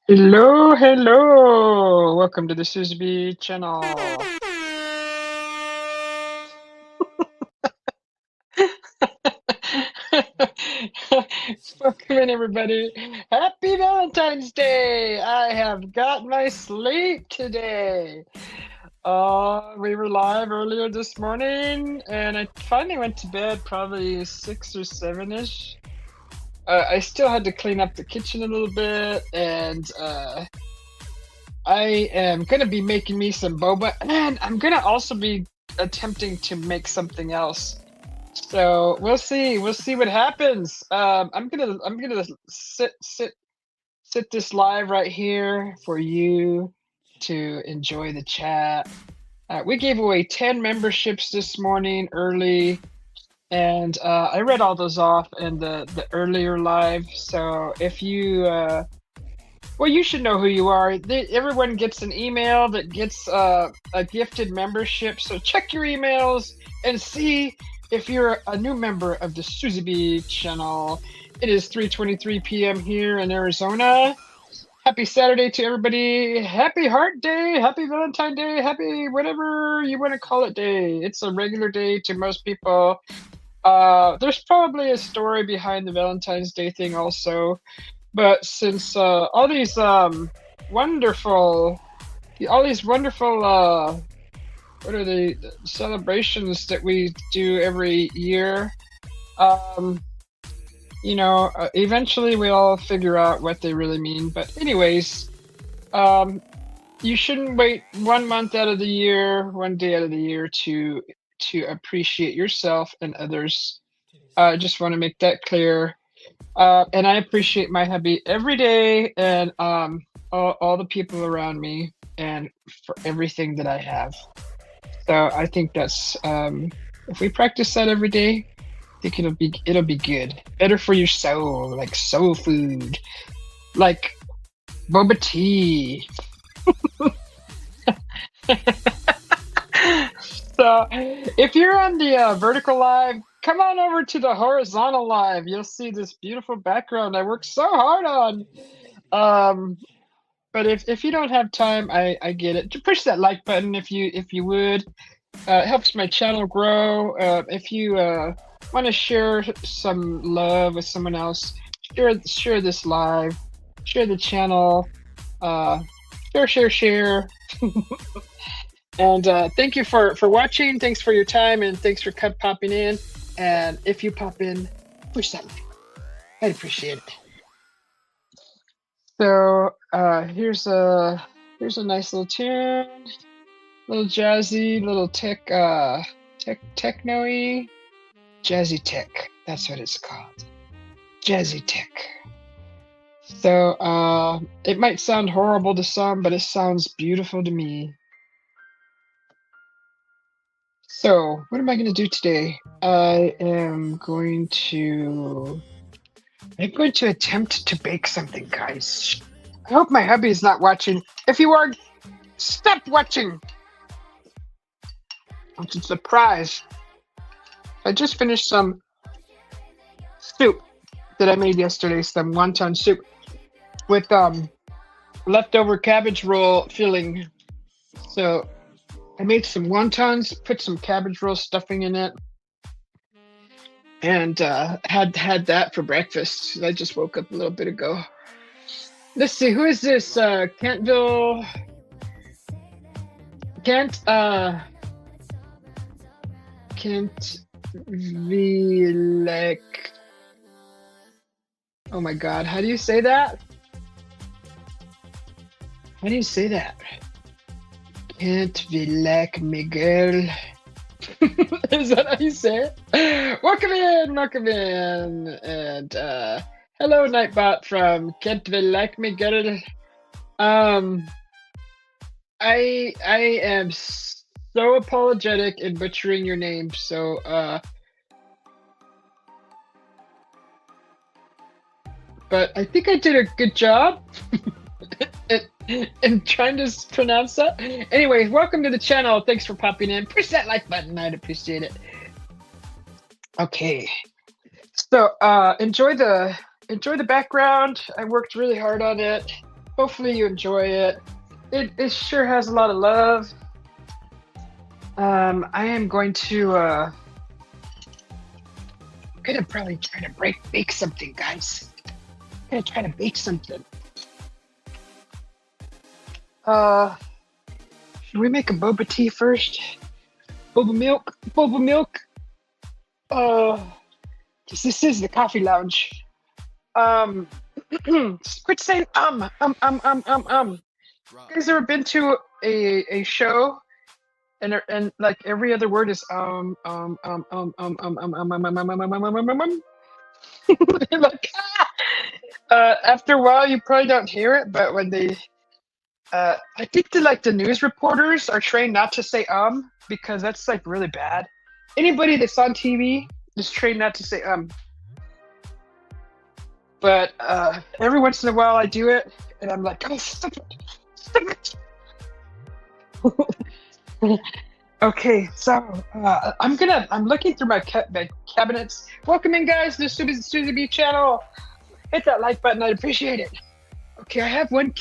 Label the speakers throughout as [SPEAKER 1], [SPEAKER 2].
[SPEAKER 1] Hello, hello. Welcome to the Susby channel. Welcome in, everybody. Happy Valentine's Day. I have got my sleep today. We were live earlier this morning, and I finally went to bed probably 6 or 7-ish. I still had to clean up the kitchen a little bit, and I am gonna be making me some boba, and I'm gonna also be attempting to make something else. So we'll see. We'll see what happens. I'm gonna sit this live right here for you to enjoy the chat. We gave away 10 memberships this morning early, and I read all those off in the earlier live. So if you well, you should know who you are. Everyone gets an email that gets a gifted membership. So check your emails and see if you're a new member of the Susie B channel. It is 3:23 p.m. here in Arizona. Happy Saturday to everybody. Happy Heart Day. Happy Valentine Day. Happy whatever you want to call it day. It's a regular day to most people. There's probably a story behind the Valentine's Day thing also. But since wonderful, all these wonderful, what are the celebrations that we do every year, eventually we all figure out what they really mean. But anyways, you shouldn't wait 1 month out of the year, 1 day out of the year to appreciate yourself and others. I just want to make that clear. And I appreciate my hubby every day, and all the people around me, and for everything that I have. So I think that's if we practice that every day, I think it'll be good. Better for your soul, like soul food, like boba tea. So if you're on the vertical live, come on over to the horizontal live. You'll see this beautiful background I worked so hard on. But if you don't have time, I get it. Push that like button if you would. It helps my channel grow. If you want to share some love with someone else, share this live, share the channel, share. And thank you for watching. Thanks for your time, and thanks for popping in. And if you pop in, push that like. I'd appreciate it. So here's a nice little tune, little jazzy, little techno-y, jazzy tech. That's what it's called, jazzy tech. So it might sound horrible to some, but it sounds beautiful to me. So, what am I going to do today? I'm going to attempt to bake something, guys. I hope my hubby is not watching. If you are, stop watching. It's a surprise. I just finished some soup that I made yesterday, some wonton soup with leftover cabbage roll filling. So I made some wontons, put some cabbage roll stuffing in it, and had that for breakfast. I just woke up a little bit ago. Let's see, who is this? Kentville. Kentville. Oh my God, how do you say that? How do you say that? Kentville, Miguel. Is that how you say it? Welcome in, and hello, Nightbot from Kentville, Miguel. I am so apologetic in butchering your name, so but I think I did a good job in trying to pronounce that. Anyway, welcome to the channel. Thanks for popping in. Push that like button. I'd appreciate it. Okay, so enjoy the background. I worked really hard on it. Hopefully you enjoy it. It sure has a lot of love. I am going to gonna probably try to bake something, guys. Gonna try to bake something. Should we make a boba tea first? Boba milk, boba milk. This is the coffee lounge. Quit saying You guys ever been to a show and like every other word is like after a while you probably don't hear it, but when they I think the news reporters are trained not to say because that's like really bad. Anybody that's on TV is trained not to say but every once in a while I do it and I'm like, oh, stop it. Okay, so I'm looking through my cabinets. Welcome in, guys, to the Susie B channel. Hit that like button, I'd appreciate it. Okay, I have one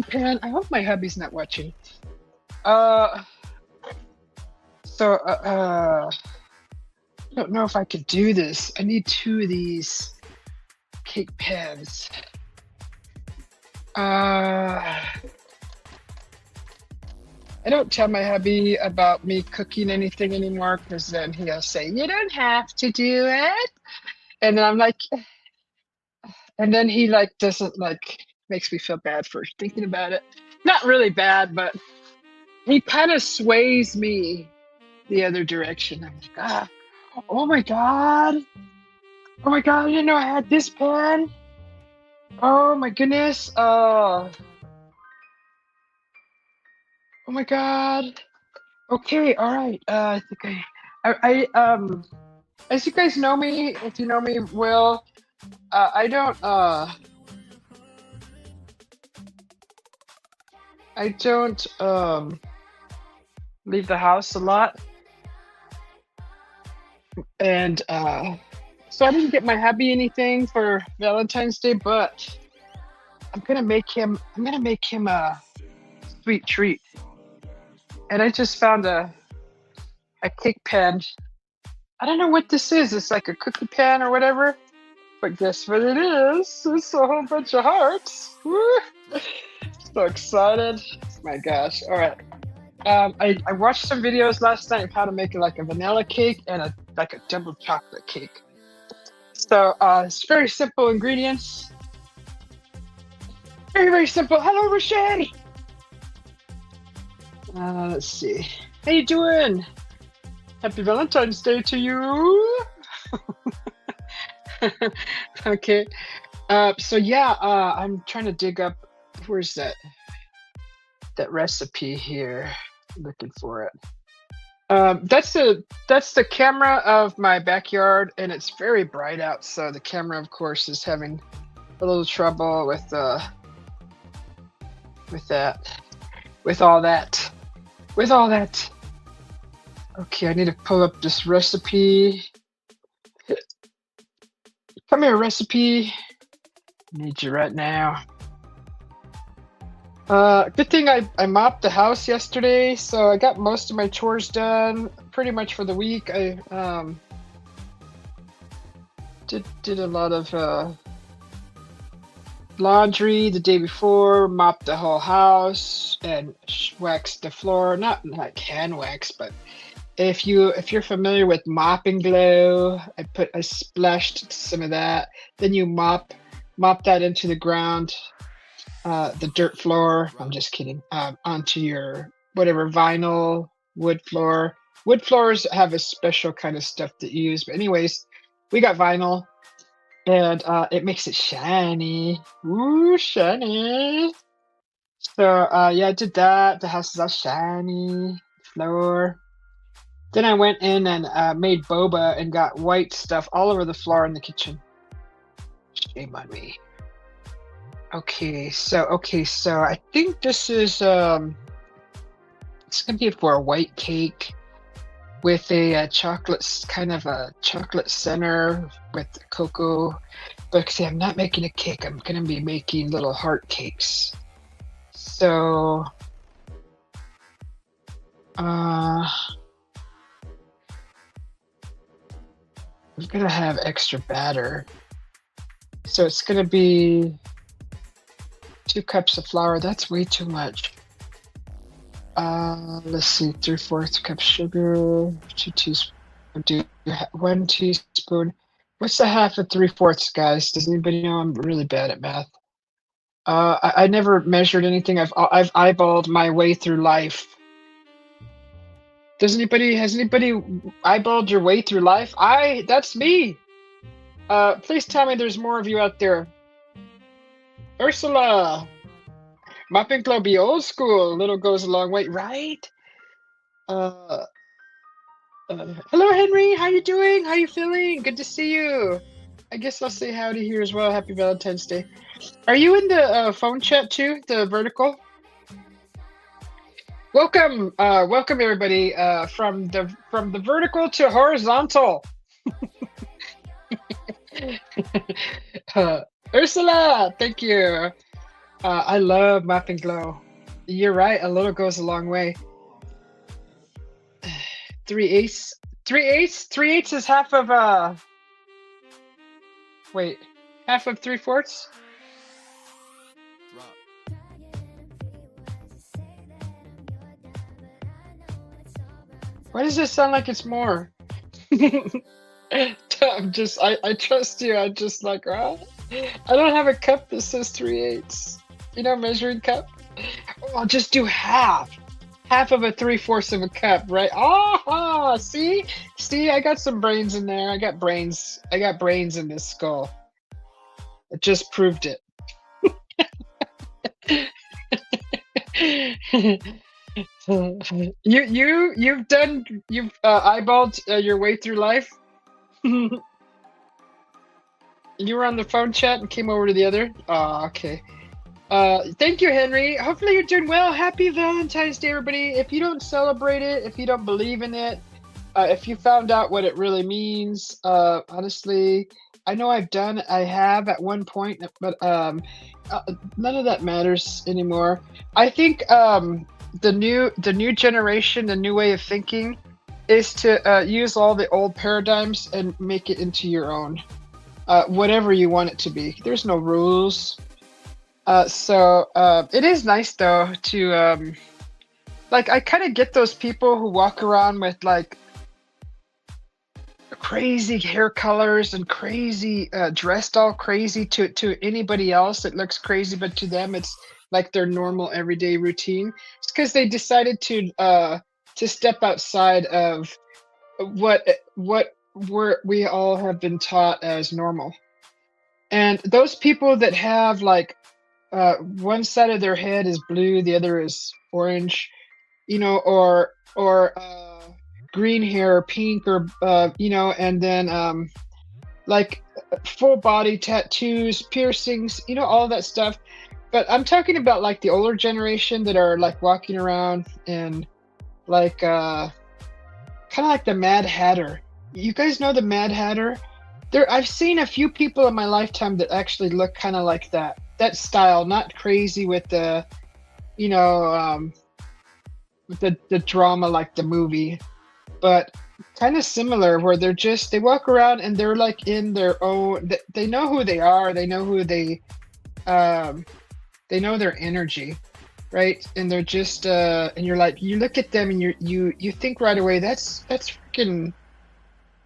[SPEAKER 1] pan. I hope my hubby's not watching. I don't know if I could do this. I need 2 of these cake pans. I don't tell my hubby about me cooking anything anymore because then he'll say, you don't have to do it. And then I'm like, and then he like doesn't like, makes me feel bad for thinking about it. Not really bad, but he kind of sways me the other direction. I'm like, oh my God. Oh my God, I didn't know I had this pan. Oh my goodness. Oh my God. Okay, all right. I think I as you guys know me, if you know me well, I don't leave the house a lot. And so I didn't get my hubby anything for Valentine's Day, but I'm gonna make him a sweet treat. And I just found a cake pan. I don't know what this is. It's like a cookie pan or whatever. But guess what it is? It's a whole bunch of hearts. Woo! So excited. My gosh. All right. I watched some videos last night of how to make like a vanilla cake and a double chocolate cake. So it's very simple ingredients. Very, very simple. Hello, Rochelle. Let's see. How you doing? Happy Valentine's Day to you. Okay. So yeah, I'm trying to dig up. Where's that recipe here? I'm looking for it. That's the camera of my backyard, and it's very bright out. So the camera, of course, is having a little trouble with all that. Okay, I need to pull up this recipe. Come here, recipe. Need you right now. Good thing I mopped the house yesterday, so I got most of my chores done pretty much for the week. I did a lot of laundry the day before, mopped the whole house, and waxed the floor. Not like hand wax, but if you're familiar with mopping glue, I splashed some of that. Then you mop that into the ground, the dirt floor. I'm just kidding. Onto your whatever vinyl wood floor. Wood floors have a special kind of stuff to use. But anyways, we got vinyl, and it makes it shiny. Ooh, shiny. So yeah, I did that. The house is all shiny. Floor. Then I went in and made boba and got white stuff all over the floor in the kitchen. Shame on me. Okay, so I think this is it's gonna be for a white cake with a chocolate center with cocoa. But see, I'm not making a cake. I'm gonna be making little heart cakes. So, I'm gonna have extra batter. So it's gonna be 2 cups of flour. That's way too much. Let's see, 3/4 cup sugar, 2 teaspoons. Do 1 teaspoon. What's the half of 3/4, guys? Does anybody know? I'm really bad at math. I never measured anything. I've eyeballed my way through life. Has anybody eyeballed your way through life? That's me. Please tell me there's more of you out there. Ursula, Mopping Club be old school. Little goes a long way, right? Uh, Hello, Henry. How you doing? How you feeling? Good to see you. I guess I'll say howdy here as well. Happy Valentine's Day. Are you in the phone chat too? The vertical? Welcome, welcome everybody. From the vertical to horizontal. Ursula, thank you. I love Mopping Glow. You're right. A little goes a long way. 3/8. 3/8. 3/8 is half of Wait, half of 3/4. Why does this sound like it's more? I trust you. I'm just like, I don't have a cup that says 3/8. You know, measuring cup. Oh, I'll just do half of a 3/4 of a cup, right? Ah, see, I got some brains in there. I got brains in this skull. It just proved it. You've eyeballed your way through life. You were on the phone chat and came over to the other. Oh, okay. Thank you, Henry. Hopefully you're doing well. Happy Valentine's Day, everybody. If you don't celebrate it, if you don't believe in it, if you found out what it really means, honestly, I know I have at one point, but none of that matters anymore. I think the new generation, the new way of thinking, is to use all the old paradigms and make it into your own, whatever you want it to be. There's no rules. So it is nice though to like, I kind of get those people who walk around with like crazy hair colors and crazy dressed all crazy. To anybody else it looks crazy, but to them it's like their normal everyday routine. It's because they decided to step outside of what we all have been taught as normal. And those people that have like one side of their head is blue, the other is orange, you know, or green hair, or pink, or you know, and then like full body tattoos, piercings, you know, all that stuff. But I'm talking about like the older generation that are like walking around and like kind of like the Mad Hatter. You guys know the Mad Hatter? I've seen a few people in my lifetime that actually look kind of like that style, not crazy with the, you know, with the drama like the movie, but kind of similar, where they walk around and they're like in their own, they know who they are, they know their energy, right? And they're just and you're like, you look at them and you think right away, that's freaking,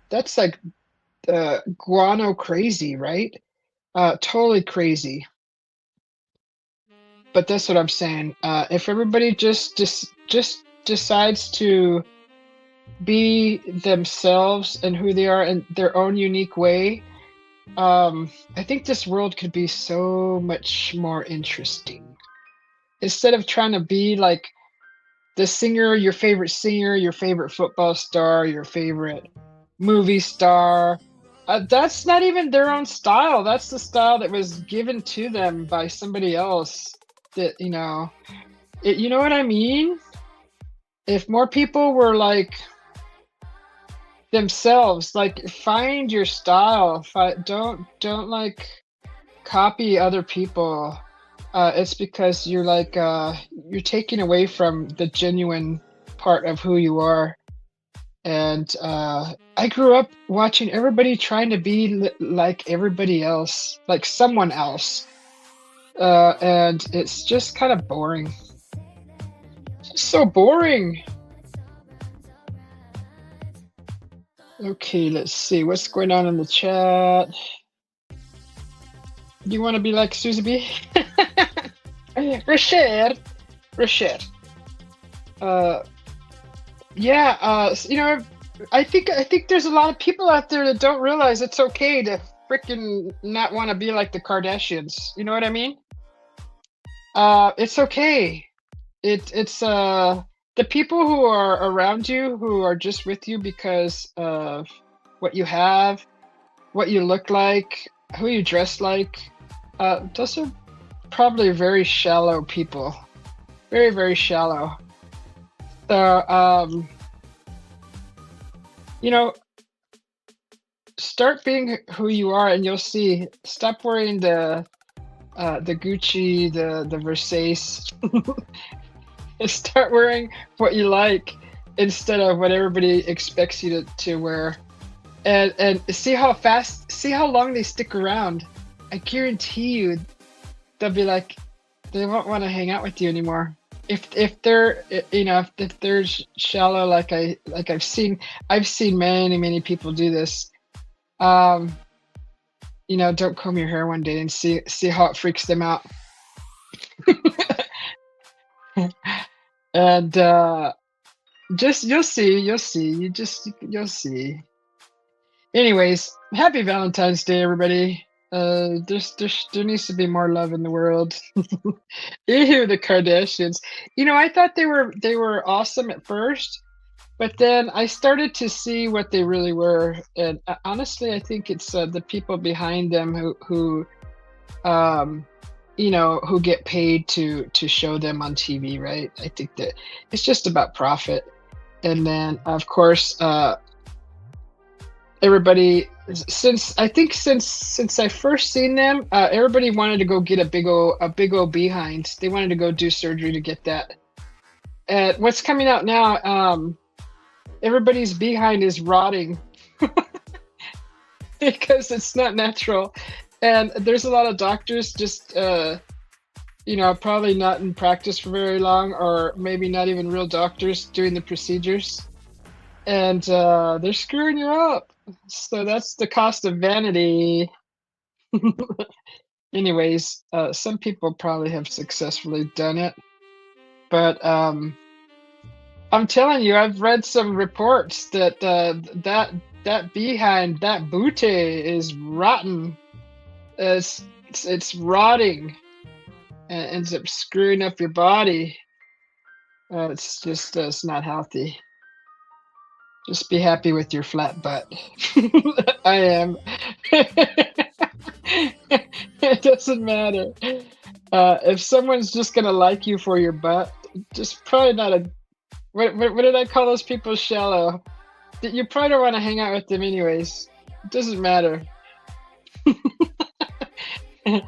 [SPEAKER 1] that's like guano crazy, right? Totally crazy. But that's what I'm saying. If everybody just decides to be themselves and who they are in their own unique way, I think this world could be so much more interesting. Instead of trying to be like the singer, your favorite football star, your favorite movie star. That's not even their own style. That's the style that was given to them by somebody else. That, you know, you know what I mean? If more people were like themselves, like find your style. Don't like copy other people. it's because you're like you're taking away from the genuine part of who you are. And I grew up watching everybody trying to be like everybody else, like someone else, and it's just kind of boring. It's so boring. Okay, let's see what's going on in the chat. Do you want to be like Susie B? Rashid, Rashid. Uh, yeah. You know, I think there's a lot of people out there that don't realize it's okay to freaking not want to be like the Kardashians. You know what I mean? It's okay. It's the people who are around you who are just with you because of what you have, what you look like, who you dress like. Those are probably very shallow people. Very, very shallow. So, you know, start being who you are, and you'll see. Stop wearing the Gucci, the Versace. And start wearing what you like instead of what everybody expects you to wear. And see how long they stick around. I guarantee you, they'll be like, they won't want to hang out with you anymore. If they're if they're shallow, like I've seen many people do this. Don't comb your hair one day and see how it freaks them out. And just you'll see. Anyways, happy Valentine's Day, everybody. There needs to be more love in the world. Ew, the Kardashians. I thought they were awesome at first, but then I started to see what they really were, and honestly, I think it's the people behind them who who get paid to show them on TV, right? I think that it's just about profit, and then of course everybody since I first seen them, everybody wanted to go get a big old behind. They wanted to go do surgery to get that. And what's coming out now? Everybody's behind is rotting because it's not natural, and there's a lot of doctors just probably not in practice for very long, or maybe not even real doctors doing the procedures, and they're screwing you up. So that's the cost of vanity. Anyways, some people probably have successfully done it, but I'm telling you, I've read some reports that that behind, that booty is rotten. It's rotting and ends up screwing up your body. It's just it's not healthy. Just be happy with your flat butt. I am. It doesn't matter. If someone's just gonna like you for your butt, just probably not a. What did I call those people? Shallow. You probably don't want to hang out with them anyways. It doesn't matter. I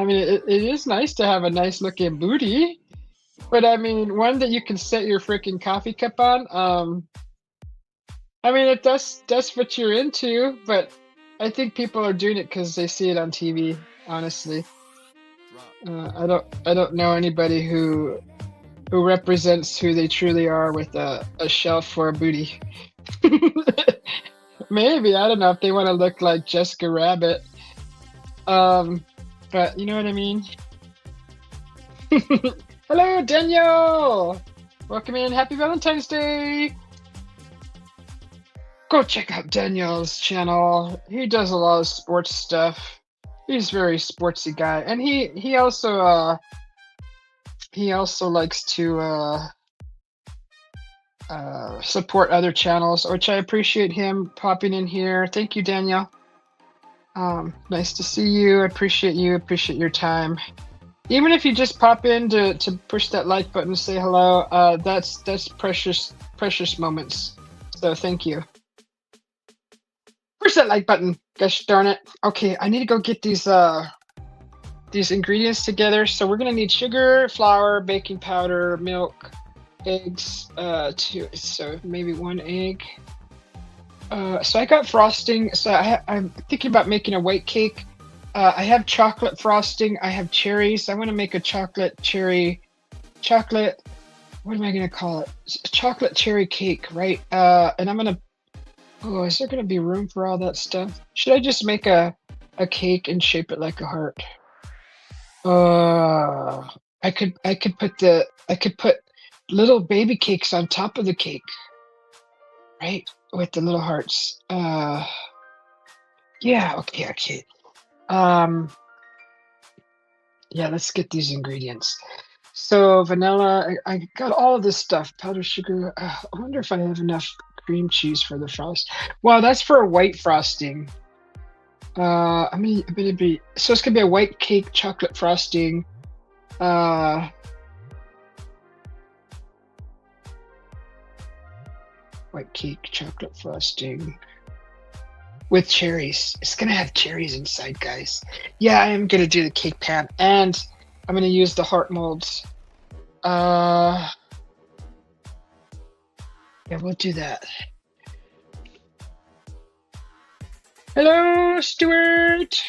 [SPEAKER 1] mean, it is nice to have a nice looking booty, but I mean, one that you can set your freaking coffee cup on. I mean, if that's what you're into, but I think people are doing it because they see it on TV. Honestly, I don't know anybody who represents who they truly are with a shelf for a booty. Maybe, I don't know if they want to look like Jessica Rabbit. But you know what I mean? Hello, Daniel! Welcome in. Happy Valentine's Day! Go check out Daniel's channel. He does a lot of sports stuff. He's a very sportsy guy. And he also likes to support other channels, which I appreciate him popping in here. Thank you, Daniel. Nice to see you. I appreciate you. Appreciate your time. Even if you just pop in to push that like button and say hello, that's precious moments. So thank you. Push that like button. Gosh darn it. Okay, I need to go get these these ingredients together. So we're gonna need sugar, flour, baking powder, milk, eggs. So maybe 1 egg. So I got frosting. So I'm thinking about making a white cake. I have chocolate frosting. I have cherries. I want to make a chocolate. What am I gonna call it? Chocolate cherry cake, right? And I'm gonna. Oh, is there gonna be room for all that stuff? Should I just make a cake and shape it like a heart? Uh, I could put little baby cakes on top of the cake, right? With the little hearts. Yeah, okay. Um, yeah, let's get these ingredients. So vanilla, I got all of this stuff. Powdered sugar. I wonder if I have enough cream cheese for the frost. Wow, that's for a white frosting. I'm gonna be so it's gonna be a white cake chocolate frosting. Uh, White cake chocolate frosting with cherries. It's gonna have cherries inside, guys. Yeah, I am gonna do the cake pan, and I'm gonna use the heart molds. Uh, yeah, we'll do that. Hello, Stuart.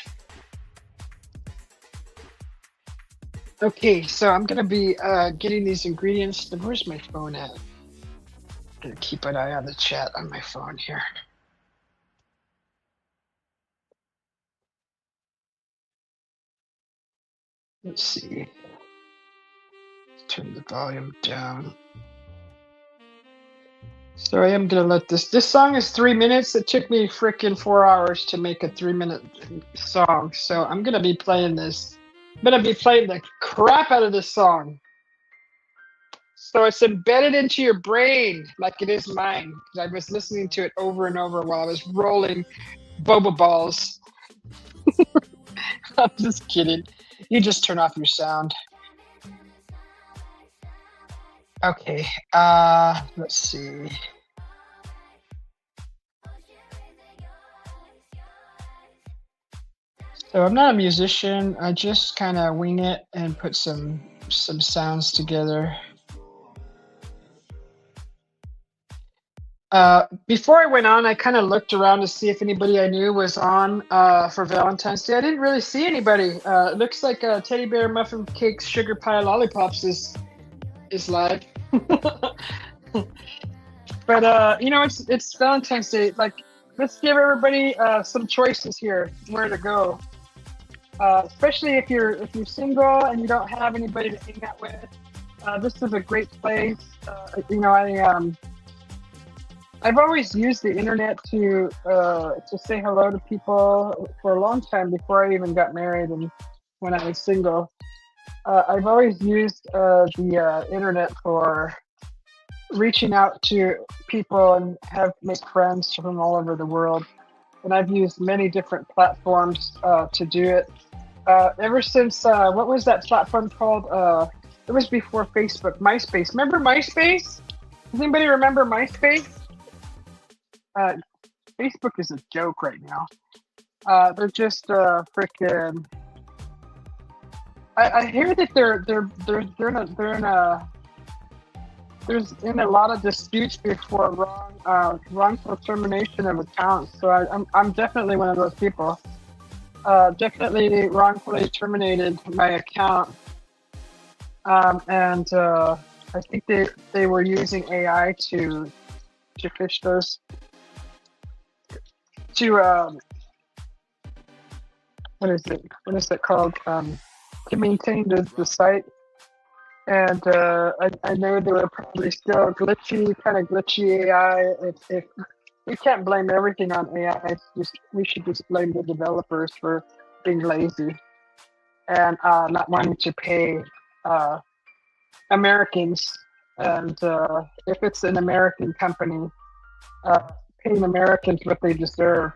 [SPEAKER 1] Okay, so I'm gonna be getting these ingredients. Where's my phone at? I'm gonna keep an eye on the chat on my phone here. Let's see. Turn the volume down. So I am gonna let this song is 3 minutes. It took me freaking 4 hours to make a 3 minute song. So I'm gonna be playing this. I'm gonna be playing the crap out of this song. So it's embedded into your brain like it is mine. I was listening to it over and over while I was rolling boba balls. I'm just kidding. You just turn off your sound. Okay. Let's see. So I'm not a musician. I just kind of wing it and put some sounds together. Before I went on, I kind of looked around to see if anybody I knew was on for Valentine's Day. I didn't really see anybody. It looks like Teddy Bear Muffin Cakes Sugar Pie Lollipops is live. But you know, it's Valentine's Day. Like, let's give everybody some choices here where to go. Especially if you're single and you don't have anybody to hang out with. This is a great place. You know, I've always used the internet to say hello to people for a long time before I even got married and when I was single. I've always used the internet for reaching out to people and make friends from all over the world. And I've used many different platforms to do it. Ever since what was that platform called? It was before Facebook, MySpace. Remember MySpace? Does anybody remember MySpace? Facebook is a joke right now. They're just freaking. I hear that there's in a lot of disputes before wrongful termination of accounts. So I'm definitely one of those people. Definitely wrongfully terminated my account, and I think they were using AI to fish those to what is it called, to maintain the site. And I know they were probably still kind of glitchy AI. If we can't blame everything on AI, we should just blame the developers for being lazy and not wanting to pay Americans. And if it's an American company, paying Americans what they deserve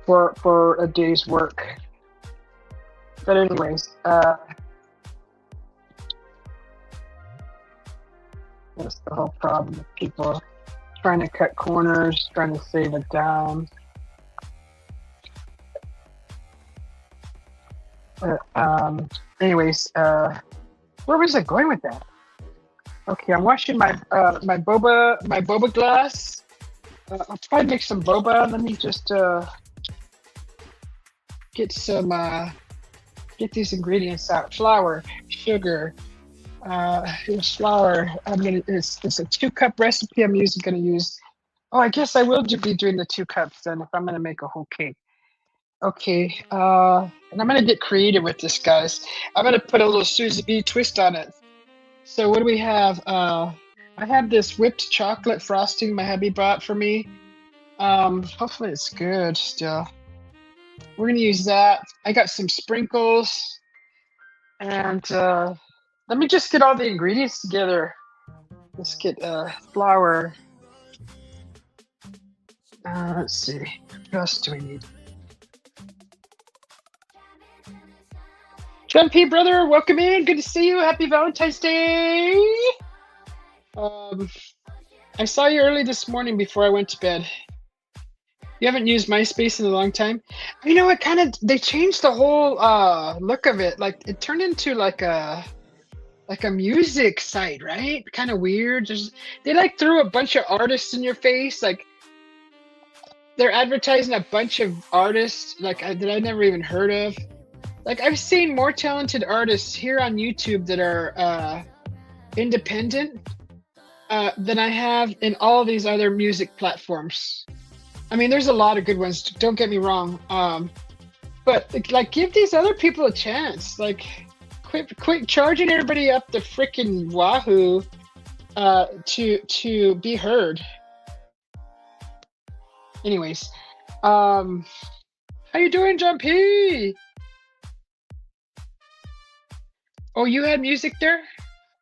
[SPEAKER 1] for a day's work. But anyways, that's the whole problem with people trying to cut corners, trying to save it down. Anyways, where was I going with that? Okay, I'm washing my boba glass. I'll try to make some boba. Let me just get some get these ingredients out. Flour, sugar. Here's flour. It's a 2-cup recipe. I'm gonna use. Oh, I guess I will be doing the 2 cups then if I'm gonna make a whole cake. Okay, and I'm gonna get creative with this, guys. I'm gonna put a little Susie B twist on it. So what do we have? I have this whipped chocolate frosting my hubby bought for me. Hopefully it's good still. We're gonna use that. I got some sprinkles, and let me just get all the ingredients together. Let's get flour. Let's see. What else do we need? John P. Brother, welcome in. Good to see you. Happy Valentine's Day. I saw you early this morning before I went to bed. You haven't used MySpace in a long time. You know, they changed the whole look of it. Like it turned into like a music site, right? Kind of weird. They like threw a bunch of artists in your face. Like they're advertising a bunch of artists that I never even heard of. Like I've seen more talented artists here on YouTube that are independent than I have in all these other music platforms. I mean, there's a lot of good ones. Don't get me wrong. But like, give these other people a chance. Like, quit charging everybody up the freaking wahoo to be heard. Anyways, how you doing, John P? Oh, you had music there?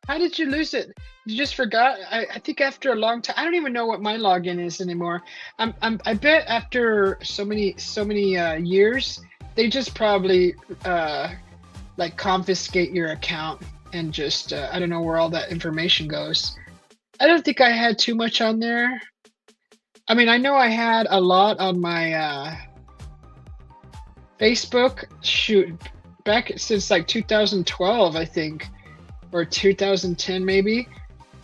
[SPEAKER 1] How did you lose it? You just forgot? I think after a long time, I don't even know what my login is anymore. I bet after so many years, they just probably like confiscate your account and just I don't know where all that information goes. I don't think I had too much on there. I mean, I know I had a lot on my Facebook. Shoot, back since like 2012, I think, or 2010 maybe.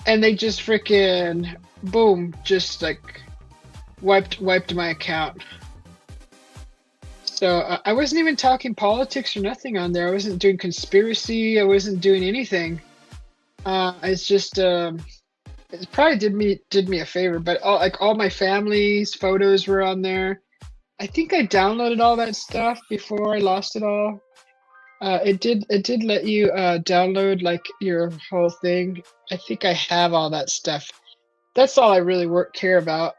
[SPEAKER 1] And they just freaking boom, just like wiped my account. So I wasn't even talking politics or nothing on there. I wasn't doing conspiracy. I wasn't doing anything. It's just it probably did me a favor. But all my family's photos were on there. I think I downloaded all that stuff before I lost it all. It did let you download like your whole thing. I think I have all that stuff. That's all I really care about.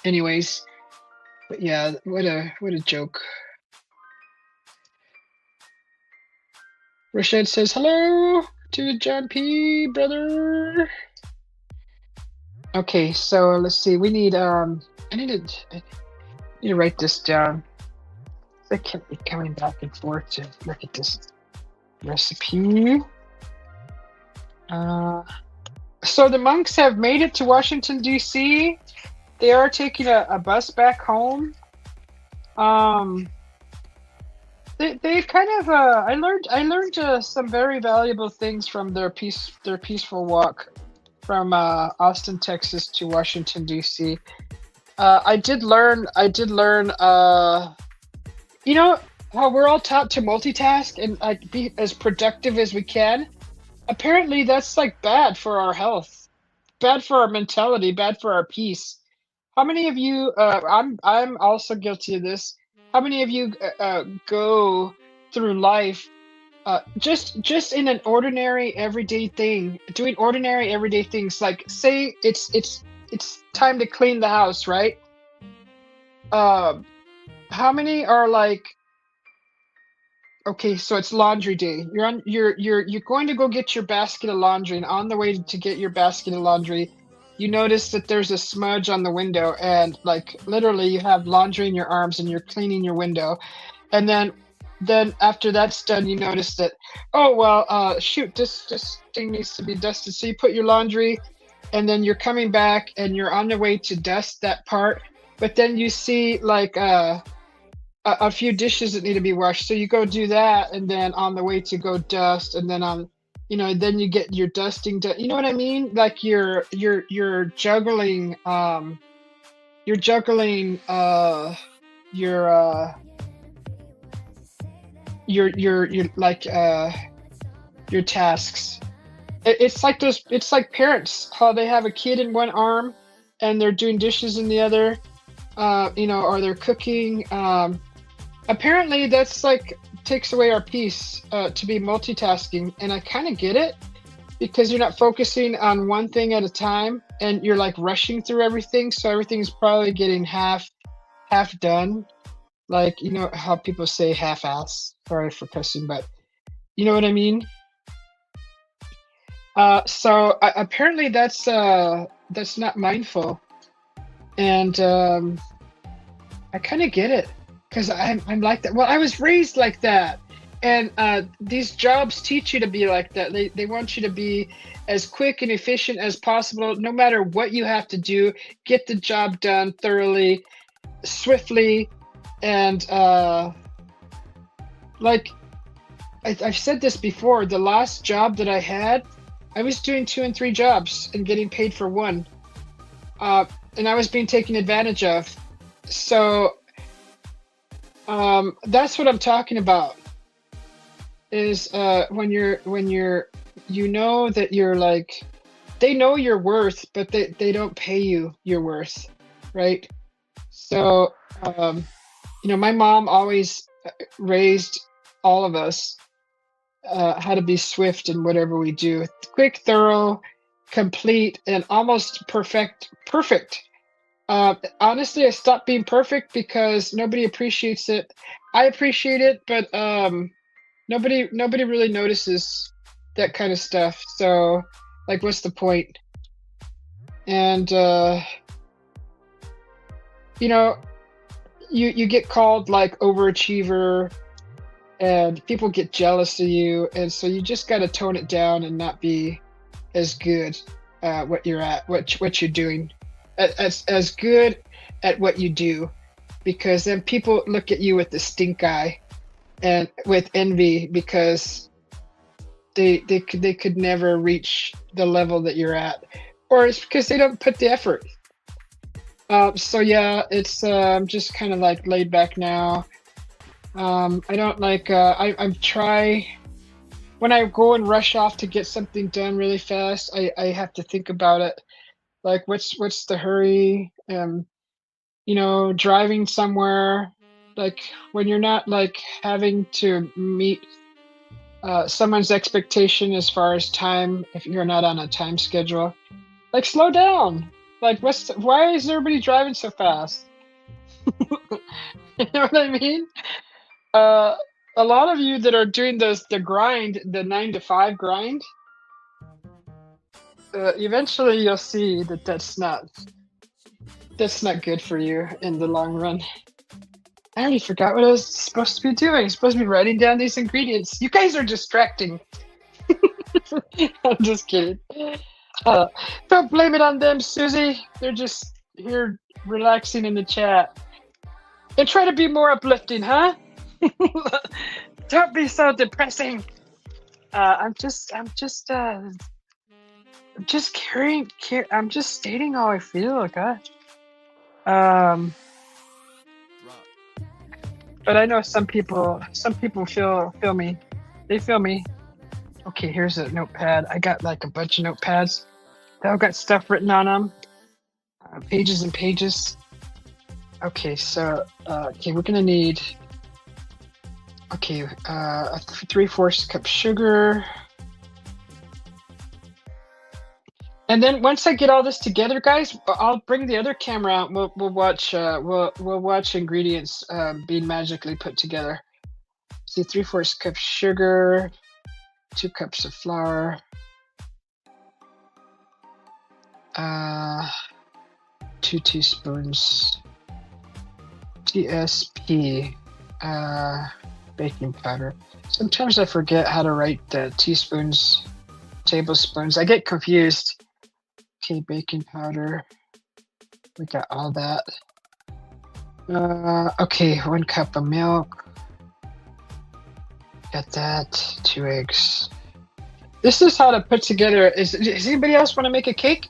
[SPEAKER 1] Anyways, but yeah, what a joke. Rashad says hello to John P. Brother. Okay, so let's see. We need I need to write this down. I can't be coming back and forth to look at this recipe. So the monks have made it to Washington, D.C. They are taking a bus back home. They kind of I learned some very valuable things from their peaceful walk from Austin, Texas to Washington, D.C. I did learn you know how we're all taught to multitask and like be as productive as we can? Apparently that's like bad for our health, bad for our mentality, bad for our peace. How many of you I'm also guilty of this. How many of you go through life just in an ordinary everyday thing, doing ordinary everyday things, like say it's time to clean the house, right? How many are like, okay, so it's laundry day. You're going to go get your basket of laundry, and on the way to get your basket of laundry, you notice that there's a smudge on the window, and like literally you have laundry in your arms and you're cleaning your window. And then after that's done, you notice that, oh well, shoot, this thing needs to be dusted. So you put your laundry, and then you're coming back and you're on the way to dust that part. But then you see like a few dishes that need to be washed. So you go do that, and then on the way to go dust, and then then you get your dusting done. You know what I mean? Like you're juggling you're juggling your your like your tasks. It's like those. It's like parents, how they have a kid in one arm, and they're doing dishes in the other. Or they're cooking. Apparently, that's like takes away our peace to be multitasking, and I kind of get it because you're not focusing on one thing at a time, and you're like rushing through everything, so everything's probably getting half done. Like how people say half-ass. Sorry for cussing, but you know what I mean. So apparently that's not mindful, and I kind of get it because I'm like that. Well, I was raised like that, and these jobs teach you to be like that. They want you to be as quick and efficient as possible, no matter what you have to do. Get the job done thoroughly, swiftly, and like I've said this before. The last job that I had, I was doing 2 and 3 jobs and getting paid for one, and I was being taken advantage of. So that's what I'm talking about. Is when you're that you're like, they know your worth, but they don't pay you your worth, right? So my mom always raised all of us how to be swift in whatever we do. Quick, thorough, complete, and almost perfect. Honestly, I stopped being perfect because nobody appreciates it. I appreciate it, but nobody really notices that kind of stuff. So, like, what's the point? And you get called like overachiever, and people get jealous of you, and so you just got to tone it down and not be as good what you're at, what you're doing, as good at what you do, because then people look at you with the stink eye and with envy, because they could never reach the level that you're at, or it's because they don't put the effort. So yeah, it's I'm just kind of like laid back now. I don't like I'm try when I go and rush off to get something done really fast. I have to think about it, like what's the hurry. Driving somewhere, like when you're not like having to meet someone's expectation as far as time, if you're not on a time schedule, like slow down. Like why is everybody driving so fast? You know what I mean? A lot of you that are doing the grind, the 9 to 5 grind, eventually you'll see that that's not good for you in the long run. I already forgot what I was supposed to be doing. I'm supposed to be writing down these ingredients. You guys are distracting. I'm just kidding. Don't blame it on them, Susie. They're just here relaxing in the chat. And try to be more uplifting, huh? Don't be so depressing. I'm just carrying. I'm just stating how I feel, God. But I know some people feel me. They feel me. Okay, here's a notepad. I got like a bunch of notepads. They all got stuff written on them. Pages and pages. Okay, so we're gonna need a 3/4 cup sugar. And then once I get all this together, guys, I'll bring the other camera out. We'll watch we'll watch ingredients being magically put together. See, 3/4 cup sugar, 2 cups of flour, 2 teaspoons TSP baking powder. Sometimes I forget how to write the teaspoons, tablespoons. I get confused. Okay, baking powder. We got all that. Okay, 1 cup of milk. Got that. 2 eggs. This is how to put together. Does anybody else want to make a cake?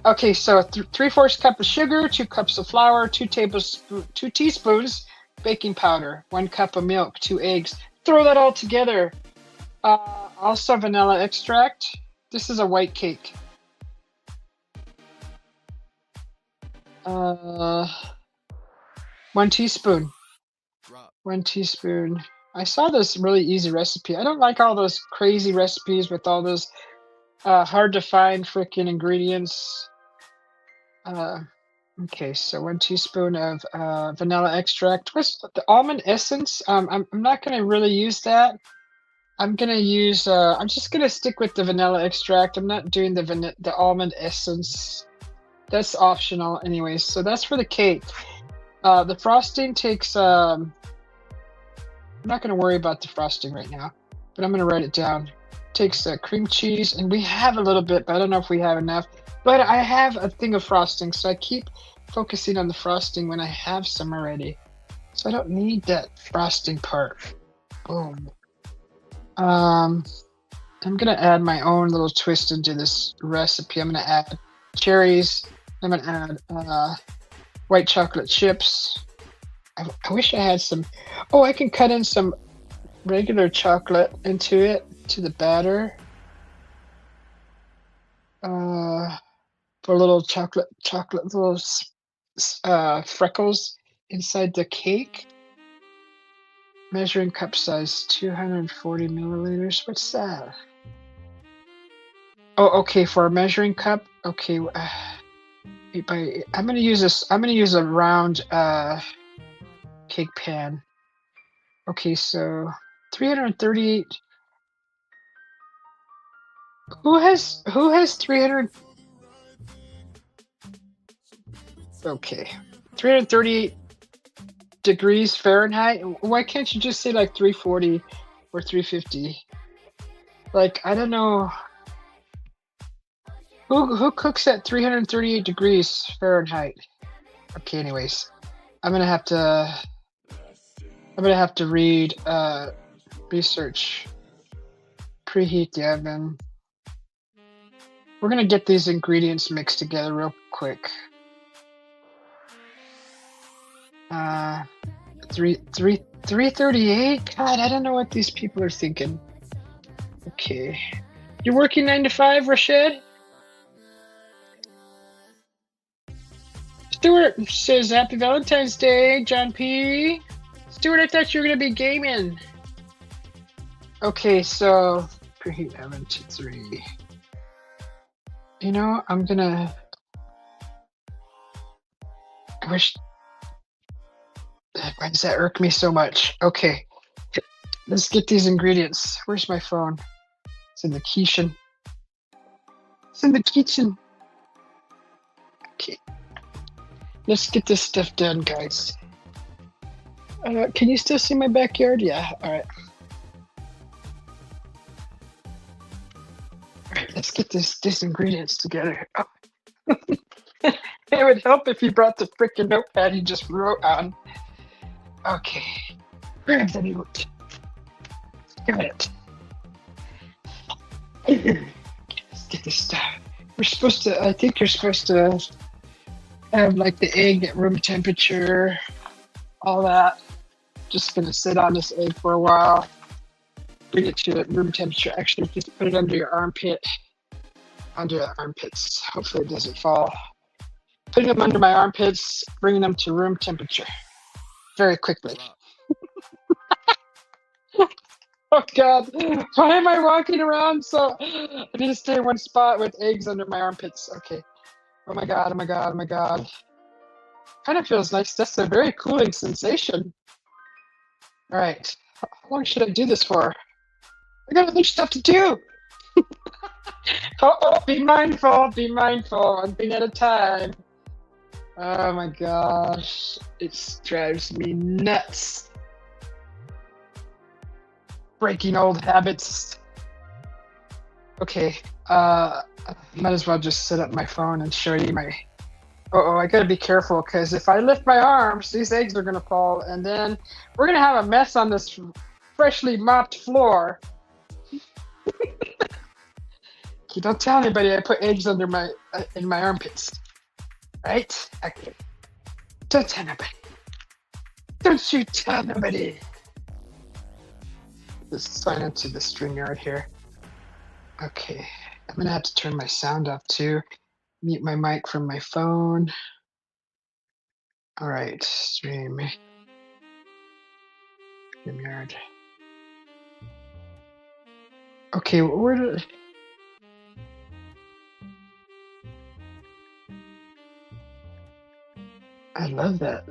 [SPEAKER 1] Okay, so 3/4 cup of sugar, 2 cups of flour, 2 teaspoons baking powder, 1 cup of milk, 2 eggs. Throw that all together. Also vanilla extract. This is a white cake. 1 teaspoon. 1 teaspoon. I saw this really easy recipe. I don't like all those crazy recipes with all those hard to find freaking ingredients. Okay, so 1 teaspoon of vanilla extract. What's the almond essence? I'm not going to really use that. I'm going to use, I'm just going to stick with the vanilla extract. I'm not doing the almond essence. That's optional anyways. So that's for the cake. The frosting takes, I'm not going to worry about the frosting right now, but I'm going to write it down. Takes cream cheese, and we have a little bit, but I don't know if we have enough. But I have a thing of frosting, so I keep focusing on the frosting when I have some already. So I don't need that frosting part. Boom. I'm gonna add my own little twist into this recipe. I'm gonna add cherries. I'm gonna add white chocolate chips. I wish I had some. Oh, I can cut in some regular chocolate into it, to the batter. For little chocolate little freckles inside the cake. Measuring cup size 240 milliliters. What's that? Oh, okay, for a measuring cup. Okay, I'm gonna use this. I'm gonna use a round cake pan. Okay, so 338. Who has 300? Okay, 338 degrees Fahrenheit. Why can't you just say like 340 or 350? Like, I don't know. Who cooks at 338 degrees Fahrenheit? Okay, anyways, I'm gonna have to read research. Preheat the oven. We're gonna get these ingredients mixed together real quick. 338. God, I don't know what these people are thinking. Okay, you're working 9 to 5, Rashid? Stuart says Happy Valentine's Day, John P. Stuart, I thought you were gonna be gaming. Okay, so preheat oven to 3. You know, I'm gonna. I wish. Why does that irk me so much? Okay, let's get these ingredients. Where's my phone? It's in the kitchen. It's in the kitchen. Okay, let's get this stuff done, guys. Can you still see my backyard? Yeah. All right. All right. Let's get these ingredients together. Oh. It would help if you brought the freaking notepad you just wrote on. Okay. Grab the note. Got it. Let's get this stuff. We're supposed to. I think you're supposed to have like the egg at room temperature. All that. Just gonna sit on this egg for a while. Bring it to room temperature. Actually, just put it under your armpit. Under the armpits. Hopefully it doesn't fall. Putting them under my armpits, bringing them to room temperature very quickly. Oh God, why am I walking around? So I need to stay in one spot with eggs under my armpits. Okay. Oh my God, oh my God, oh my God. Kind of feels nice. That's a very cooling sensation. All right. How long should I do this for? I got other stuff to do. Oh, be mindful, be mindful. One thing at a time. Oh my gosh. It drives me nuts. Breaking old habits. Okay. Might as well just set up my phone and show you my Uh-oh, I gotta be careful because if I lift my arms, these eggs are gonna fall, and then we're gonna have a mess on this freshly mopped floor. Okay, don't tell anybody I put eggs under my in my armpits, right? Okay. Don't tell nobody. Don't you tell nobody. Let's sign into the StreamYard here. Okay, I'm gonna have to turn my sound up too. Mute my mic from my phone. All right, StreamYard. Okay, where did? I love that.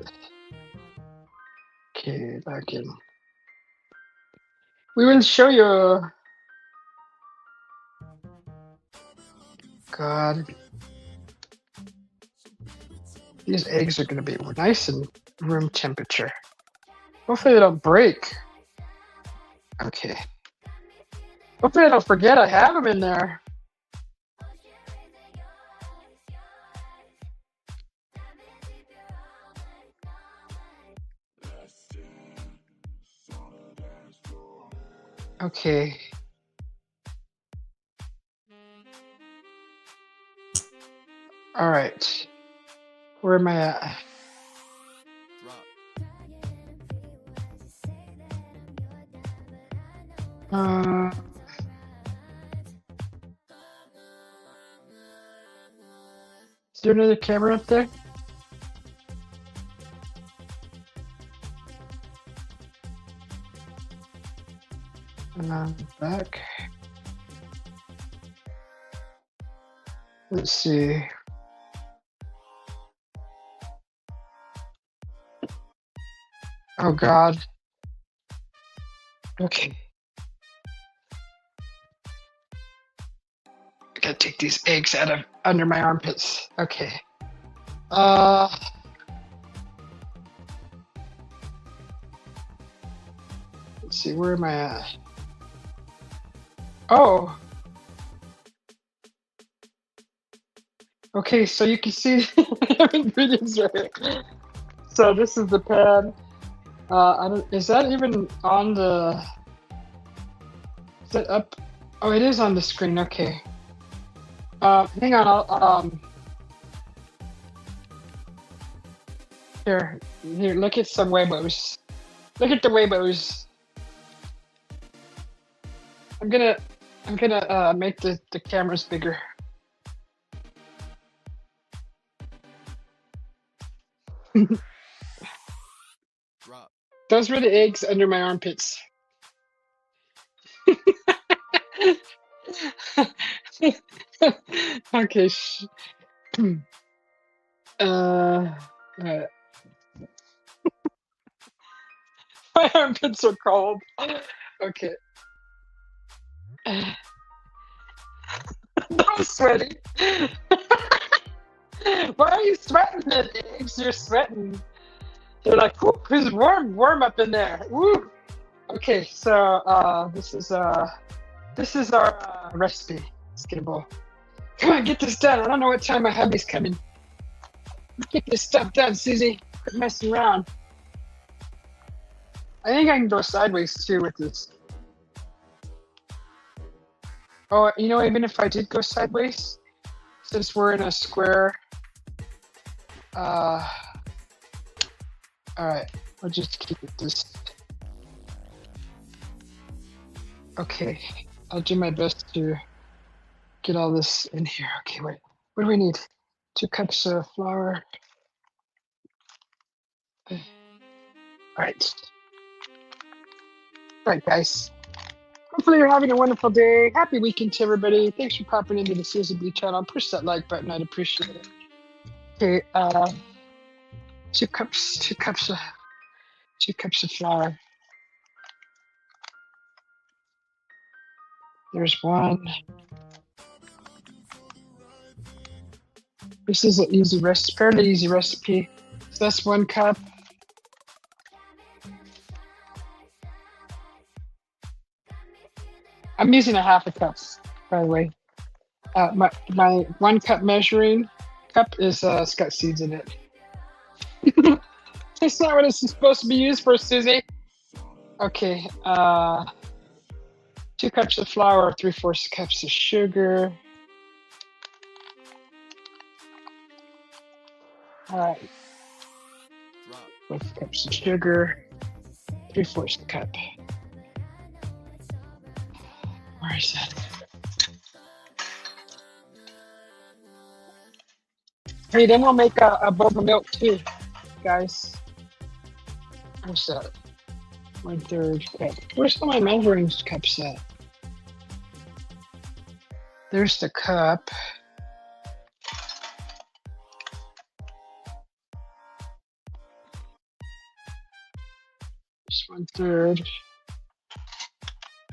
[SPEAKER 1] Okay, back in. We will show you. God, these eggs are gonna be nice and room temperature. Hopefully they don't break. Okay. Hopefully I don't forget I have them in there. Okay. All right. Where am I at? Is there another camera up there? Back. Let's see. Oh God. Okay. I gotta take these eggs out of under my armpits. Okay. Let's see, where am I at? Oh. Okay, so you can see the ingredients right here. So this is the pan. I don't. Is that even on the? Is it up? Oh, it is on the screen. Okay. Hang on. I'll Here. Look at some Weibos. Look at the Weibos. I'm gonna make the cameras bigger. Those were the eggs under my armpits. Okay. Right. My armpits are cold. Okay. I'm sweaty. Why are you sweating, the eggs? You're sweating. They're like, it's warm up in there. Woo. Okay, so this is our recipe. Let's get a bowl. Come on, get this done. I don't know what time my hubby's coming. Get this stuff done, Susie. Quit messing around. I think I can go sideways too with this. Oh, you know, even if I did go sideways, since we're in a square, all right, I'll just keep it this. Okay, I'll do my best to get all this in here. Okay, wait, what do we need? 2 cups of flour. All right. All right, guys. Hopefully you're having a wonderful day. Happy weekend to everybody. Thanks for popping into the Susie B channel. Push that like button. I'd appreciate it. Okay, 2 cups of flour. There's 1. This is an easy recipe, fairly easy recipe. So that's 1 cup. I'm using a half a cup, by the way. My 1 cup measuring Cup is it's got seeds in it. That's not what it's supposed to be used for, Susie. Okay, 2 cups of flour, 3/4 cups of sugar. All right, 4 cups of sugar, 3/4 cup. Where is that? Hey, then we'll make a boba milk too, guys. Where's that? 1/3 cup. Where's all my measuring cups at? There's the cup. Just 1/3.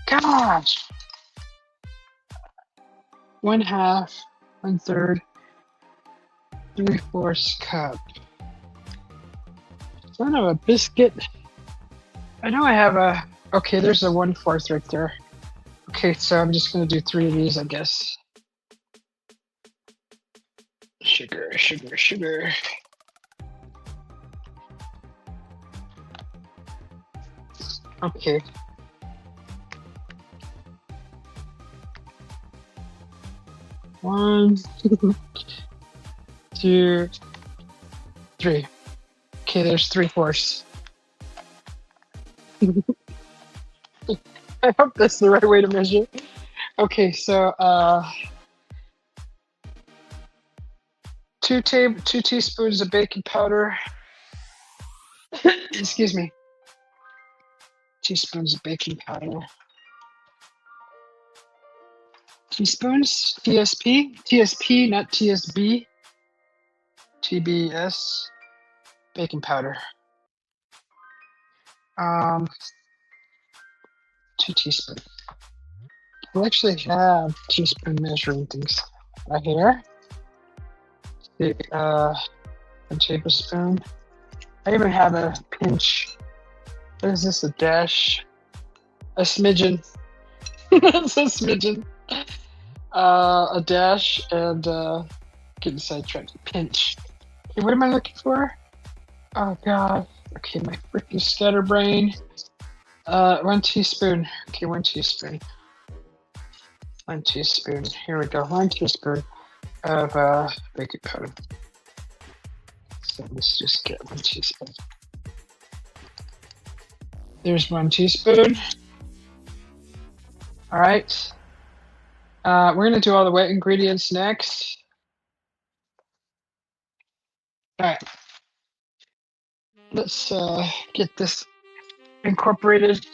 [SPEAKER 1] Gosh! 1/2, 1/3, 3/4 cup. Son of a biscuit. I know I have a. Okay, there's a 1/4 right there. Okay, so I'm just gonna do 3 of these, I guess. Sugar, sugar, sugar. Okay. One, 2, 3. Okay, there's 3/4. I hope that's the right way to measure. Okay, so 2 teaspoons of baking powder. Excuse me. Teaspoons of baking powder. Teaspoons, TSP, not TSB. TBS, baking powder. 2 teaspoons. We actually have teaspoon measuring things right here. A tablespoon. I even have a pinch. What is this? A dash? A smidgen. That's a smidgen. A dash and getting sidetracked. Pinch. Okay, what am I looking for? Oh god. Okay, my freaking scatterbrain. 1 teaspoon. Okay, 1 teaspoon. 1 teaspoon. Here we go. 1 teaspoon of baking powder. So let's just get 1 teaspoon. There's 1 teaspoon. All right. We're gonna do all the wet ingredients next. All right. Let's get this incorporated.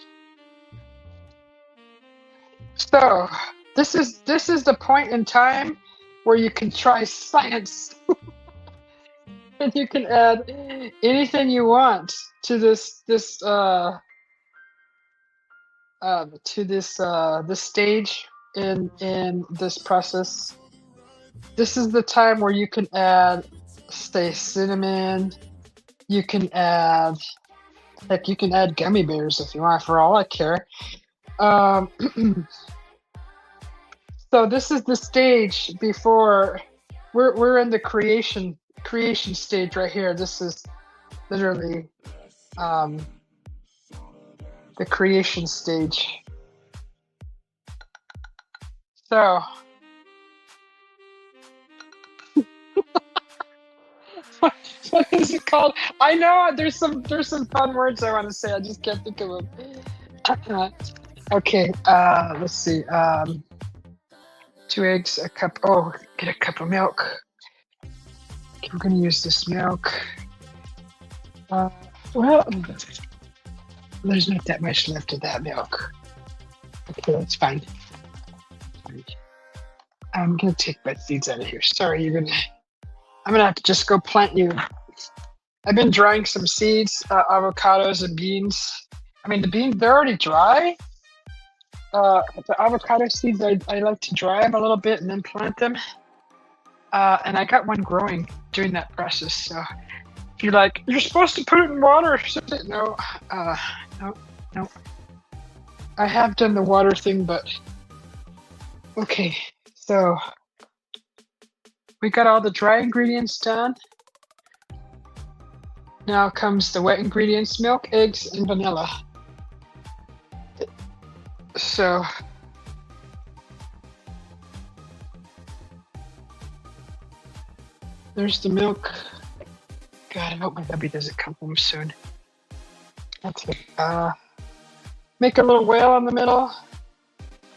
[SPEAKER 1] So this is the point in time where you can try science. And you can add anything you want to this stage in this process. This is the time where you can add, say, cinnamon. You can add, heck, you can add gummy bears if you want, for all I care. So this is the stage before we're in the creation stage right here. This is literally the creation stage. So what is it called? I know there's some fun words I want to say. I just can't think of them. Okay, let's see. 2 eggs, a cup. Oh, get a cup of milk. Okay, we're gonna use this milk. Well, there's not that much left of that milk. Okay, that's fine. I'm gonna take my seeds out of here. Sorry, I'm gonna have to just go plant you. I've been drying some seeds, avocados and beans. I mean, the beans, they're already dry. The avocado seeds, I like to dry them a little bit and then plant them. And I got one growing during that process. So if you're like, you're supposed to put it in water. No, no. I have done the water thing, but okay. So We got all the dry ingredients done. Now comes the wet ingredients, milk, eggs, and vanilla. So there's the milk. God, I hope my hubby doesn't come home soon. Okay. Make a little whale on the middle.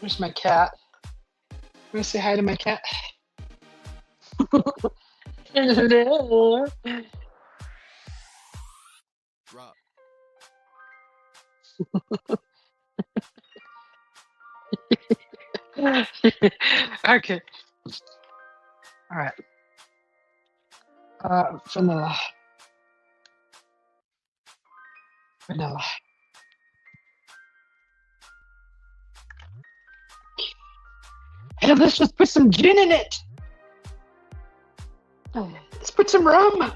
[SPEAKER 1] There's my cat. I'm gonna say hi to my cat. Hello.
[SPEAKER 2] Drop.
[SPEAKER 1] Okay. All right. Vanilla. Vanilla. Hey, let's just put some gin in it. Let's put some rum.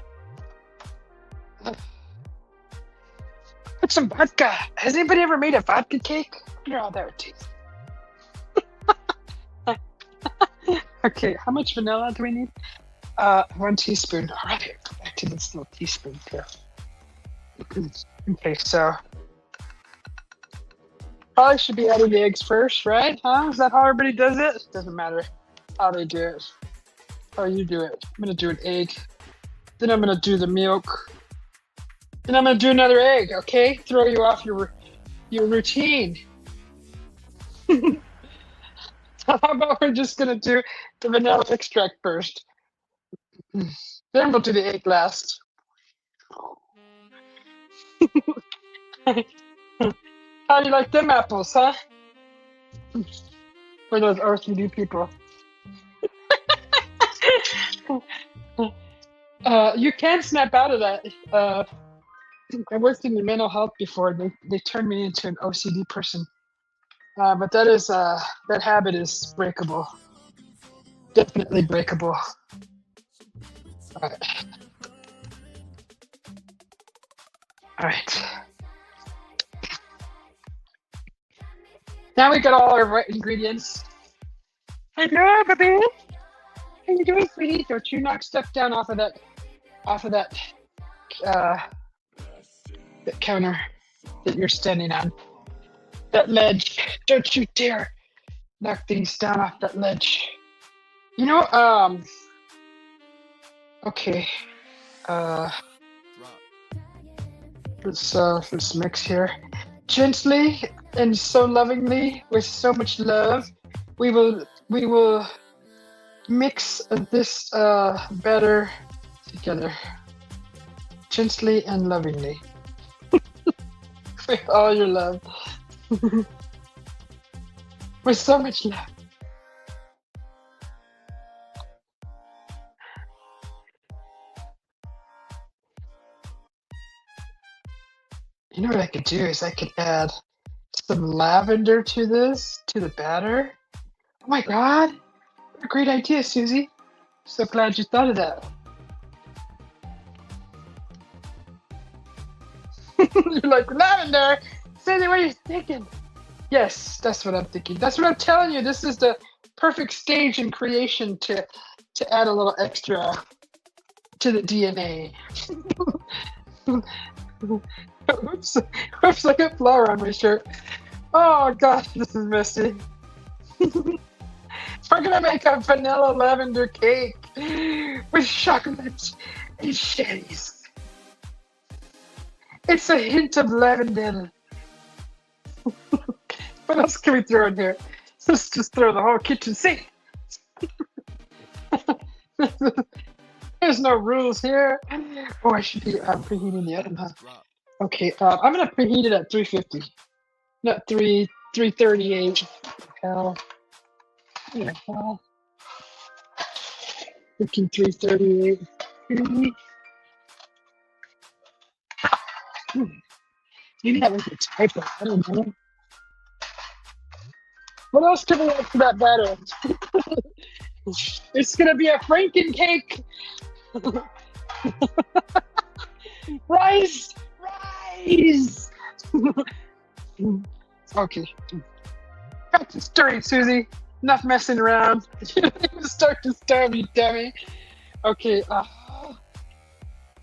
[SPEAKER 1] Put some vodka. Has anybody ever made a vodka cake? I wonder how that would taste. Okay, how much vanilla do we need? 1 teaspoon. All right, go back to this little teaspoon here. Okay, so probably should be adding the eggs first, right? Huh? Is that how everybody does it? Doesn't matter how they do it. How you do it. I'm gonna do an egg. Then I'm gonna do the milk. Then I'm gonna do another egg. Okay, throw you off your routine. How about we're just gonna do the vanilla extract first? Then we'll do the egg last. How do you like them apples, huh? For those RCD people. You can snap out of that. I worked in the mental health before. They turned me into an OCD person. But that is that habit is breakable. Definitely breakable. All right. Now we got all our right ingredients. Hello, baby. How you doing, sweetie? Don't you knock stuff down off of that that counter that you're standing on. That ledge. Don't you dare knock things down off that ledge. You know, okay. Let's mix here. Gently and so lovingly, with so much love, we will mix this batter together. Gently and lovingly. With all your love. With so much love. You know what I could do is I could add some lavender to the batter. Oh my God, what a great idea, Susie. So glad you thought of that. You're like, lavender? Susie, what are you thinking? Yes, that's what I'm thinking. That's what I'm telling you. This is the perfect stage in creation to add a little extra to the DNA. Oops, I got flour on my shirt. Oh gosh, this is messy. We're gonna make a vanilla lavender cake with chocolate and cherries. It's a hint of lavender. What else can we throw in here? Let's just throw the whole kitchen sink. There's no rules here. Oh, I should be preheating the oven, huh? Okay, I'm gonna preheat it at 350. Not 338. Hell. Yeah, hell. Freaking 338. Maybe that was a typo. I don't know. What else can we add to that batter? It's gonna be a Franken cake. Rice. Okay. Back to stirring, Susie. Enough messing around. Start to stove, you dummy. Okay,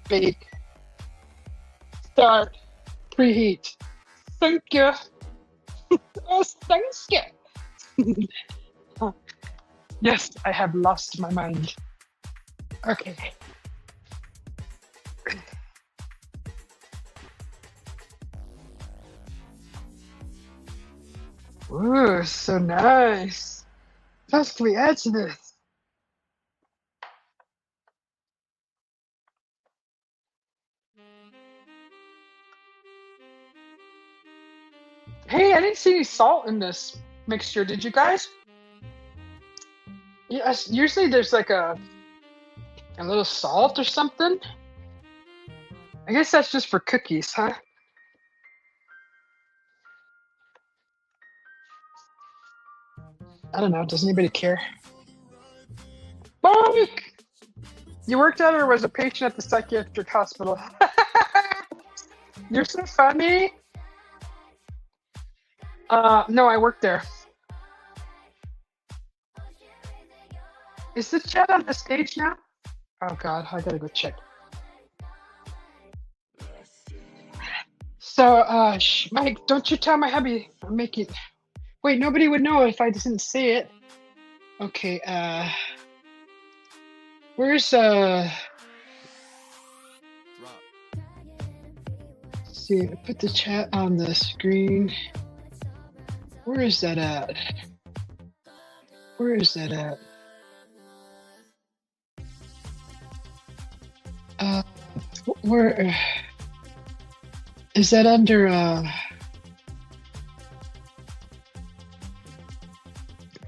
[SPEAKER 1] bake. Start. Preheat. Thank you. Oh, thank you. Yes, I have lost my mind. Okay. Ooh, so nice. What else can we add to this? Hey, I didn't see any salt in this mixture. Did you guys? Yes, usually there's like a little salt or something. I guess that's just for cookies, huh? I don't know. Does anybody care? Mike! You worked out or was a patient at the psychiatric hospital? You're so funny. No, I worked there. Is the chat on the stage now? Oh God, I gotta go check. So, Mike, don't you tell my hubby I'm making. Wait, nobody would know if I didn't say it. Okay, where's let's see, put the chat on the screen. Where is that at? Where is that at? Where is that under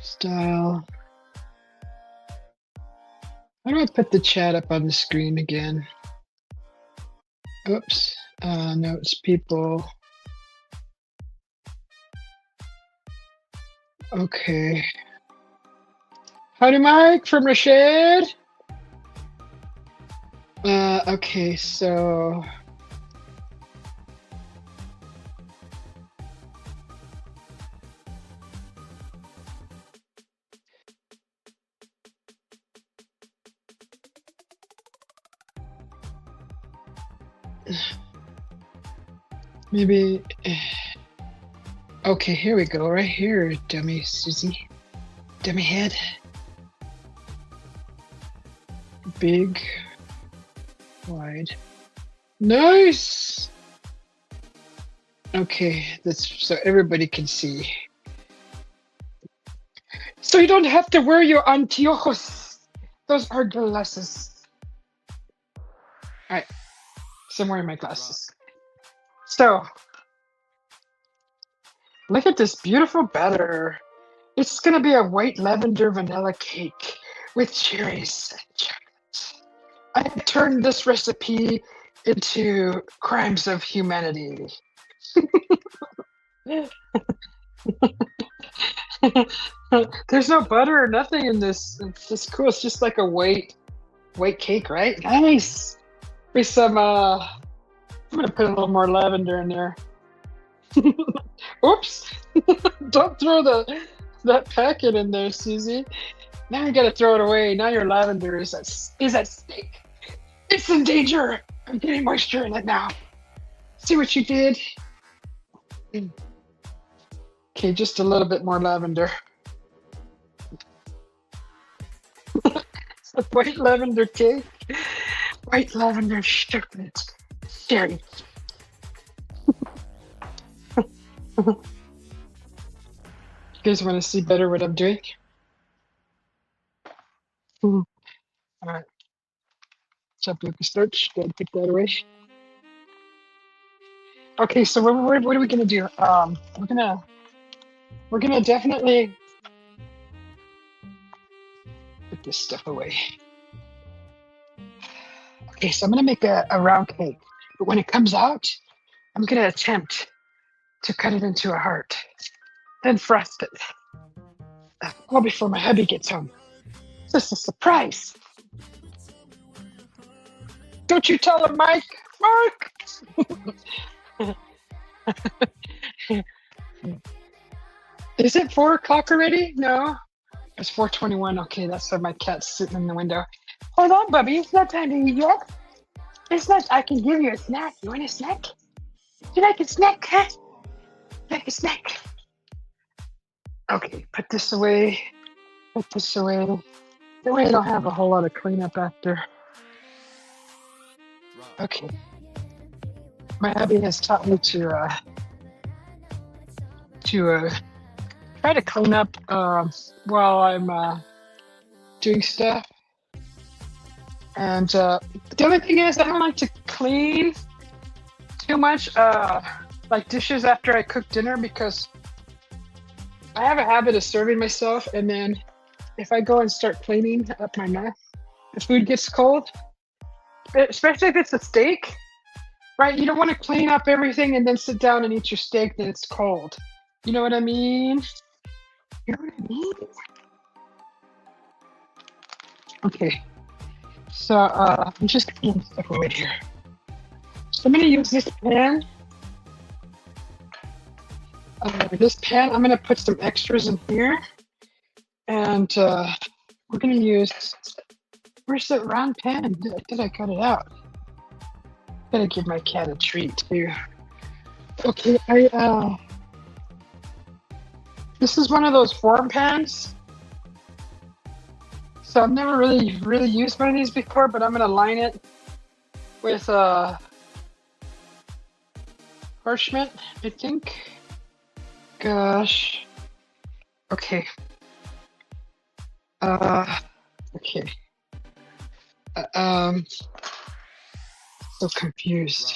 [SPEAKER 1] style? How do I put the chat up on the screen again? Oops. No, it's people. Okay. Howdy, Mike from Rashid. Okay, so. Maybe. Okay, here we go. Right here, dummy Susie. Dummy head. Big. Wide. Nice! Okay, that's so everybody can see. So you don't have to wear your anteojos. Those are glasses. Alright, so I'm wearing my glasses. So, look at this beautiful batter. It's gonna be a white lavender vanilla cake with cherries and chocolate. I have turned this recipe into crimes of humanity. There's no butter or nothing in this. It's just cool. It's just like a white cake, right? Nice. With some I'm gonna put a little more lavender in there. Oops! Don't throw that packet in there, Susie. Now you gotta throw it away. Now your lavender is at stake. It's in danger. I'm getting moisture in it now. See what you did? Okay, just a little bit more lavender. It's a white lavender cake. White lavender chocolate. Cherry. You guys want to see better what I'm doing? All right. Chop up the starch. Go ahead and pick that away. Okay, so what are we gonna do? We're gonna definitely put this stuff away. Okay, so I'm gonna make a round cake, but when it comes out, I'm gonna attempt to cut it into a heart, then frost it. All before my hubby gets home. It's just a surprise. Don't you tell him, Mike. Mark. Is it 4 o'clock already? No. It's 4:21. Okay, that's why my cat's sitting in the window. Hold on, Bubby. It's not time to eat yet. It's not. I can give you a snack. You want a snack? You like a snack, huh? Like a snack. Okay, put this away. Put this away. That way I don't have a whole lot of cleanup after. Okay. My hubby has taught me to try to clean up while I'm doing stuff. And the only thing is, I don't like to clean too much, like dishes after I cook dinner, because I have a habit of serving myself, and then if I go and start cleaning up my mess, the food gets cold, especially if it's a steak, right? You don't want to clean up everything and then sit down and eat your steak, then it's cold. You know what I mean? You know what I mean? Okay. So I'm just putting stuff away here. So I'm going to use this pan. I'm going to put some extras in here. And we're going to use, where's that round pan? Did I cut it out? Gotta give my cat a treat too. Okay, this is one of those form pans. So I've never really used one of these before, but I'm gonna line it with parchment, I think. Gosh. Okay. Okay. So confused.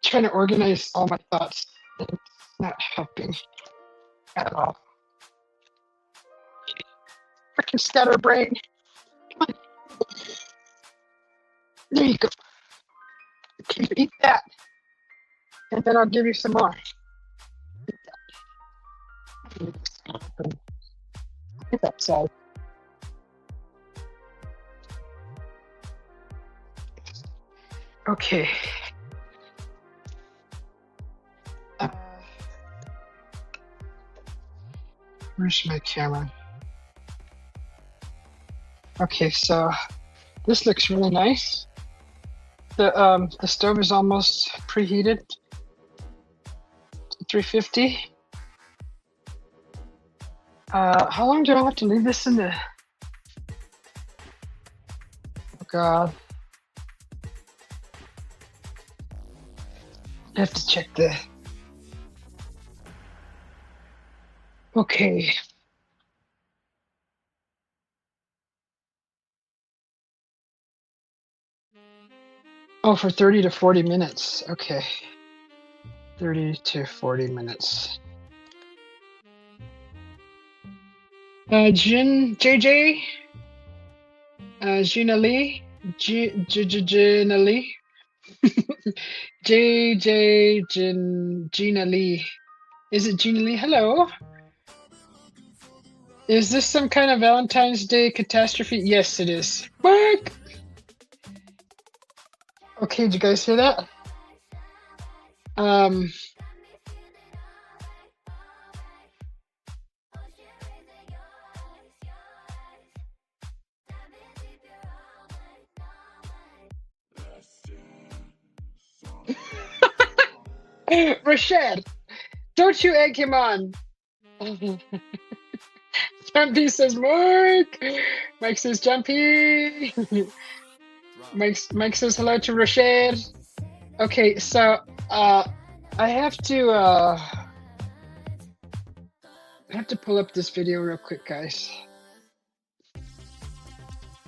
[SPEAKER 1] Trying to organize all my thoughts. It's not helping at all. Freaking scatterbrain. Come on. There you go. Okay, eat that. And then I'll give you some more. Get that side. Okay. Where's my camera? Okay, so this looks really nice. The stove is almost preheated to 350. How long do I have to leave this in the? Oh God. I have to check the. Okay. Oh, for 30 to 40 minutes. Okay. 30 to 40 minutes. JJ, Gina Lee, Gina Lee, Gina Lee. Is it Gina Lee? Hello. Is this some kind of Valentine's Day catastrophe? Yes, it is. Mark! Okay, did you guys hear that? Rashad, don't you egg him on. Jumpy says Mark. Mike says Jumpy. Mike says hello to Rashad. Okay, so I have to pull up this video real quick, guys.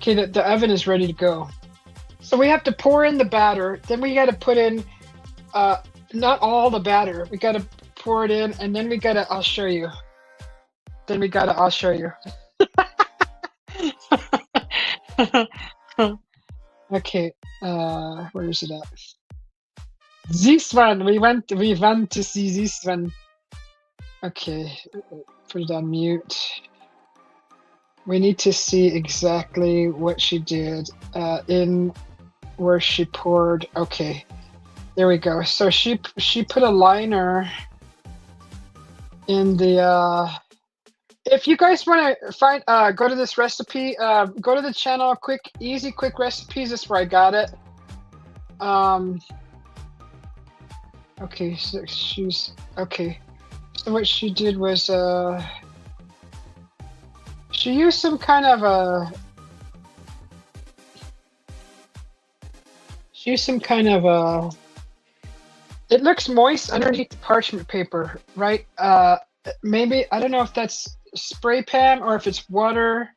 [SPEAKER 1] Okay, the oven is ready to go. So we have to pour in the batter. Then we got to put in not all the batter. We got to pour it in, and then we got to. I'll show you. Then we got to. I'll show you. Okay, where is it at? This one. We want to see this one. Okay, put it on mute. We need to see exactly what she did in where she poured. Okay, there we go. So she put a liner in the if you guys want to find, go to this recipe, go to the channel, quick recipes. That's where I got it. Okay, so she's, okay. So what she did was, she used some kind of a, it looks moist underneath the parchment paper, right? Maybe, I don't know if that's spray pan or if it's water,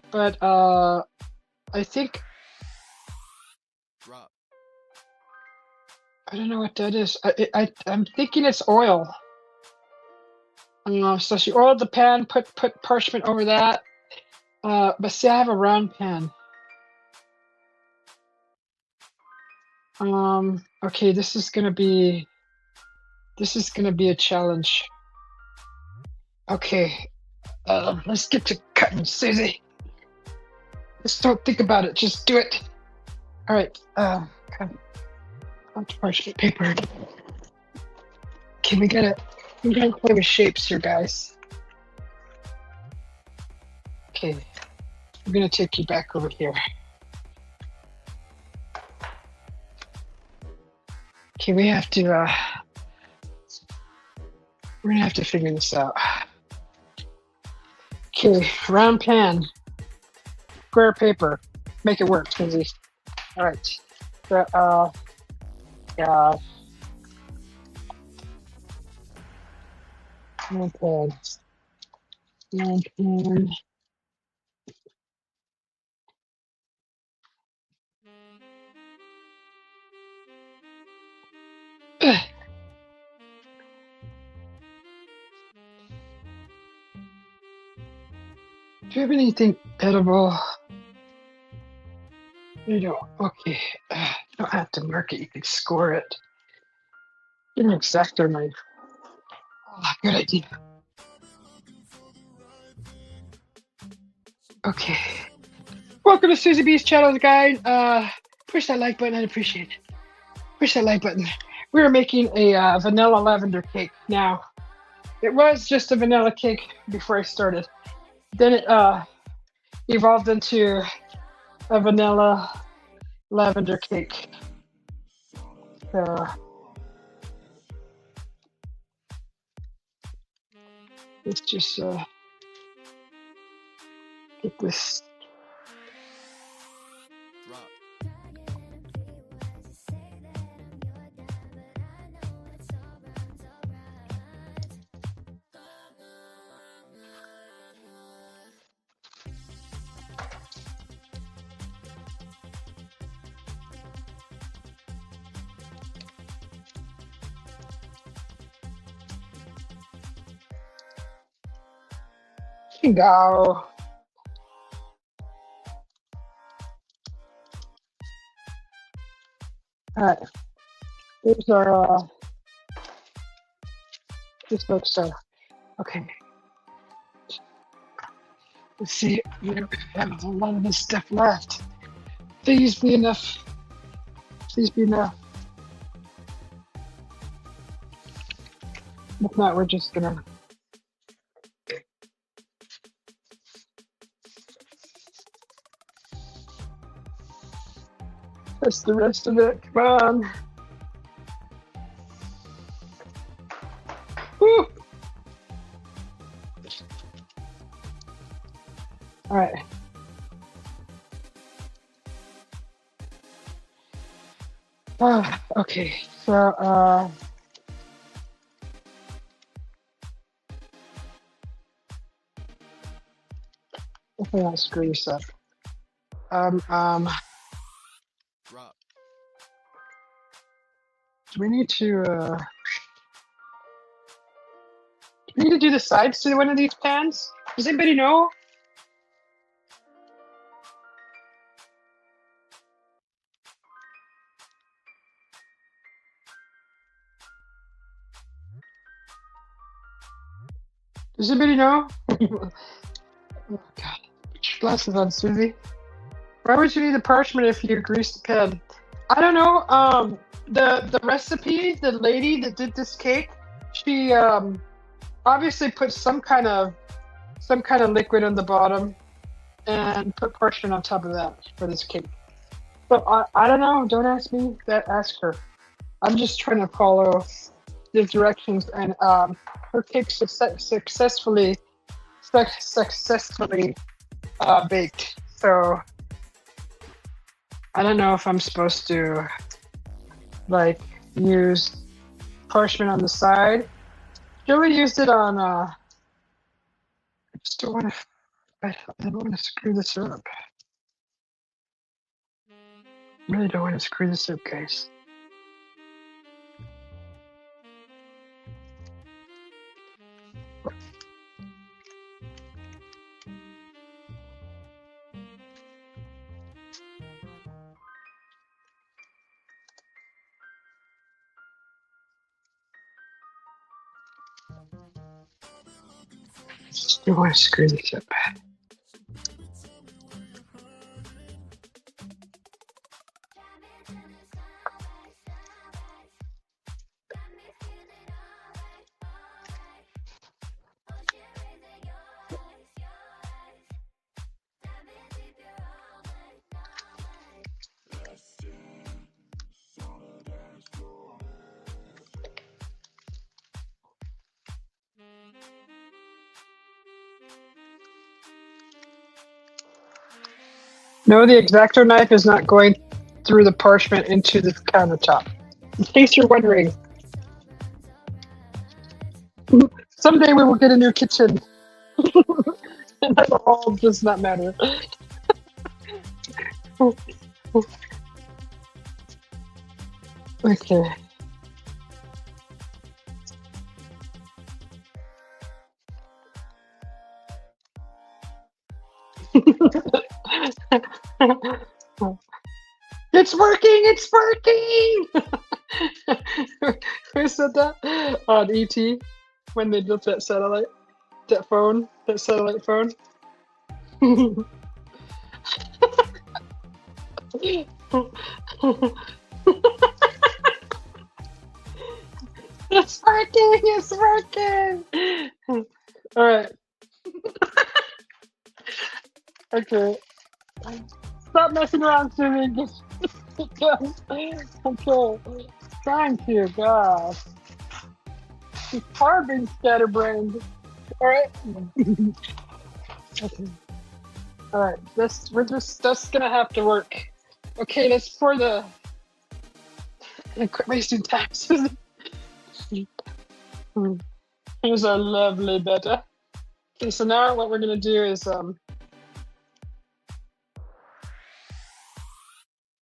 [SPEAKER 1] but I think, I don't know what that is. I'm thinking it's oil. So she oiled the pan, put parchment over that. But see, I have a round pan. Okay, this is gonna be a challenge. Okay, let's get to cutting, Susie. Just don't think about it, just do it. All right, cut onto parchment paper. Okay, we gotta play with shapes here, guys. Okay, I'm gonna take you back over here. Okay, we're gonna have to figure this out. Okay, round pan, square paper, make it work, Lindsay. All right, so, yeah. Round pan. Ugh. Do you have anything edible? You don't. Okay. You don't have to mark it. You can score it. Get an X-Acto knife. Oh, good idea. Okay. Welcome to Susie B's channel, guys. Push that like button. I'd appreciate it. Push that like button. We are making a vanilla lavender cake now. It was just a vanilla cake before I started. Then it evolved into a vanilla lavender cake. So let's just get this. Go. All right. Here's our. This looks okay. Let's see. We don't have a lot of this stuff left. Please be enough. Please be enough. If not, we're just gonna. That's the rest of it. Come on. Woo. All right. Okay. So hopefully I'll screw this up. Do we need to do the sides to one of these pans? Does anybody know? Does anybody know? Oh God. Put your glasses on, Susie. Why would you need the parchment if you grease the pan? I don't know. The recipe, the lady that did this cake, she obviously put some kind of some kind of liquid on the bottom, and put parchment on top of that for this cake. So I don't know. Don't ask me that. Ask her. I'm just trying to follow the directions, and her cake successfully baked. So I don't know if I'm supposed to like use parchment on the side. Joey used it on. I just don't want to. I don't want to screw this up. Really don't want to screw this up, guys. Just don't want to screw this up. No, the X-Acto knife is not going through the parchment into the countertop. In case you're wondering, someday we will get a new kitchen. And that all does not matter. Okay. It's working! It's working! Who said that? On ET when they built that satellite, that satellite phone. It's working! It's working! All right. Okay. Stop messing around, Susie. Okay. Thank you, God. She's carbon scatterbrained. All right. Okay. All right. That's gonna have to work. Okay, let's pour the. Quit wasting time, Susie. Here's our lovely batter. Okay, so now what we're gonna do is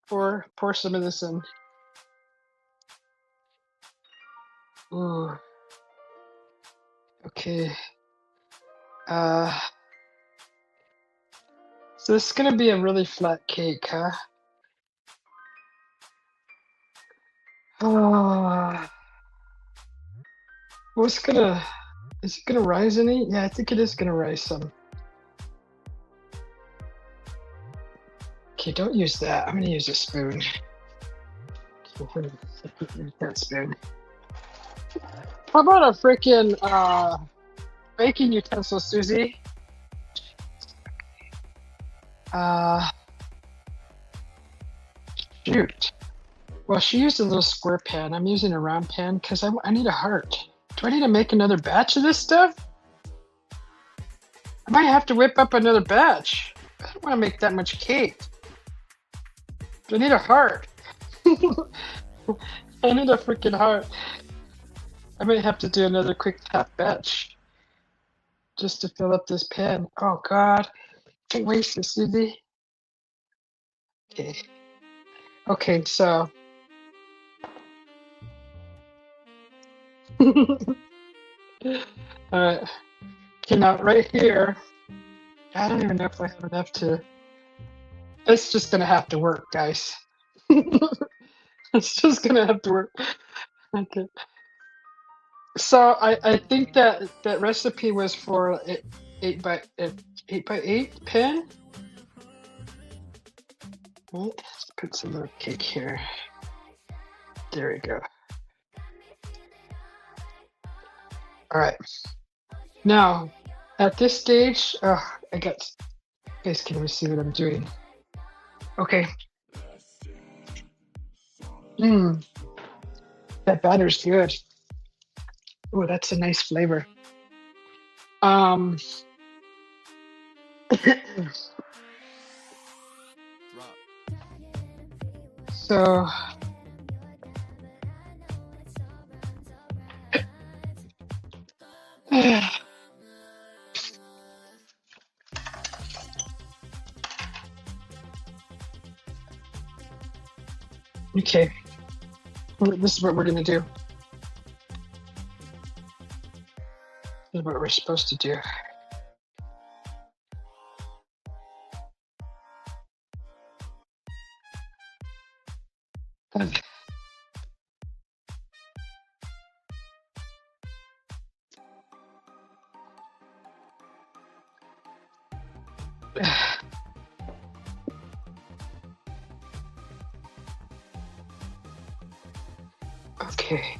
[SPEAKER 1] pour some of this in. Ooh. Okay. So this is gonna be a really flat cake, huh? Oh. Is it gonna rise any? Yeah, I think it is gonna rise some. Okay, don't use that. I'm gonna use a spoon. That spoon. How about a freaking baking utensil, Susie? Shoot. Well, she used a little square pan. I'm using a round pan because I need a heart. Do I need to make another batch of this stuff? I might have to whip up another batch. I don't want to make that much cake. Do I need a heart? I need a freaking heart. I might have to do another quick tap batch just to fill up this pan. Oh God, can't waste this, Susie. Okay. Okay, so. All right. Okay, now right here. I don't even know if I have enough to. It's just gonna have to work, guys. It's just gonna have to work. Okay. So I think that recipe was for 8x8 pan. Right, let's put some little cake here. There we go. All right. Now At this stage, I got. You guys can't even see what I'm doing. Okay. Mmm, that batter's good. Oh, that's a nice flavor. Um, so okay. This is what we're gonna do. This is what we're supposed to do. Okay.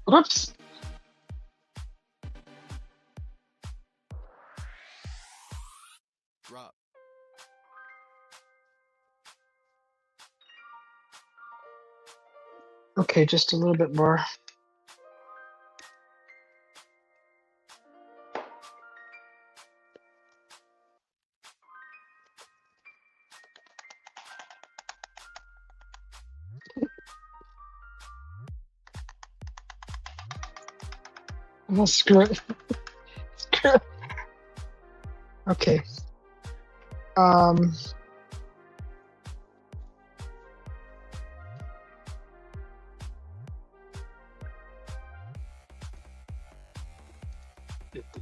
[SPEAKER 1] Whoops.
[SPEAKER 2] Drop.
[SPEAKER 1] Okay, just a little bit more. Oh, screw it. Screw it. Okay. Um.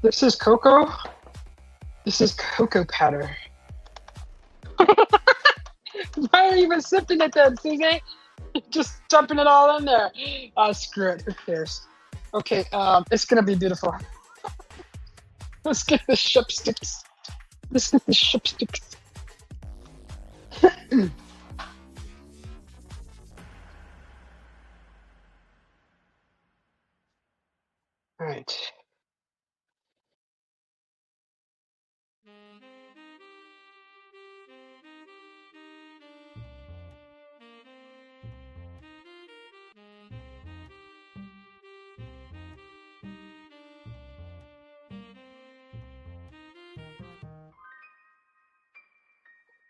[SPEAKER 1] This is cocoa. This is cocoa powder. Why are you even sipping it then, Susie? Just dumping it all in there. Screw it. Who cares? Okay. It's gonna be beautiful. Let's get the chopsticks. Let's get the chopsticks. All right.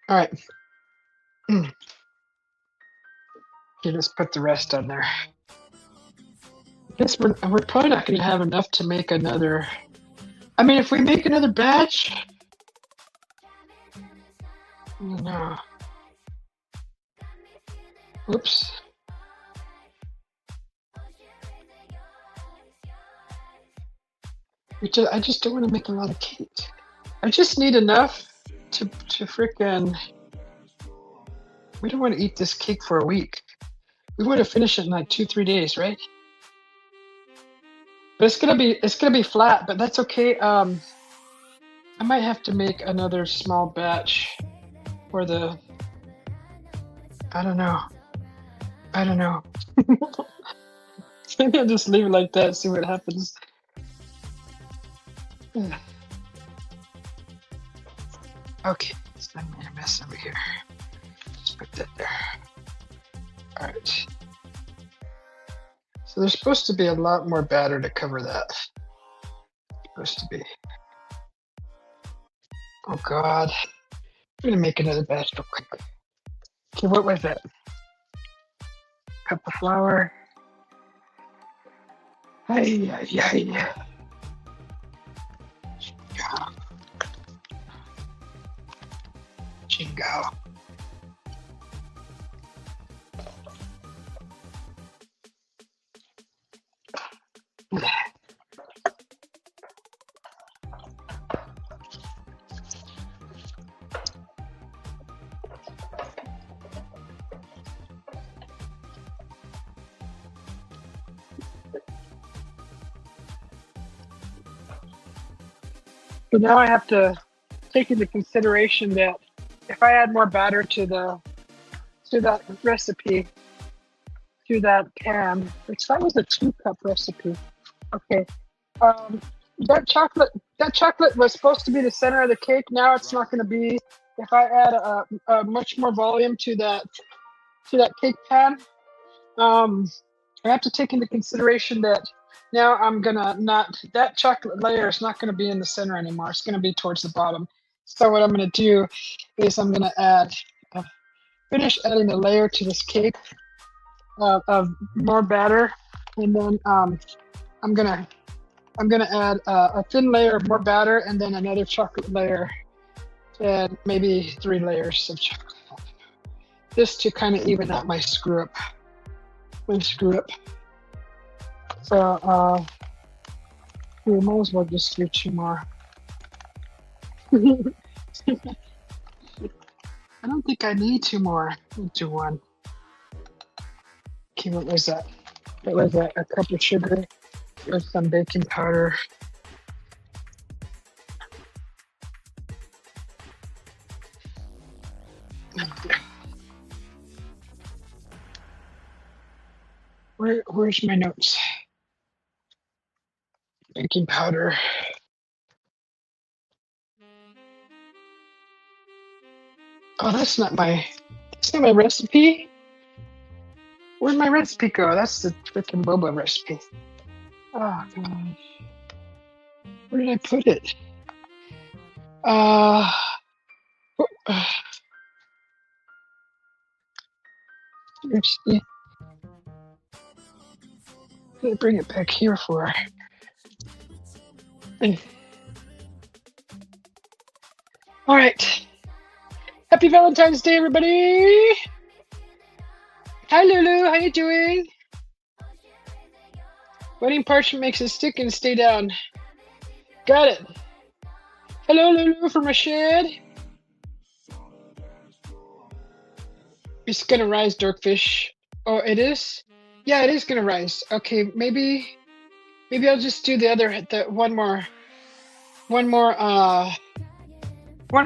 [SPEAKER 1] All right. Okay, let's put the rest on there. I guess we're probably not going to have enough to make another. I mean, if we make another batch, no. Oops. I just don't want to make a lot of cake. I just need enough to freaking. We don't want to eat this cake for a week. We want to finish it in like 2-3 days, right? But it's gonna be flat, but that's okay. I might have to make another small batch for the. I don't know. I don't know. Maybe I'll just leave it like that. See what happens. Okay, so I made a mess over here. Just put that there. All right. So there's supposed to be a lot more batter to cover that. Supposed to be. Oh God. I'm gonna make another batch real quick. Okay, what was that? Cup of flour. Hey, yeah. Jingo. But now I have to take into consideration that if I add more batter to that recipe, to that pan, which that was a 2-cup recipe. Okay. That chocolate was supposed to be the center of the cake. Now it's not going to be. If I add a much more volume to that cake pan, I have to take into consideration that now I'm gonna not, that chocolate layer is not gonna be in the center anymore. It's gonna be towards the bottom. So what I'm gonna do is I'm gonna finish adding the layer to this cake of more batter, and then I'm gonna add a thin layer of more batter, and then another chocolate layer, and maybe 3 layers of chocolate, just to kind of even out my screw up. So we might as well just do 2 more. I don't think I need 2 more. I'll do 1. Okay, what was that? That was a cup of sugar with some baking powder. Where's my notes? Baking powder. Oh, that's not my recipe. Where'd my recipe go? That's the freaking boba recipe. Oh gosh. Where did I put it? Seriously. What did I bring it back here for? All right. Happy Valentine's Day, everybody. Hi, Lulu. How you doing? Wedding parchment makes it stick and stay down. Got it. Hello, Lulu from a shed. It's gonna rise, Dorkfish. Oh, it is? Yeah, it is gonna rise. Okay, maybe I'll just do one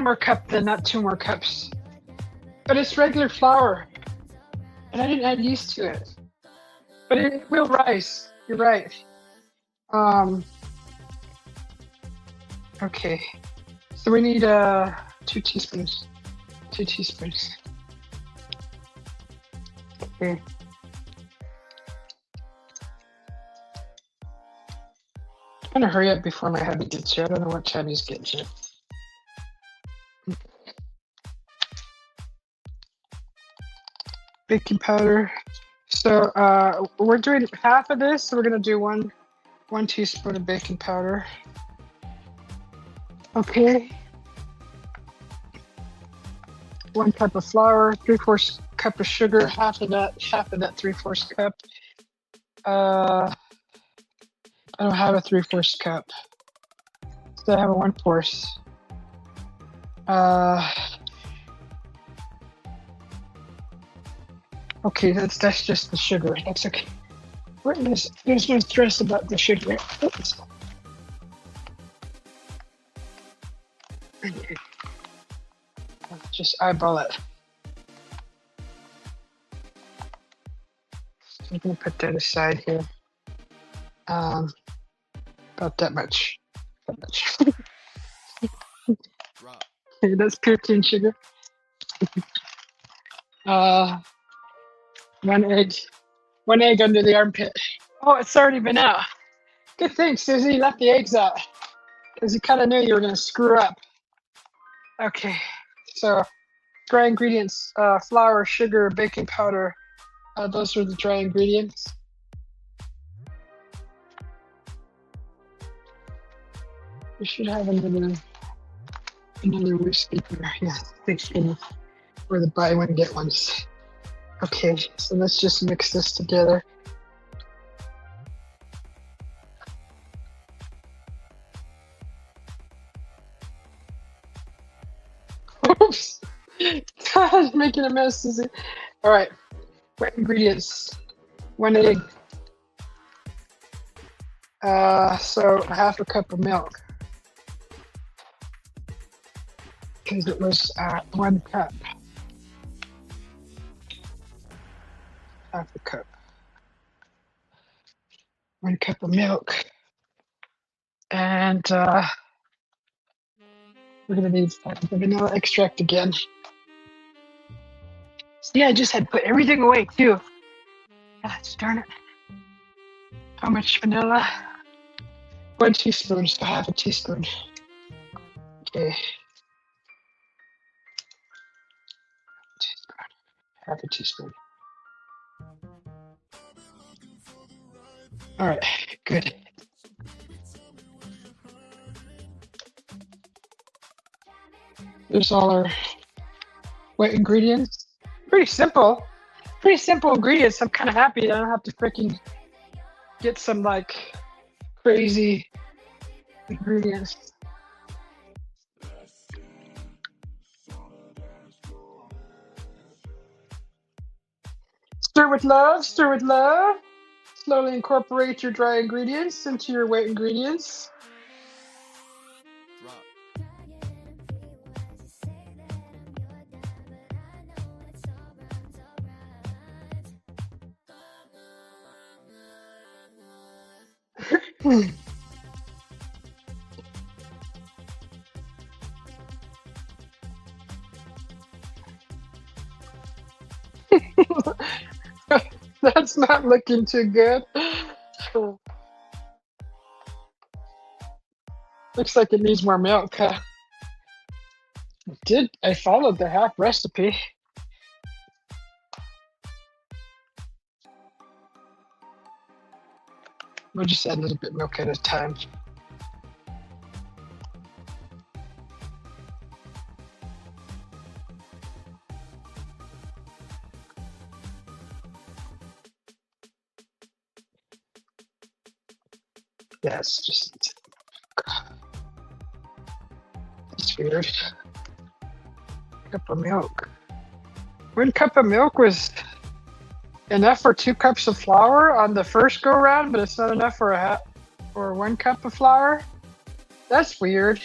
[SPEAKER 1] more cup, then not 2 more cups. But it's regular flour, and I didn't add yeast to it. But it will rise. You're right. Okay. So we need 2 teaspoons. 2 teaspoons. Okay. I'm gonna hurry up before my hubby gets here. I don't know what time he's getting here. Baking powder. So we're doing half of this. So we're gonna do one teaspoon of baking powder. Okay. 1 cup of flour, 3/4 cup of sugar, half of that 3/4 cup. I don't have a 3/4 cup. So I have a 1/4. Okay, that's just the sugar. That's okay. There's no stress about the sugar. Oops. Okay. Just eyeball it. I'm gonna put that aside here. About that much. Okay, that's pure cane sugar. 1 egg. 1 egg under the armpit. Oh, it's already been out. Good thing, Susie. You left the eggs out, because you kind of knew you were gonna screw up. Okay, so dry ingredients: flour, sugar, baking powder. Those are the dry ingredients. We should have another whiskey here. Yeah, thanks for the buy one get ones. Okay, so let's just mix this together. God, making a mess. Is it? All right. Wet ingredients: 1 egg. So a half a cup of milk because it was 1 cup. Half a cup. 1 cup of milk, and we're gonna need the vanilla extract again. See, I just had put everything away too. Gosh darn it! How much vanilla? 1 teaspoon, so half a teaspoon. Okay, half a teaspoon. All right, good. There's all our wet ingredients. Pretty simple. Pretty simple ingredients. I'm kind of happy I don't have to freaking get some like crazy ingredients. Stir with love, stir with love. Slowly incorporate your dry ingredients into your wet ingredients. That's not looking too good. Looks like it needs more milk. I followed the half recipe. We'll just add a little bit of milk at a time. Yes, just that's weird. Cup of milk. 1 cup of milk was enough for 2 cups of flour on the first go round, but it's not enough for for 1 cup of flour. That's weird.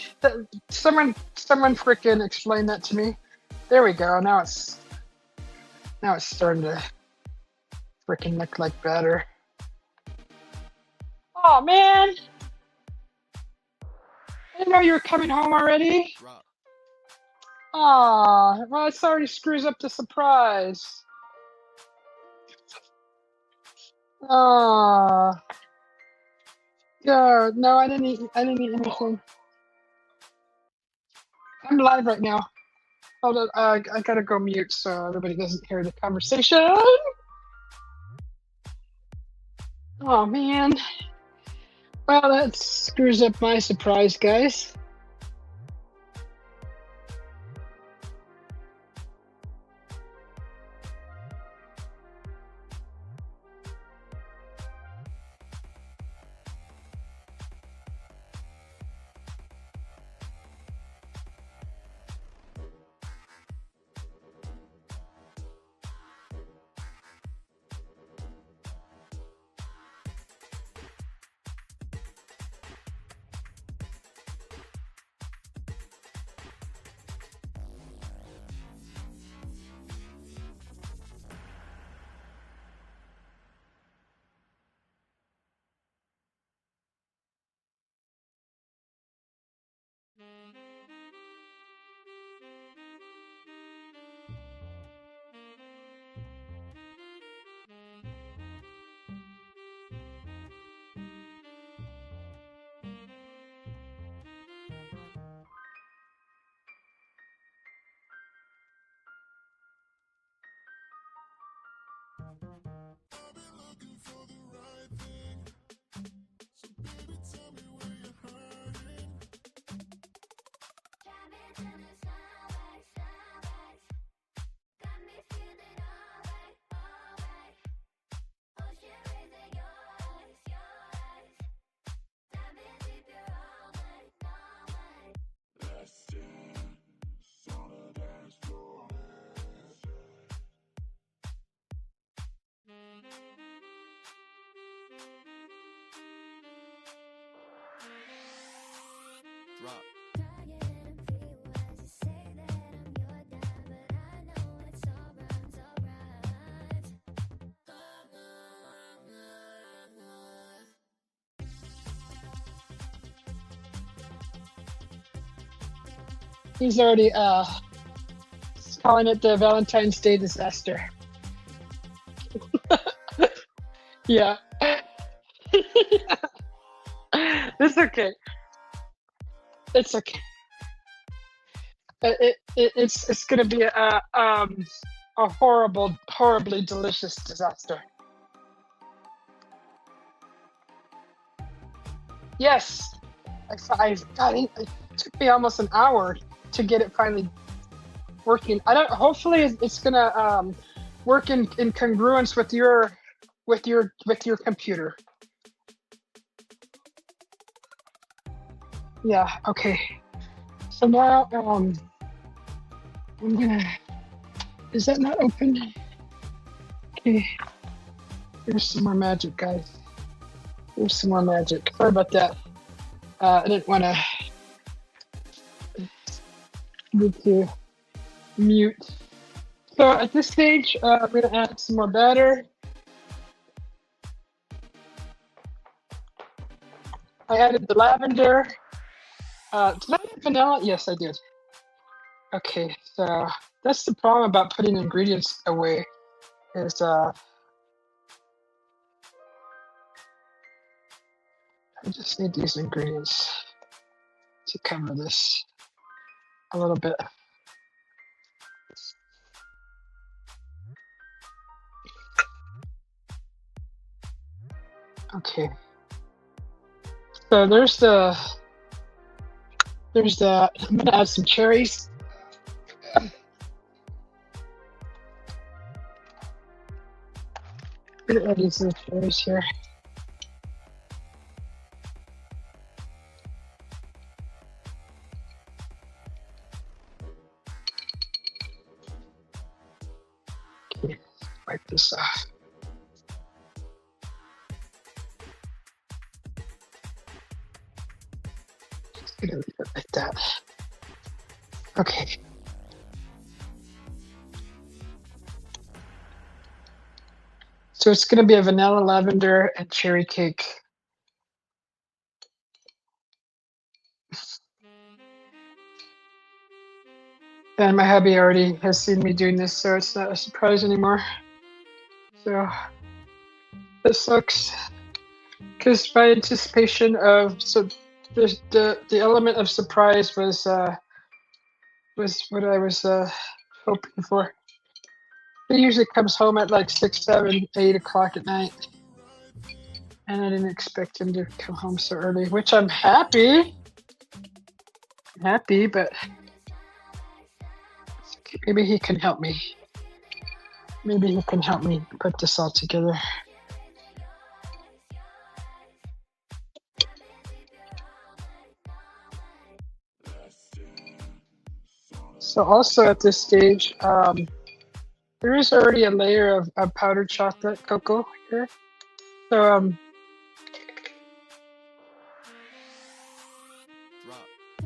[SPEAKER 1] Someone frickin' explain that to me. There we go. Now it's starting to frickin' look like better. Oh man! I didn't know you were coming home already. Aw, well, it already screws up the surprise. Aw. Yeah, no, I didn't eat anything. I'm live right now. Hold on, I gotta go mute so everybody doesn't hear the conversation. Oh man. Well, that screws up my surprise, guys. He's already calling it the Valentine's Day disaster. Yeah. It's okay. It's okay. It's gonna be a horribly delicious disaster. Yes, I got it. It took me almost an hour to get it finally working. I don't. Hopefully, it's gonna work in congruence with your computer. Yeah. Okay. So now I'm gonna. Is that not open? Okay. Here's some more magic, guys. Here's some more magic. Sorry about that. I didn't want to need to mute. So at this stage, I'm going to add some more batter. I added the lavender. Did I add vanilla? Yes, I did. Okay, so that's the problem about putting ingredients away is I just need these ingredients to cover this a little bit. Okay. So there's that. I'm gonna add some cherries. I'm gonna add these little cherries here. Okay, wipe this off. Just gonna leave it like that. Okay. So it's gonna be a vanilla, lavender, and cherry cake. And my hubby already has seen me doing this, so it's not a surprise anymore. So this looks, because my anticipation of the element of surprise was what I was hoping for. He usually comes home at like 6, 7, 8 o'clock at night, and I didn't expect him to come home so early, which I'm happy, but maybe he can help me. Maybe he can help me put this all together. So also at this stage, there is already a layer of powdered chocolate cocoa here. So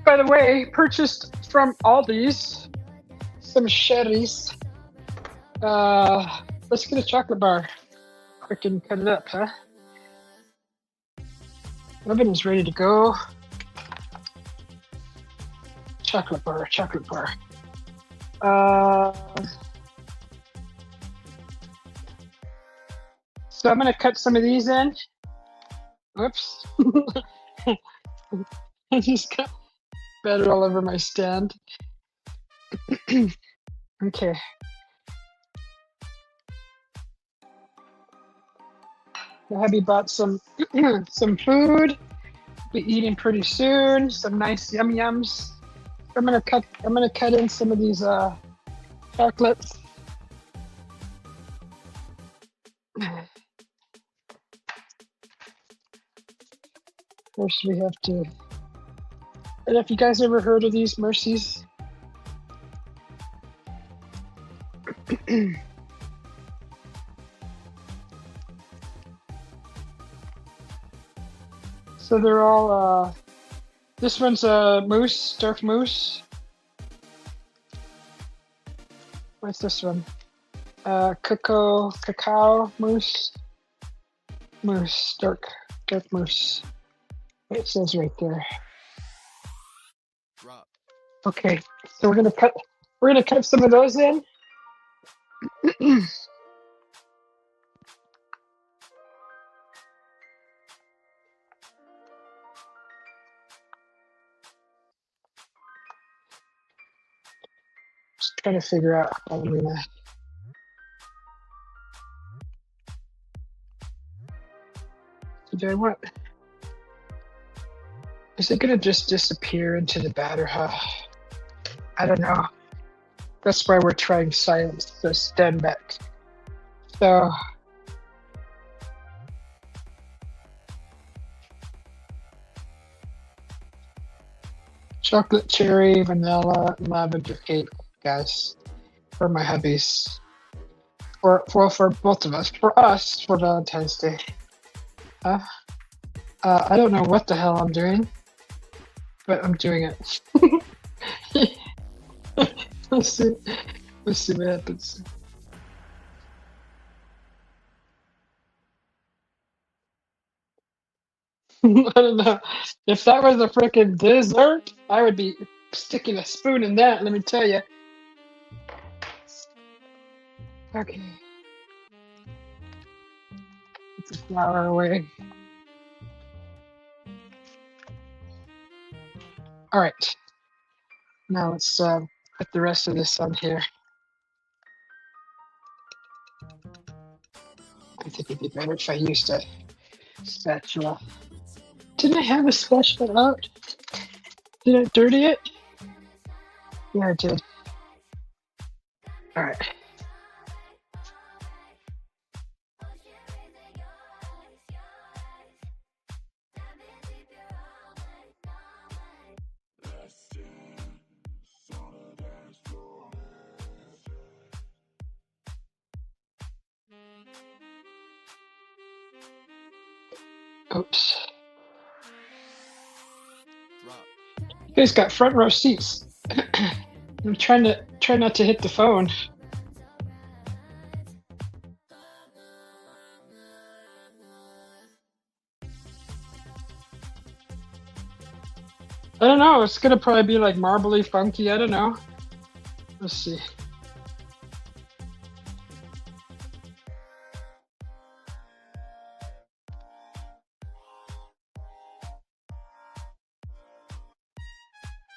[SPEAKER 1] by the way, purchased from Aldi's some cherries. Let's get a chocolate bar. Quick and cut it up, huh? Oven is ready to go. Chocolate bar. So I'm gonna cut some of these in. Whoops. I just got batter all over my stand. Okay. The hubby bought some some food. Be eating pretty soon. Some nice yum yums. I'm gonna cut in some of these chocolates. First, we have to. And if you guys ever heard of these Mercies? So they're all, this one's a moose, dark moose. What's this one? Cacao moose. Moose, dark moose. It says right there.
[SPEAKER 2] Drop.
[SPEAKER 1] Okay, so we're gonna cut some of those in. Just trying to figure out how I'm gonna. Do I want? Is it gonna just disappear into the batter? I don't know. That's why we're trying silence the stand back. So chocolate cherry, vanilla, lavender cake, guys, for my hubbies. For both of us. For us, for Valentine's Day. I don't know what the hell I'm doing, but I'm doing it. Let's see. Let's see what happens. I don't know. If that was a freaking dessert, I would be sticking a spoon in that, let me tell you. Okay. Put the flour away. All right. Now let's put the rest of this on here. I think it'd be better if I used a spatula. Didn't I have a spatula out? Did I dirty it? Yeah, I did. All right. Oops. You guys got front row seats. I'm try not to hit the phone. I don't know. It's gonna probably be like marbly funky. I don't know. Let's see.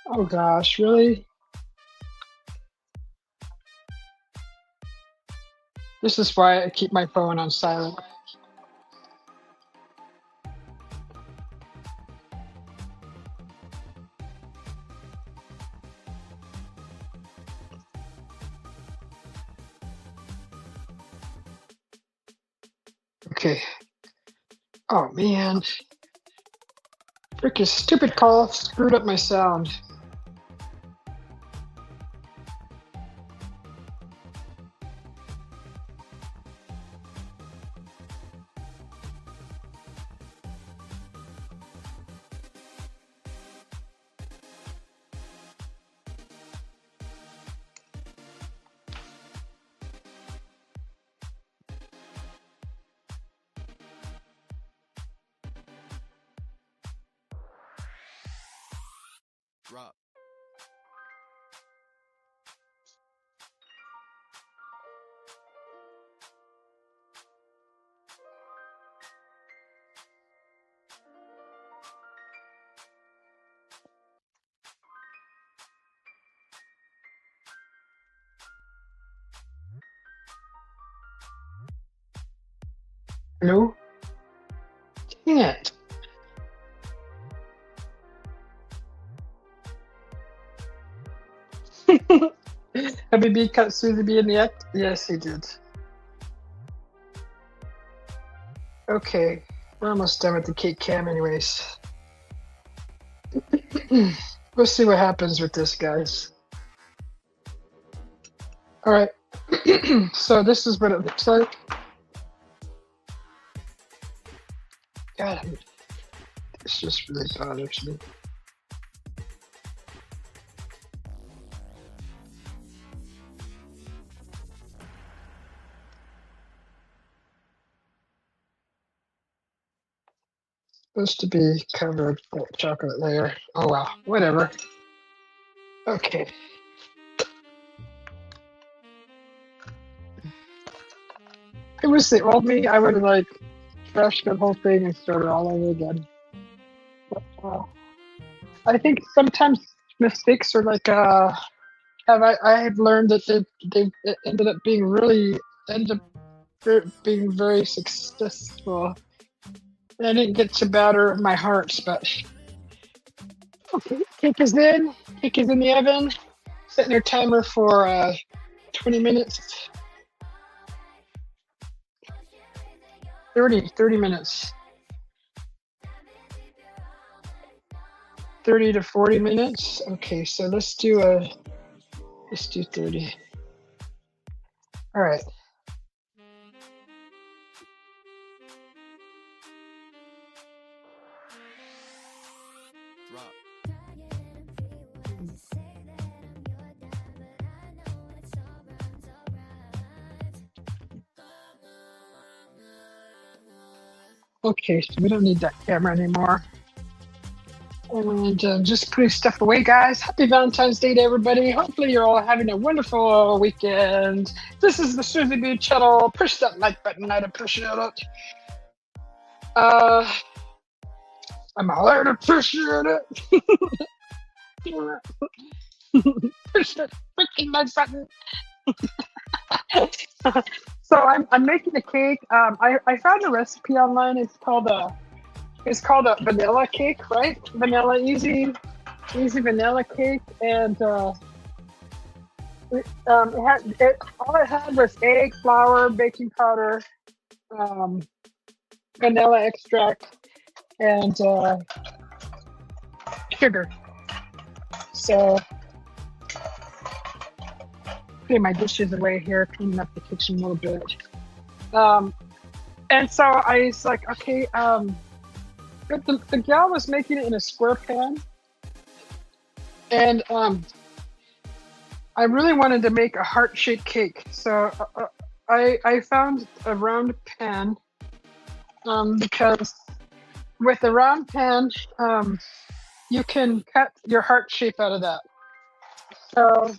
[SPEAKER 1] Oh gosh, really? This is why I keep my phone on silent. Okay. Oh man. Freaking stupid call screwed up my sound.
[SPEAKER 2] Drop.
[SPEAKER 1] Hello? Dang it. Habibi cut Susie B in the act? Yes, he did. Okay, we're almost done with the cake cam anyways. We'll see what happens with this, guys. All right, so this is what it looks like. God, This just really bothers me. Supposed to be covered with chocolate layer. Oh wow, whatever. Okay. If it was the old me, I would have like trashed the whole thing and started all over again. But, I think sometimes mistakes are like I have learned that they ended up being being very successful. And I didn't get to batter my hearts, but okay, cake is in. Cake is in the oven. Setting your timer for 20 minutes. 30 minutes. 30 to 40 minutes. Okay, so let's do 30. All right. Okay, so we don't need that camera anymore. And just putting stuff away, guys. Happy Valentine's Day to everybody. Hopefully you're all having a wonderful weekend. This is the Susie B channel. Push that like button. I'd appreciate it. I'm all out of appreciate it. Push that freaking like button. So I'm making a cake. I found a recipe online. It's called a vanilla cake, right? Vanilla easy vanilla cake, and all it had was egg, flour, baking powder, vanilla extract, and sugar. So putting my dishes away here, cleaning up the kitchen a little bit. And so I was like, okay, but the gal was making it in a square pan, and I really wanted to make a heart-shaped cake. So I found a round pan, because with a round pan, you can cut your heart shape out of that. So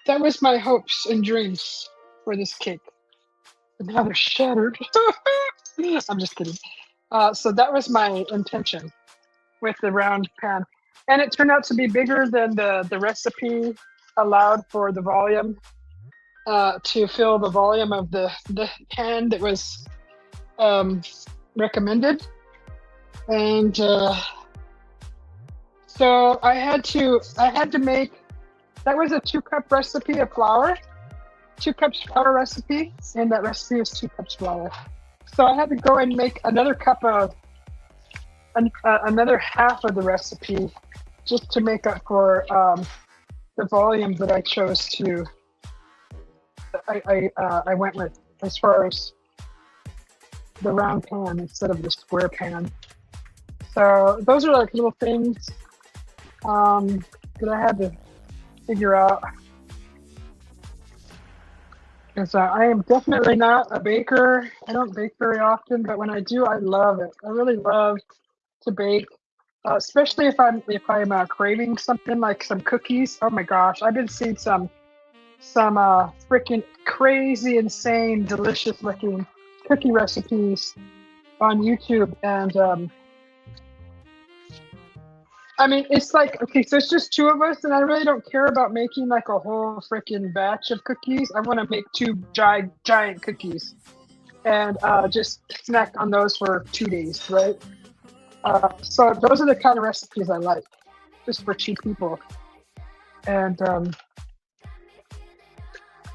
[SPEAKER 1] that was my hopes and dreams for this cake. And now they're shattered. I'm just kidding. So that was my intention with the round pan. And it turned out to be bigger than the recipe allowed for the volume, to fill the volume of the pan that was recommended. And so I had to make, that was a 2-cup recipe of flour, 2 cups flour recipe, and that recipe is 2 cups flour. So I had to go and make another cup of, another half of the recipe, just to make up for the volume that I chose to. I went with as far as the round pan instead of the square pan. So those are like little things that I had to figure out. Because I am definitely not a baker. I don't bake very often, but when I do, I love it. I really love to bake, especially if I'm craving something like some cookies. Oh my gosh, I've been seeing some freaking crazy, insane, delicious looking cookie recipes on YouTube, and I mean, it's like, okay, so it's just 2 of us, and I really don't care about making like a whole freaking batch of cookies. I want to make 2 giant cookies, and just snack on those for 2 days, right? So those are the kind of recipes I like, just for 2 people. And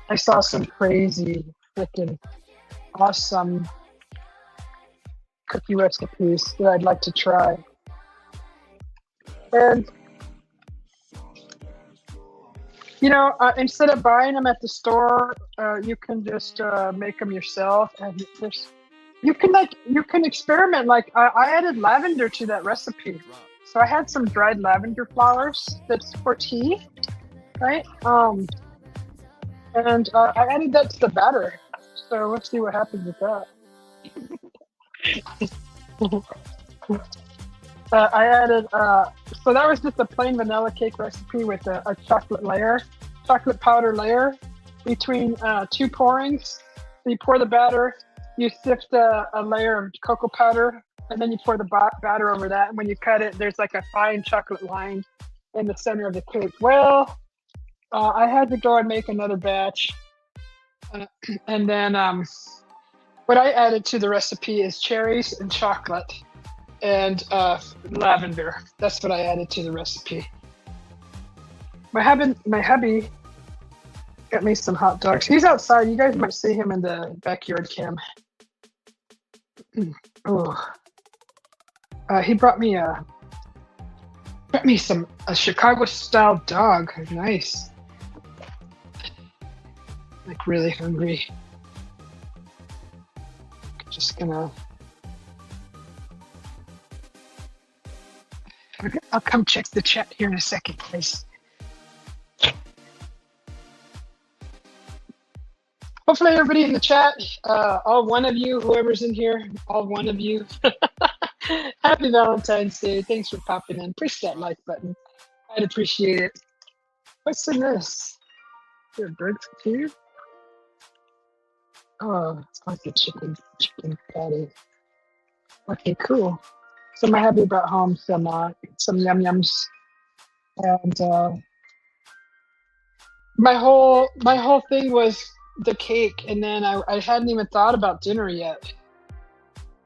[SPEAKER 1] I saw some crazy, freaking awesome cookie recipes that I'd like to try. And, you know, instead of buying them at the store, you can just make them yourself. And you can experiment. Like I added lavender to that recipe, so I had some dried lavender flowers that's for tea, right? And I added that to the batter. So let's see what happens with that. I added, so that was just a plain vanilla cake recipe with a chocolate powder layer between two pourings. So you pour the batter, you sift a layer of cocoa powder, and then you pour the batter over that. And when you cut it, there's like a fine chocolate line in the center of the cake. Well, I had to go and make another batch. And then what I added to the recipe is cherries and chocolate and lavender. That's what I added to the recipe. My hubby got me some hot dogs. He's outside. You guys might see him in the backyard cam. Oh, he brought me a Chicago style dog. Nice. Like really hungry. Just gonna. I'll come check the chat here in a second, guys. Hopefully everybody in the chat, all one of you, whoever's in here, all one of you. Happy Valentine's Day. Thanks for popping in. Push that like button. I'd appreciate it. What's in this? Is there a bird too? Oh, it's like a chicken patty. Okay, cool. So my hubby brought home some yum yums, and my whole thing was the cake, and then I hadn't even thought about dinner yet,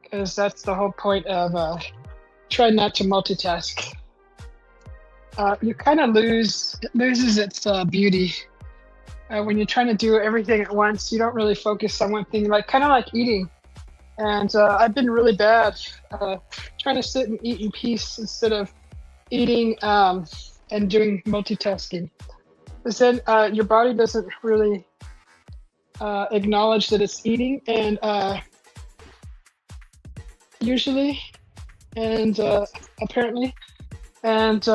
[SPEAKER 1] because that's the whole point of trying not to multitask. You kind of loses its beauty when you're trying to do everything at once. You don't really focus on one thing, kind of like eating. And I've been really bad trying to sit and eat in peace instead of eating and doing multitasking. Because then your body doesn't really acknowledge that it's eating, and usually, and apparently, and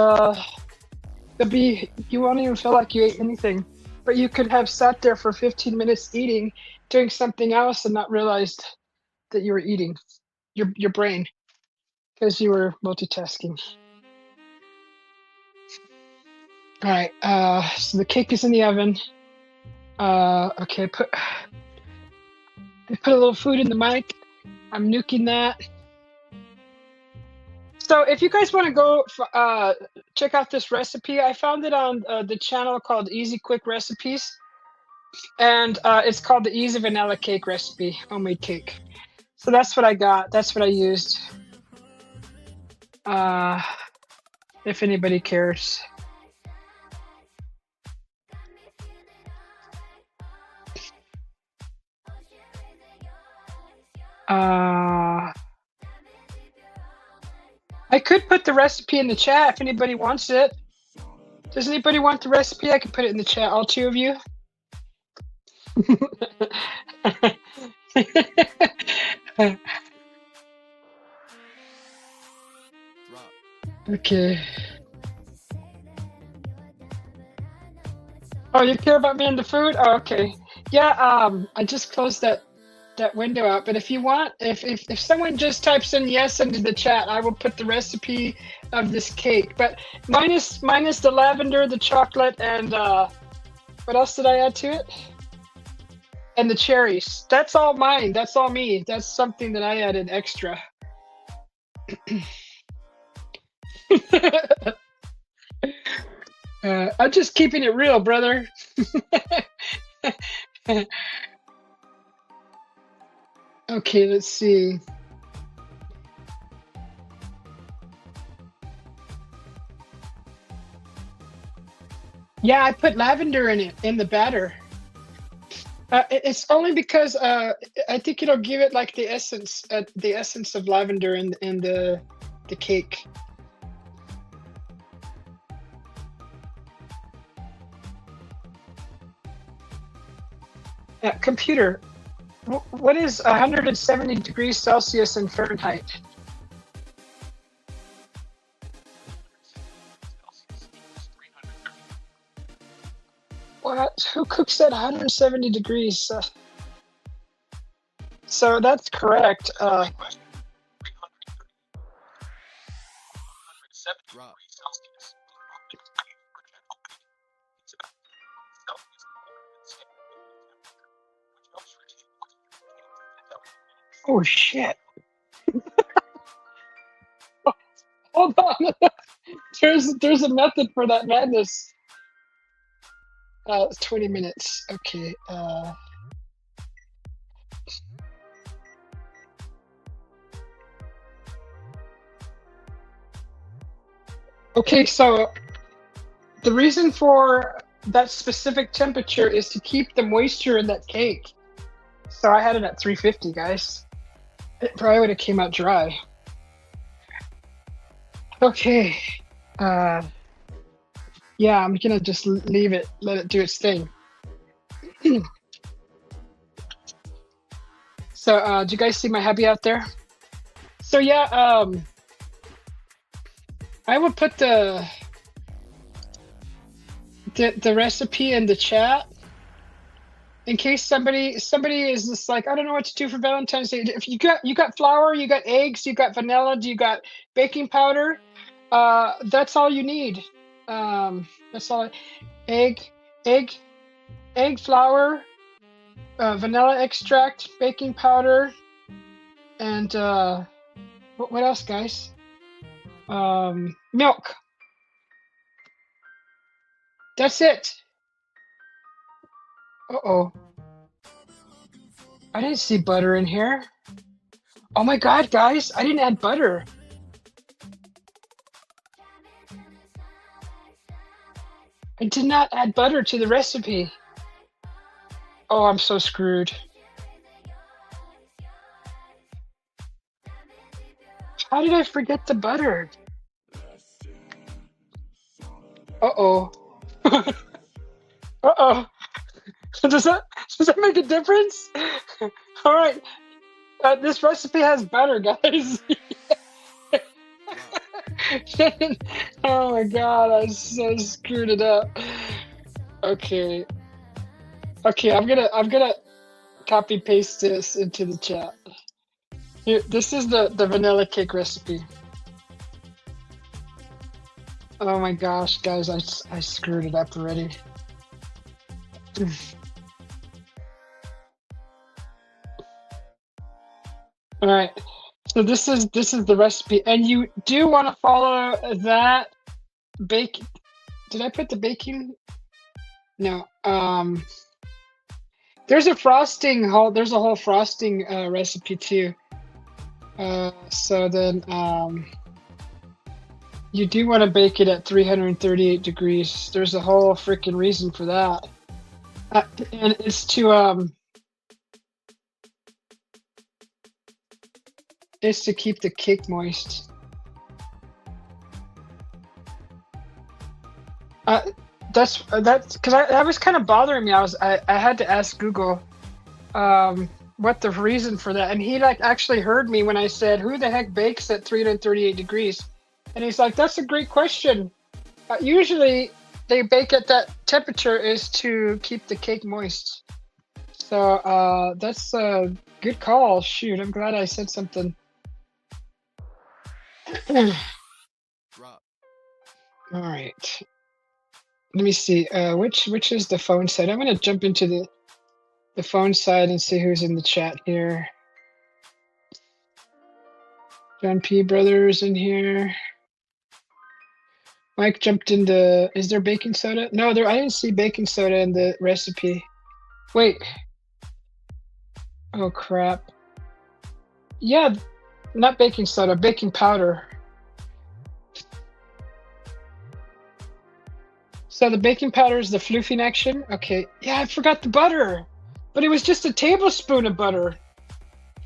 [SPEAKER 1] you won't even feel like you ate anything. But you could have sat there for 15 minutes eating, doing something else, and not realized that you were eating your brain because you were multitasking. All right, so the cake is in the oven. Okay, put a little food in the mic. I'm nuking that. So if you guys want to go check out this recipe, I found it on the channel called Easy Quick Recipes, and it's called the Easy Vanilla Cake Recipe, homemade cake. So that's what I got. That's what I used. If anybody cares. I could put the recipe in the chat if anybody wants it. Does anybody want the recipe? I can put it in the chat, all two of you. Okay. Oh, you care about me and the food? Oh, okay. Yeah, I just closed that window out. But if you want, if someone just types in yes into the chat, I will put the recipe of this cake. But minus the lavender, the chocolate, and what else did I add to it? And the cherries. That's all mine. That's all me. That's something that I added extra. I'm just keeping it real, brother. Okay, let's see. Yeah, I put lavender in it, in the batter. It's only because I think it'll give it like the essence of lavender in the cake. Computer, What is 170 degrees Celsius in Fahrenheit? What? Who cooks at 170 degrees? So that's correct. Oh shit! Hold on. There's a method for that madness. 20 minutes. Okay. Okay. So the reason for that specific temperature is to keep the moisture in that cake. So I had it at 350, guys. It probably would have came out dry. Okay. Yeah, I'm gonna just leave it, let it do its thing. So, do you guys see my hubby out there? So yeah, I will put the recipe in the chat in case somebody is just like, I don't know what to do for Valentine's Day. If you got flour, you got eggs, you got vanilla, you got baking powder, that's all you need. That's all. Egg, egg, egg, flour, vanilla extract, baking powder, and what else, guys? Milk. That's it. Uh-oh. I didn't see butter in here. Oh my God, guys, I didn't add butter. I did not add butter to the recipe. Oh, I'm so screwed. How did I forget the butter? Uh-oh. Uh-oh. Does that make a difference? All right. This recipe has butter, guys. Oh my God, I so screwed it up. Okay. Okay, I'm gonna copy paste this into the chat. Here, this is the vanilla cake recipe. Oh my gosh, guys, I screwed it up already. All right. So this is the recipe, and you do want to follow that bake. Did I put the baking? No. There's a frosting whole. There's a whole frosting recipe too. So then you do want to bake it at 338 degrees. There's a whole freaking reason for that, and it's to is to keep the cake moist. That's because that was kind of bothering me. I had to ask Google what the reason for that, and he like actually heard me when I said, "Who the heck bakes at 338 degrees?" And he's like, "That's a great question. Usually, they bake at that temperature is to keep the cake moist." So that's a good call. Shoot, I'm glad I said something. All right. Let me see. Which is the phone side? I'm gonna jump into the phone side and see who's in the chat here. John P. Brothers in here. Mike jumped into. Is there baking soda? No, there. I didn't see baking soda in the recipe. Wait. Oh crap. Yeah, not baking soda. Baking powder. So the baking powder is the floofing action. Okay. Yeah, I forgot the butter, but it was just a tablespoon of butter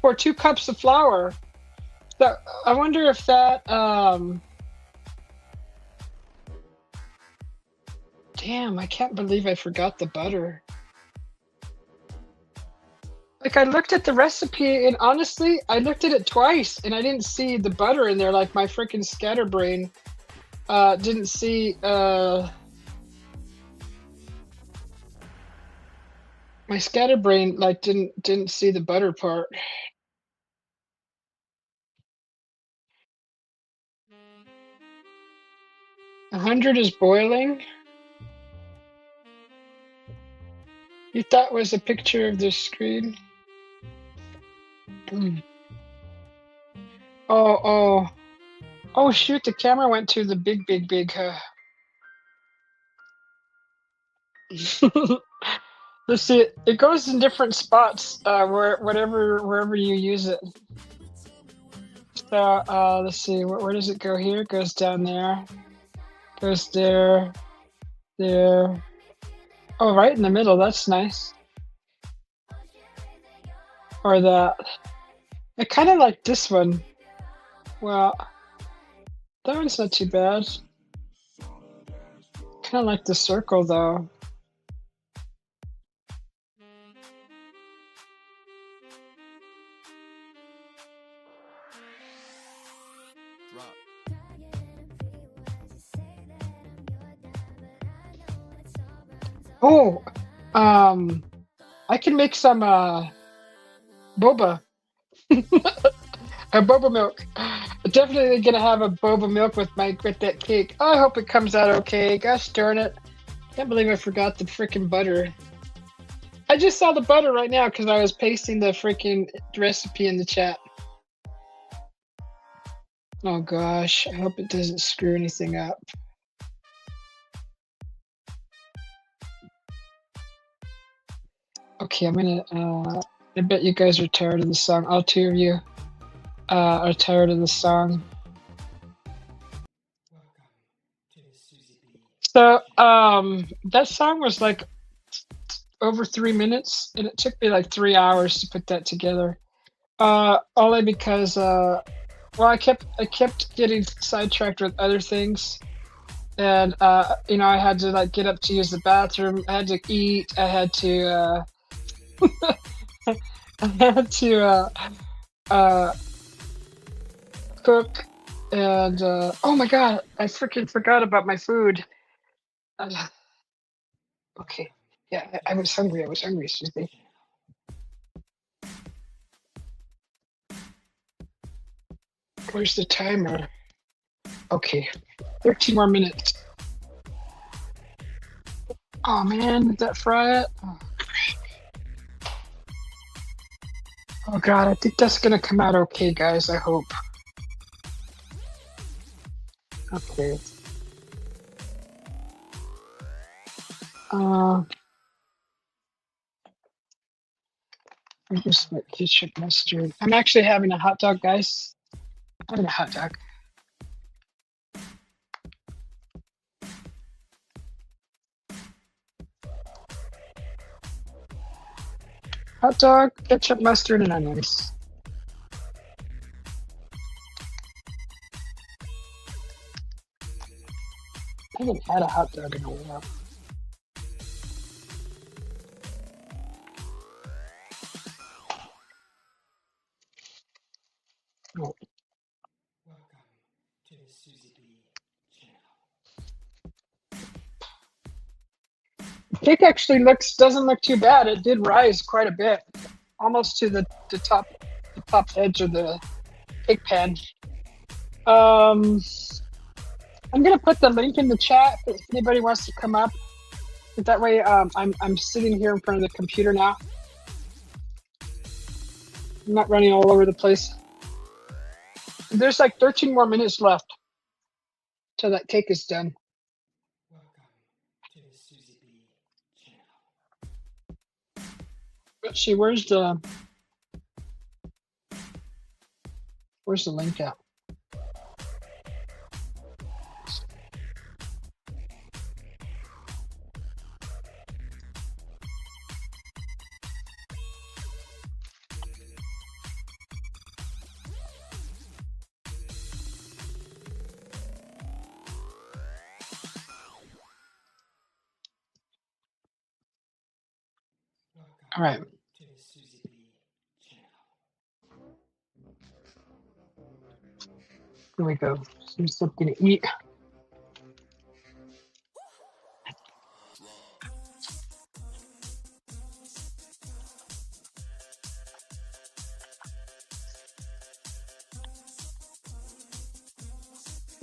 [SPEAKER 1] for 2 cups of flour. So I wonder if that. Damn, I can't believe I forgot the butter. Like, I looked at the recipe, and honestly, I looked at it twice, and I didn't see the butter in there, like, my freaking scatterbrain, didn't see, my scatterbrain, like, didn't see the butter part. 100 is boiling? You thought was a picture of the screen? Mm. Oh, oh. Oh, shoot, the camera went to the big, Let's see, it goes in different spots, wherever you use it. So, let's see, where does it go here? It goes down there, goes there, there. Oh, right in the middle, that's nice. Or that. I kinda like this one. Well, that one's not too bad. Kinda like the circle, though. Oh, I can make some, boba. A boba milk. Definitely gonna have a boba milk with that cake. I hope it comes out okay. Gosh darn it. Can't believe I forgot the freaking butter. I just saw the butter right now because I was pasting the freaking recipe in the chat. Oh gosh, I hope it doesn't screw anything up. Okay, I'm gonna, I bet you guys are tired of the song. All two of you, are tired of the song. So, that song was like over 3 minutes, and it took me like 3 hours to put that together. Only because, well, I kept getting sidetracked with other things, and I had to like get up to use the bathroom. I had to eat. I had to, I had to, uh, cook, and oh my god, I freaking forgot about my food. Uh, okay, yeah, I was hungry. I was hungry, Susie. Where's the timer? Okay, 13 more minutes. Oh man, did that fry it? Oh god, I think that's gonna come out okay, guys. I hope. Okay. Uh, I just like ketchup mustard. I'm actually having a hot dog, guys. I'm having a hot dog. Hot dog, ketchup, mustard, and onions. I haven't had a hot dog in a while. Oh. Cake actually doesn't look too bad. It did rise quite a bit, almost to the top edge of the cake pan. Um, I'm gonna put the link in the chat if anybody wants to come up. That way, I'm sitting here in front of the computer now. I'm not running all over the place. There's like 13 more minutes left till that cake is done. Let's see, where's the link at? All right. Here we go. Some something to eat.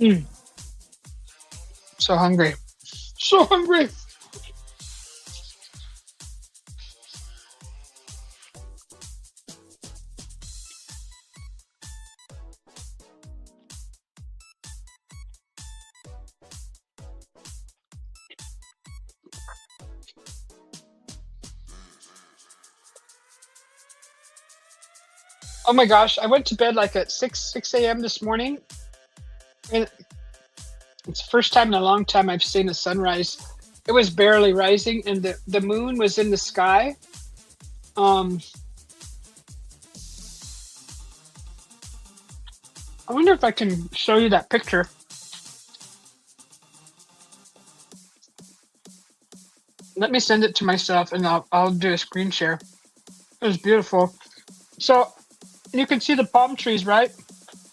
[SPEAKER 1] Mm. So hungry. So hungry. Oh my gosh, I went to bed like at 6 a.m. this morning, and it's the first time in a long time I've seen a sunrise. It was barely rising, and the moon was in the sky. Um, I wonder if I can show you that picture. Let me send it to myself, and I'll do a screen share. It was beautiful. So you can see the palm trees, right?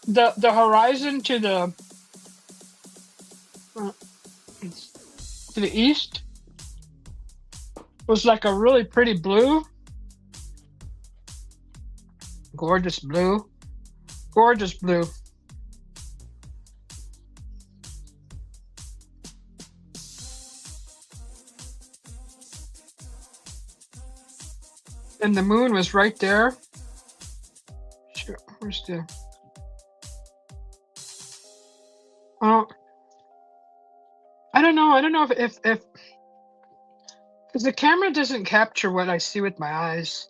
[SPEAKER 1] The horizon uh, to the east was like a really pretty blue, gorgeous blue, gorgeous blue. And the moon was right there. Sure, where's the? Oh, I don't know. I don't know if because the camera doesn't capture what I see with my eyes.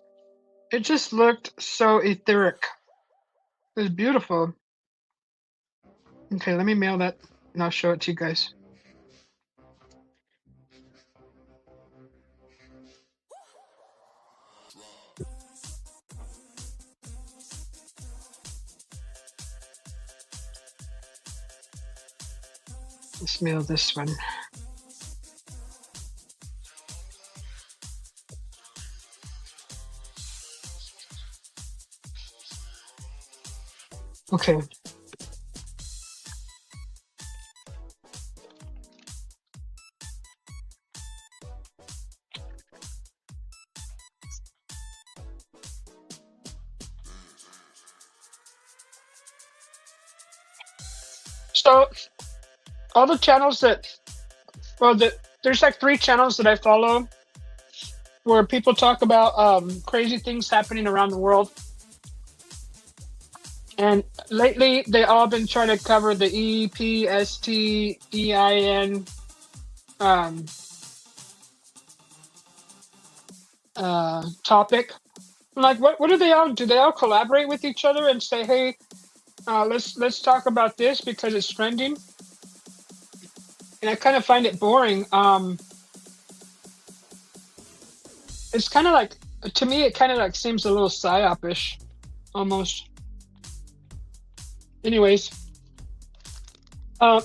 [SPEAKER 1] It just looked so etheric. It was beautiful. Okay, let me mail that and I'll show it to you guys. Let's mail this one. Okay. So all the channels that, well, there's like 3 channels that I follow where people talk about crazy things happening around the world. And lately, they all been trying to cover the EPSTEIN um, topic. Like, what do they all do? They all collaborate with each other and say, "Hey, let's talk about this because it's trending." And I kind of find it boring. It's kind of like, to me, it kind of like seems a little psyopish, almost. Anyways, uh,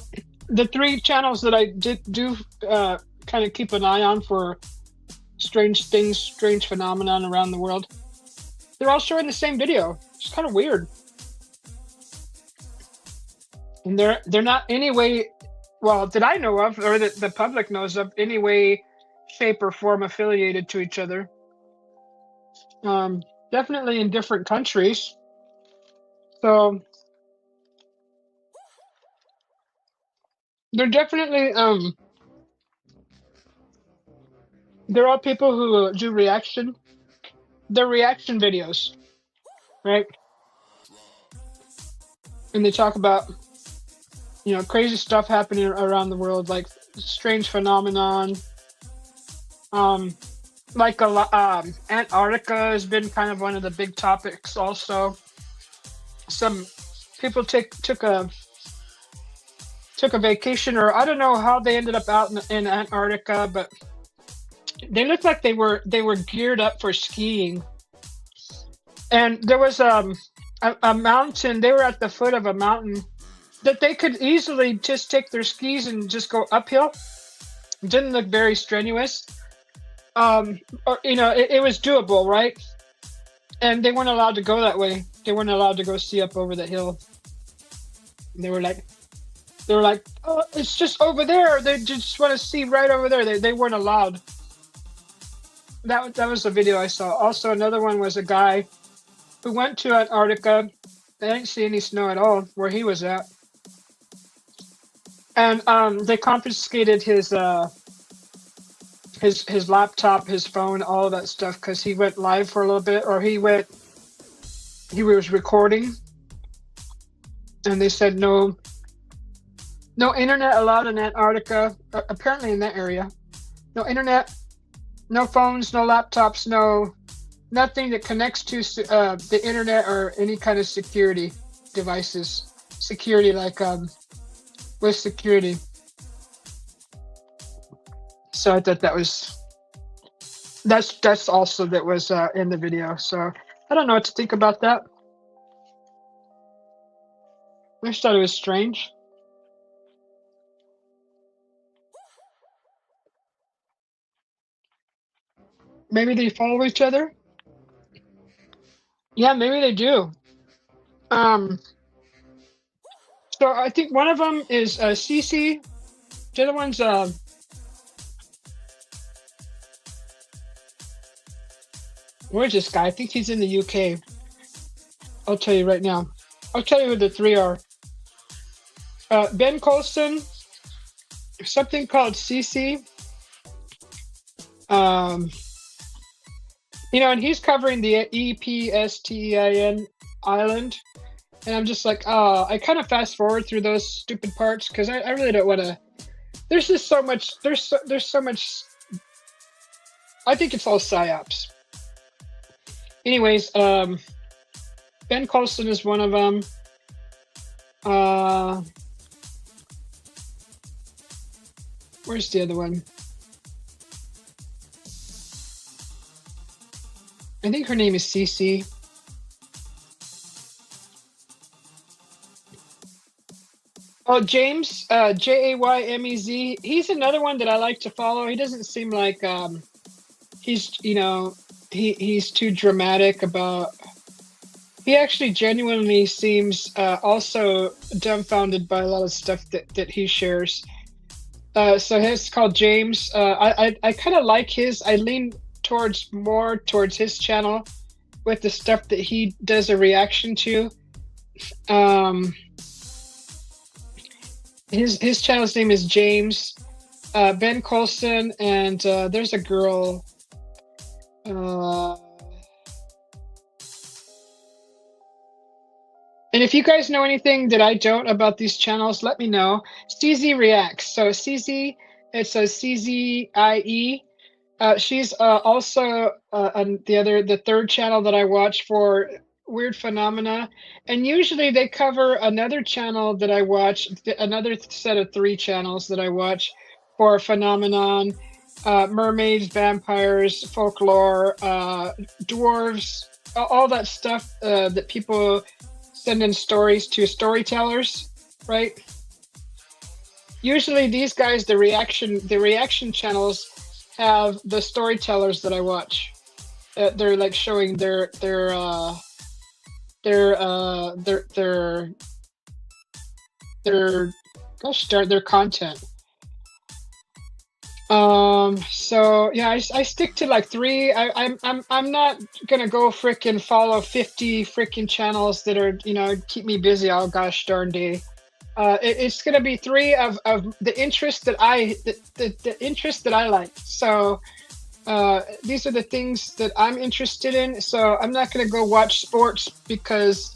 [SPEAKER 1] the 3 channels that I do kind of keep an eye on for strange things, strange phenomenon around the world, they're all showing the same video. It's kind of weird, and they're not any way, well, that I know of, or that the public knows of, any way, shape, or form affiliated to each other. Definitely in different countries. So they're definitely there are people who do reaction. They're reaction videos, right? And they talk about, crazy stuff happening around the world, like strange phenomenon. Um, like Antarctica has been kind of one of the big topics. Also, some people took a vacation, or I don't know how they ended up out in Antarctica, but they looked like they were geared up for skiing. And there was a mountain. They were at the foot of a mountain that they could easily just take their skis and just go uphill. It didn't look very strenuous. Or, it was doable, right? And they weren't allowed to go that way. They weren't allowed to go see up over the hill. And they were like, oh, it's just over there. They just want to see right over there. They weren't allowed. That was the video I saw. Also, another one was a guy who went to Antarctica. They didn't see any snow at all where he was at, and they confiscated his laptop, his phone, all of that stuff because he went live for a little bit, or he was recording, and they said no internet allowed in Antarctica. Apparently in that area, no internet. No phones, no laptops, nothing that connects to the internet or any kind of security devices. Security, like with security. So I thought that's also that was in the video. So I don't know what to think about that. I just thought it was strange. Maybe they follow each other. Yeah, maybe they do. So I think one of them is CC. The other one's where's this guy? I think he's in the UK. I'll tell you right now. I'll tell you who the three are. Ben Colson, something called CC. And he's covering the EPSTEIN island, and I'm just like, I kind of fast forward through those stupid parts because I really don't want to. There's just so much. There's so much. I think it's all psyops. Anyways, Ben Colson is one of them. Where's the other one? I think her name is Cece. Oh, James, Jaymez. He's another one that I like to follow. He doesn't seem like he's he's too dramatic about. He actually genuinely seems also dumbfounded by a lot of stuff that he shares. So it's called James. I kind of like his. I lean more towards his channel with the stuff that he does a reaction to. His channel's name is James. Ben Colson, and there's a girl. And if you guys know anything that I don't about these channels, let me know. CZ Reacts. So CZ, it's a CZIE. She's also the third channel that I watch for weird phenomena, and usually they cover another channel that I watch, another set of 3 channels that I watch for phenomenon, mermaids, vampires, folklore, dwarves, all that stuff that people send in stories to storytellers, right? Usually these guys, the reaction channels have the storytellers that I watch. They're like showing their content. So yeah, I stick to like 3. I'm not gonna go frickin' follow 50 frickin' channels that are keep me busy all gosh darn day. It's gonna be 3 of the interest that the interest that I like. So these are the things that I'm interested in. So I'm not gonna go watch sports because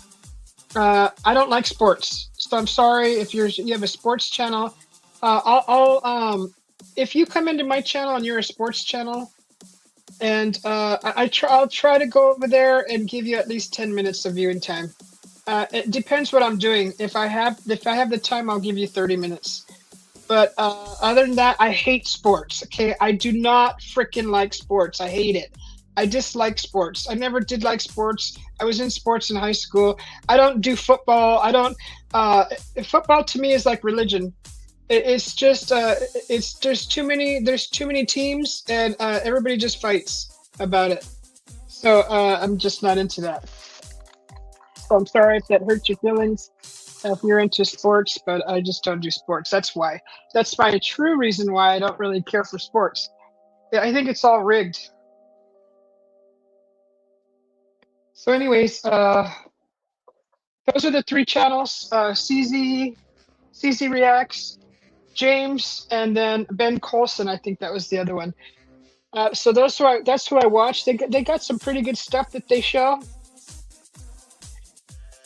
[SPEAKER 1] I don't like sports. So I'm sorry if you have a sports channel. I'll if you come into my channel and you're a sports channel, and I'll try to go over there and give you at least 10 minutes of viewing time. It depends what I'm doing. If I have the time, I'll give you 30 minutes. But other than that, I hate sports. Okay, I do not freaking like sports. I hate it. I dislike sports. I never did like sports. I was in sports in high school. I don't do football. I don't. Football to me is like religion. It's just there's too many teams, and everybody just fights about it. So I'm just not into that. So I'm sorry if that hurts your feelings. if you're into sports, but I just don't do sports. That's why. That's my true reason why I don't really care for sports. Yeah, I think it's all rigged. So, anyways, those are the three channels: CZ Reacts, James, and then Ben Colson. I think that was the other one. So that's who I watch. They got some pretty good stuff that they show,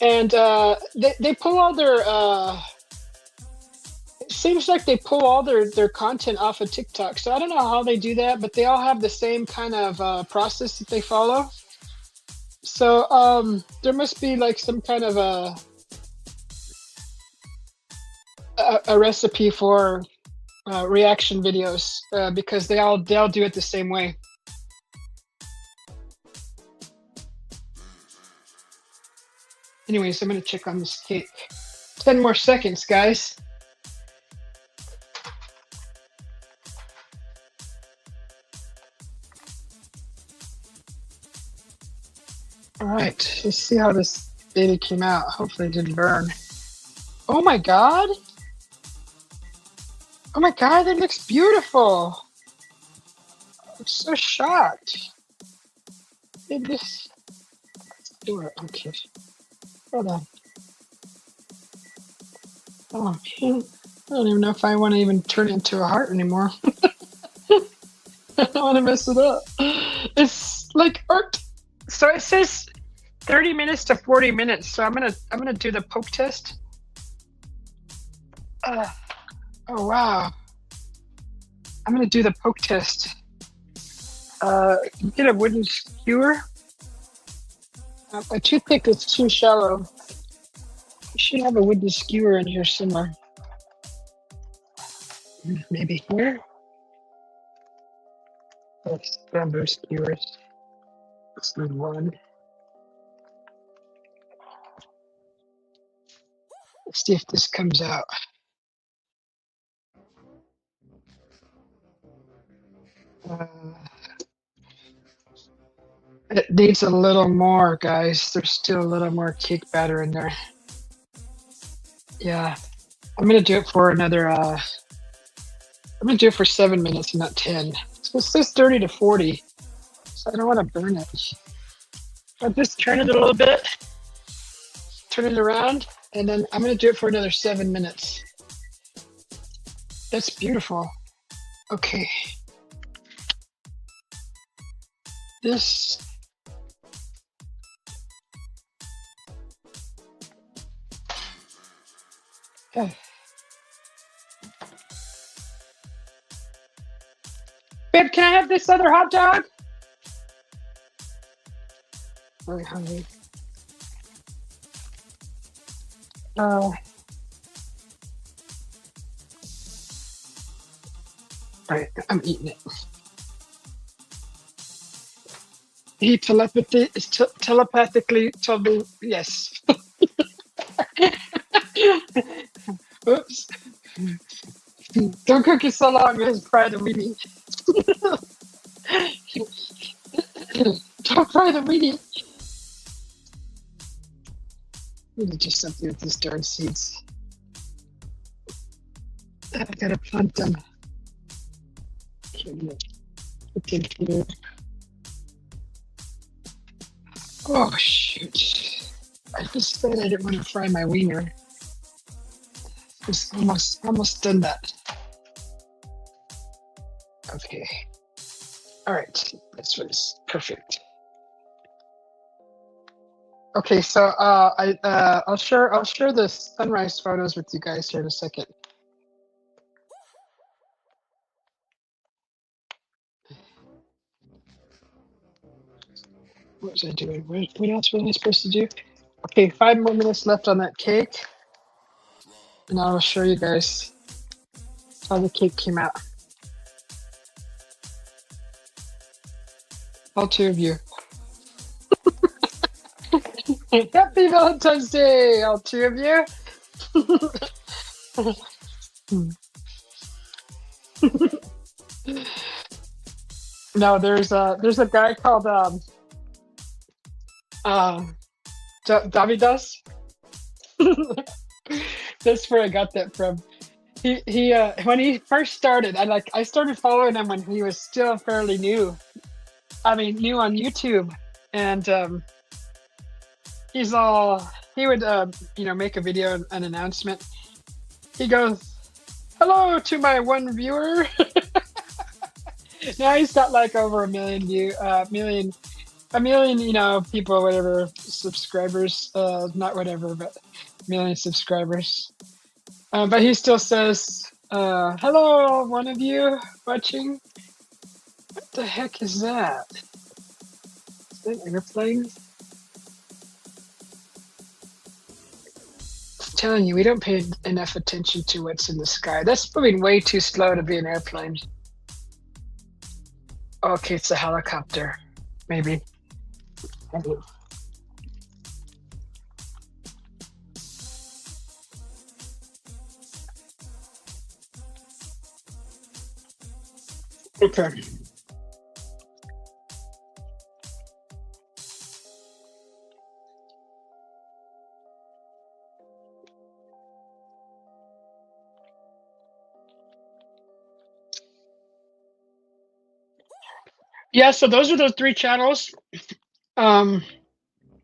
[SPEAKER 1] and they pull all their. It seems like they pull all their content off of TikTok. So I don't know how they do that, but they all have the same kind of process that they follow. So there must be like some kind of a recipe for reaction videos because they all do it the same way. Anyways, I'm gonna check on this cake. 10 more seconds, guys. All right, let's see how this baby came out. Hopefully it didn't burn. Oh my God. Oh my God, that looks beautiful. I'm so shocked. Did this do it? Okay. Hold on. Oh man. I don't even know if I want to even turn it into a heart anymore. I don't want to mess it up. It's like art. So it says 30 minutes to 40 minutes. So I'm gonna do the poke test. Oh wow. I'm gonna do the poke test. Get a wooden skewer. My toothpick is too shallow. You should have a wooden skewer in here somewhere. Maybe here. That's bamboo skewers. Let's need one. Let's see if this comes out. It needs a little more, guys. There's still a little more cake batter in there. Yeah, I'm gonna do it for another. I'm gonna do it for 7 minutes, not 10. So it says 30 to 40, so I don't want to burn it. I'll just turn it a little bit, turn it around, and then I'm gonna do it for another 7 minutes. That's beautiful. Okay. This. Oh. Babe, can I have this other hot dog? Really hungry. Right, I'm eating it. He telepathically told me yes. Oops. Don't cook it so long, it's fry the weenie. Don't fry the weenie. I need to do something with these darn seeds. I gotta plant them. Okay. Oh shoot. I just said I didn't want to fry my wiener. It's almost done that. Okay. All right. That's what is perfect. Okay, so I'll share the sunrise photos with you guys here in a second. What was I doing? What else was I supposed to do? Okay, 5 more minutes left on that cake, and I'll show you guys how the cake came out. All 2 of you. Happy Valentine's Day, all 2 of you. No, there's a guy called Davidas. That's where I got that from. He when he first started, I started following him when he was still fairly new. I mean, new on YouTube, and he's all he would make a video, an announcement. He goes, "Hello to my one viewer." Now he's got like over a million, people, whatever, subscribers. Not whatever, but million subscribers. But he still says, "Hello, one of you watching." What the heck is that? Is that an airplane? I'm telling you, we don't pay enough attention to what's in the sky. That's moving way too slow to be an airplane. Okay, it's a helicopter, maybe. Okay. Yeah, so those are those three channels. Let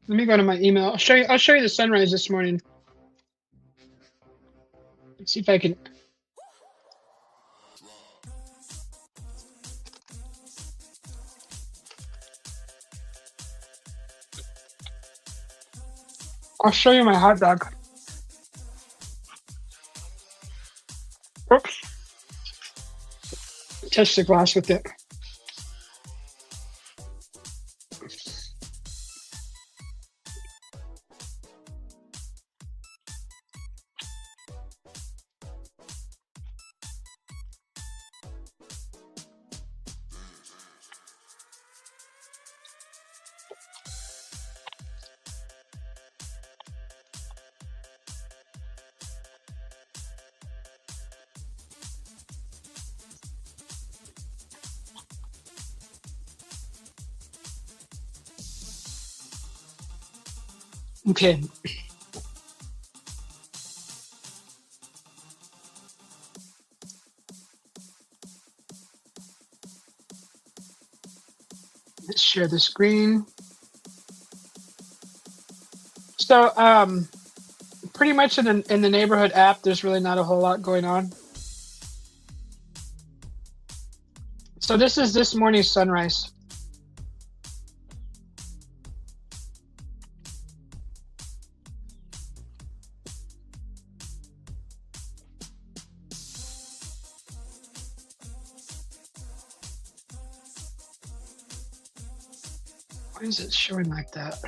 [SPEAKER 1] me go to my email. I'll show you the sunrise this morning. Let's see if I can. I'll show you my hot dog. Oops. Touch the glass with it. Okay. Let's share the screen. So, pretty much in the neighborhood app, there's really not a whole lot going on. So this is this morning's sunrise. Why is it showing like that?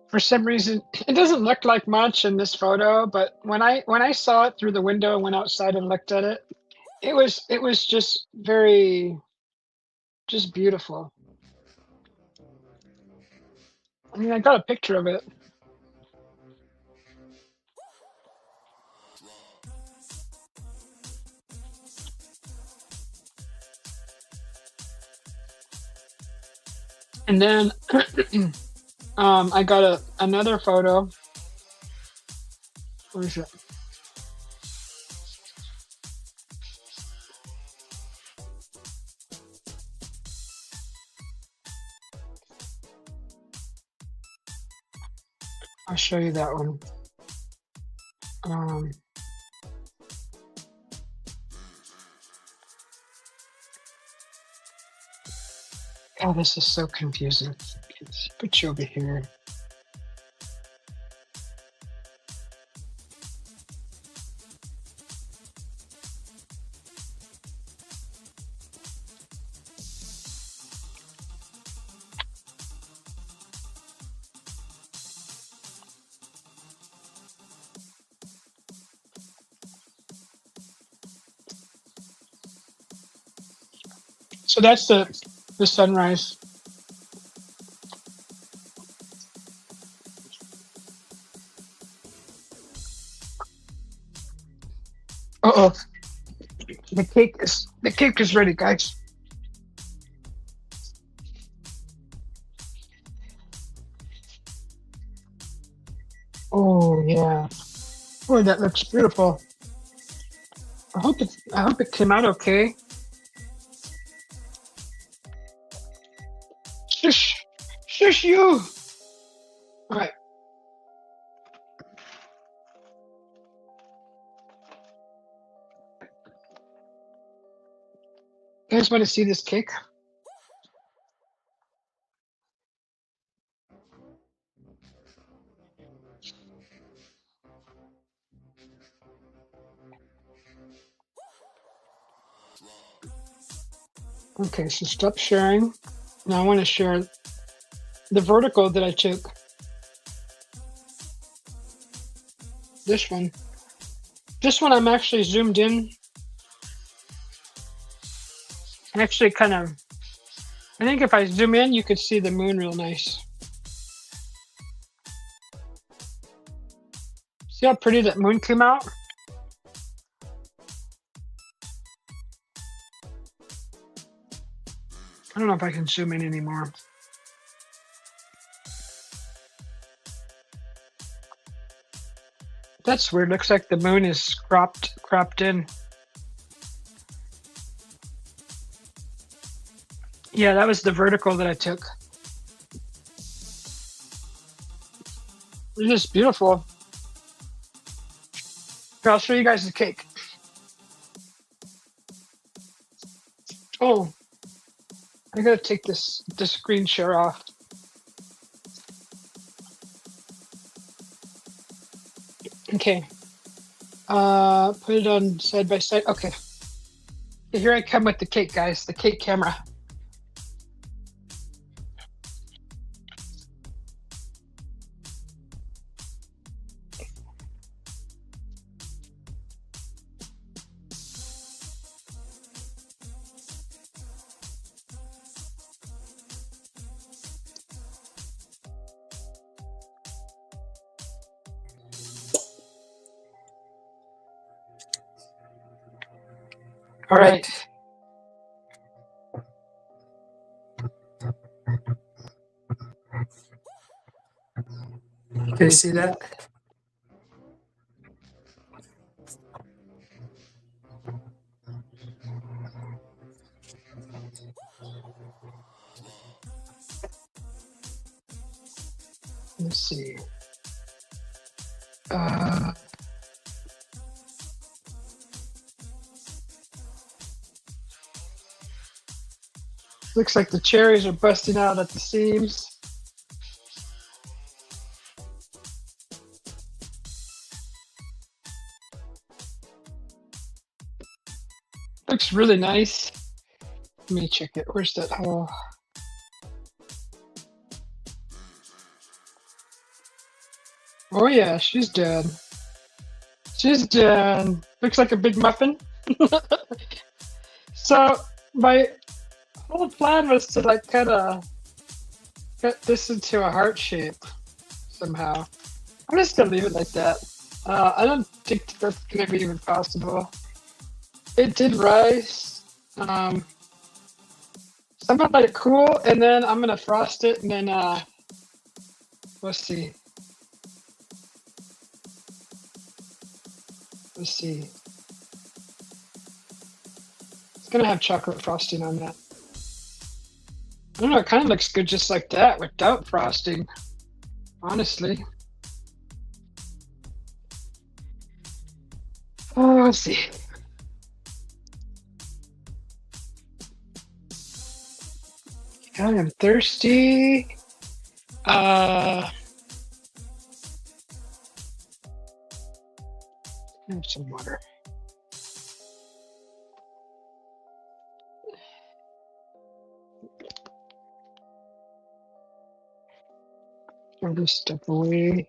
[SPEAKER 1] For some reason, it doesn't look like much in this photo, but when I saw it through the window and went outside and looked at it, it was just just beautiful. I mean, I got a picture of it. And then I got another photo. Where is it? I'll show you that one. Oh, this is so confusing. Let's put you over here. So that's the sunrise. Uh-oh. The cake is ready, guys. yeah. Boy, that looks beautiful. I hope it came out okay. Shush, shush you. All right, you guys want to see this cake? Okay, so stop sharing. Now I want to share the vertical that I took. This one. This one I'm actually zoomed in. Actually, kind of. I think if I zoom in, you could see the moon real nice. See how pretty that moon came out? I don't know if I can zoom in anymore. That's weird. Looks like the moon is cropped in. Yeah, that was the vertical that I took. It is beautiful. Here, I'll show you guys the cake. Oh, I gotta take this screen share off. Okay. Put it on side by side. Okay. Here I come with the cake, guys. The cake camera. All right. Can you see that? Let's see. Looks like the cherries are busting out at the seams. Looks really nice. Let me check it. Where's that hole? Oh yeah, she's done. She's done. Looks like a big muffin. So my whole plan was to like kind of cut this into a heart shape somehow. I'm just gonna leave it like that. I don't think that's gonna be even possible. It did rise. So I'm gonna let it cool, and then I'm gonna frost it, and then let's see. Let's see. It's gonna have chocolate frosting on that. I don't know. It kind of looks good just like that without frosting. Honestly. Oh, let's see. I am thirsty. Have some water. Throw this stuff away.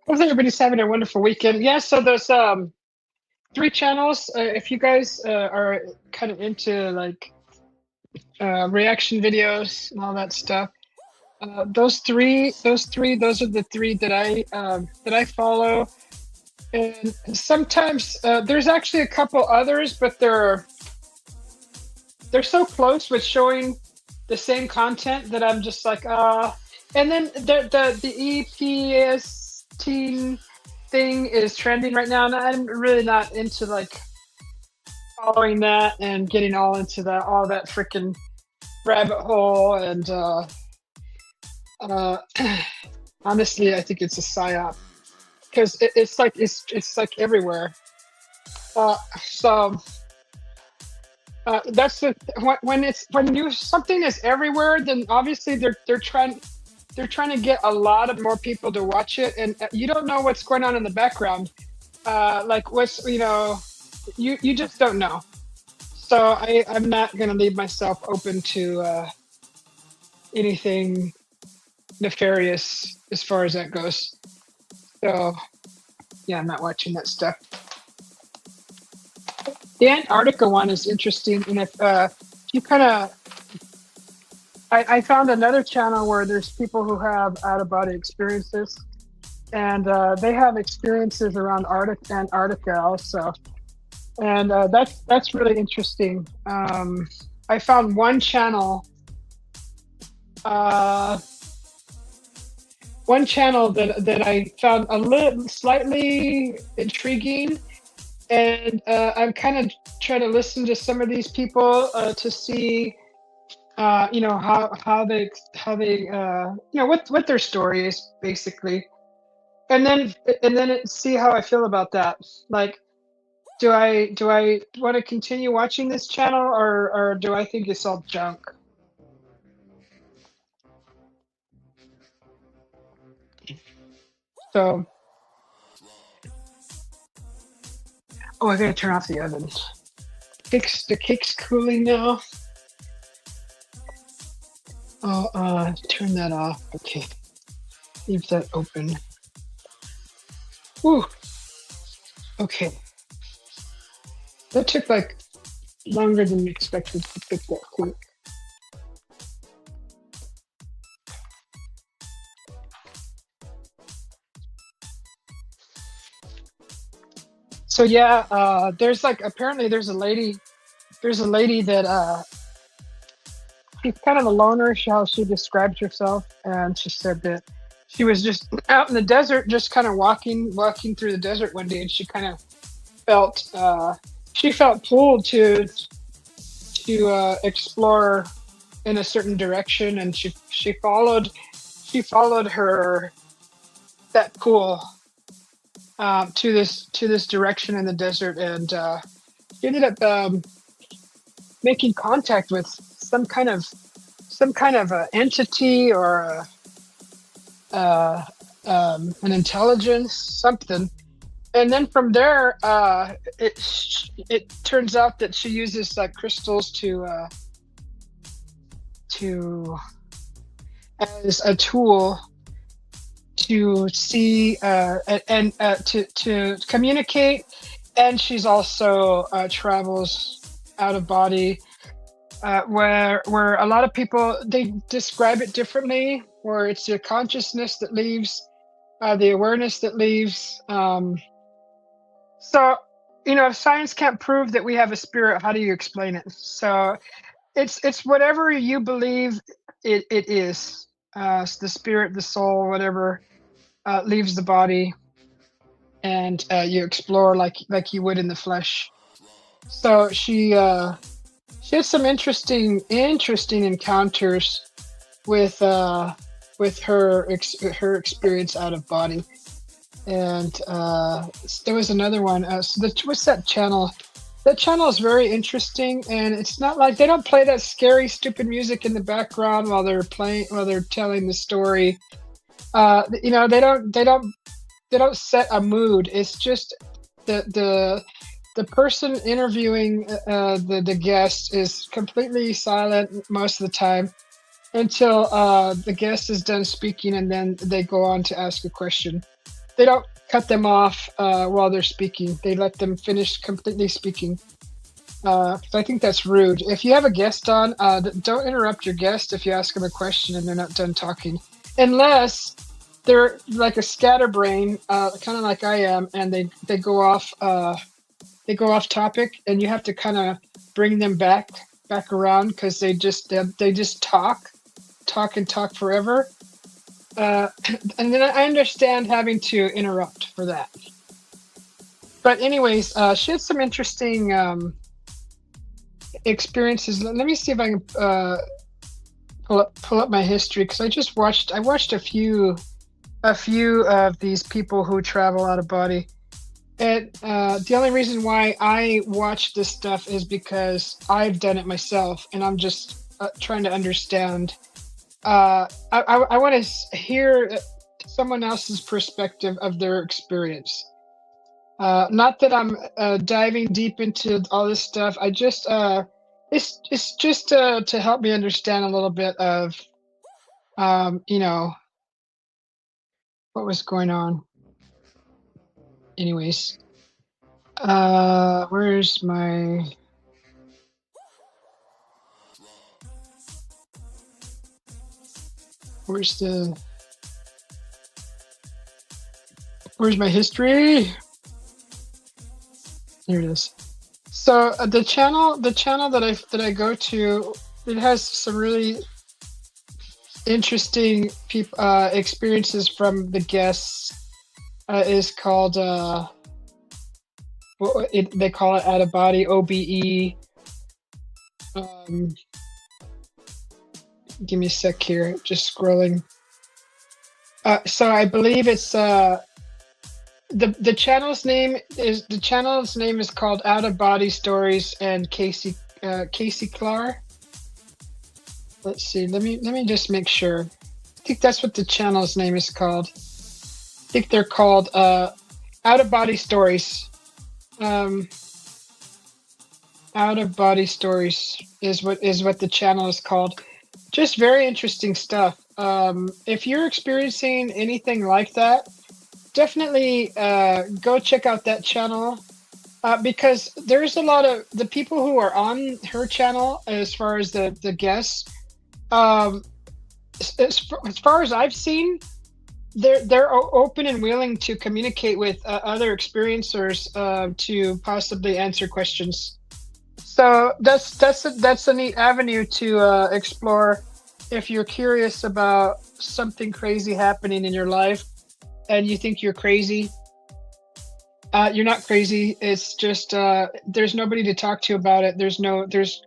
[SPEAKER 1] Hope everybody's having a wonderful weekend. Yeah, so there's 3 channels. If you guys are kind of into like reaction videos and all that stuff, those are the 3 that I follow. And sometimes there's actually a couple others, but they're so close with showing the same content that I'm just like, and then the EPS teen thing is trending right now, and I'm really not into like following that and getting all into that all that freaking rabbit hole. And uh, honestly, I think it's a psyop because it's like everywhere. So that's the when you something is everywhere, then obviously they're trying to get a lot of more people to watch it, and you don't know what's going on in the background. Like what's you just don't know. So I'm not gonna leave myself open to anything nefarious as far as that goes. So yeah, I'm not watching that stuff. The Antarctica one is interesting, and if you kind of, I found another channel where there's people who have out of body experiences, and they have experiences around Antarctica also, and that's really interesting. I found uh, one channel that I found a little slightly intriguing, and I'm kind of trying to listen to some of these people to see, what their story is basically, and then see how I feel about that. Like, do I want to continue watching this channel, or do I think it's all junk? So, oh, I gotta turn off the oven. The cake's cooling now. Oh, turn that off. Okay, leave that open. Whew. Okay, that took like longer than expected to cook that cake. So yeah, there's like apparently there's a lady that she's kind of a loner, how she described herself, and she said that she was just out in the desert, just kind of walking through the desert one day, and she kind of felt she felt pulled to explore in a certain direction, and she followed her that pull to this direction in the desert, and she ended up making contact with some kind of entity or an intelligence, something. And then from there, it turns out that she uses like crystals to as a tool to see and to communicate, and she's also travels out of body, where a lot of people they describe it differently, where it's your consciousness that leaves, the awareness that leaves. So if science can't prove that we have a spirit, how do you explain it? So it's whatever you believe it is. The spirit, the soul, whatever leaves the body, and you explore like you would in the flesh. So she has some interesting encounters with her experience out of body. And there was another one. What's that channel? That channel is very interesting, and it's not like they don't play that scary, stupid music in the background while they're telling the story. They don't set a mood. It's just the person interviewing the guest is completely silent most of the time until the guest is done speaking, and then they go on to ask a question. They don't cut them off while they're speaking. They let them finish completely speaking. So I think that's rude. If you have a guest on, don't interrupt your guest if you ask them a question and they're not done talking, unless they're like a scatterbrain, kind of like I am, and they go off topic, and you have to kind of bring them back around because they just talk and talk forever. and then I understand having to interrupt for that. But anyways, she had some interesting experiences. Let me see if I can pull up my history because I watched a few of these people who travel out of body. And the only reason why I watch this stuff is because I've done it myself, and I'm just trying to understand. I want to hear someone else's perspective of their experience. Not that I'm diving deep into all this stuff. It's just to help me understand a little bit of you know what was going on. Anyways, where's my where's the where's my history? Here it is. So the channel that I go to, it has some really interesting experiences from the guests. Is called they call it out of body OBE. Um, Give me a sec here, just scrolling. So I believe it's the channel's name is called Out of Body Stories and Casey Clar. Let's see. Let me just make sure. I think that's what the channel's name is called. I think they're called Out of Body Stories. Out of Body Stories is what the channel is called. Just very interesting stuff. If you're experiencing anything like that, definitely go check out that channel because there's a lot of the people who are on her channel as far as the guests. As far as I've seen, they're open and willing to communicate with other experiencers to possibly answer questions. So that's a neat avenue to explore if you're curious about something crazy happening in your life and you think you're crazy. You're not crazy. It's just there's nobody to talk to about it. There's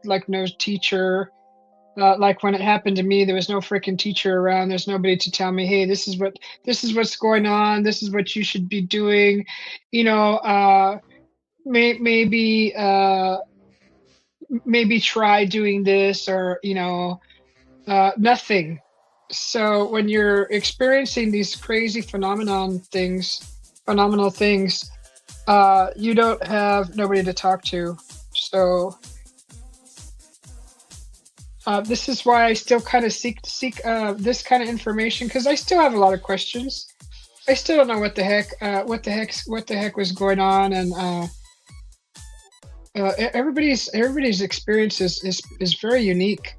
[SPEAKER 1] like no teacher. Like when it happened to me, there was no freaking teacher around. There's nobody to tell me, hey, this is what's going on. This is what you should be doing. You know, maybe try doing this or nothing. So when you're experiencing these crazy phenomenal things, you don't have nobody to talk to. So this is why I still kind of seek this kind of information because I still have a lot of questions. I still don't know what the heck was going on, and everybody's experience is very unique.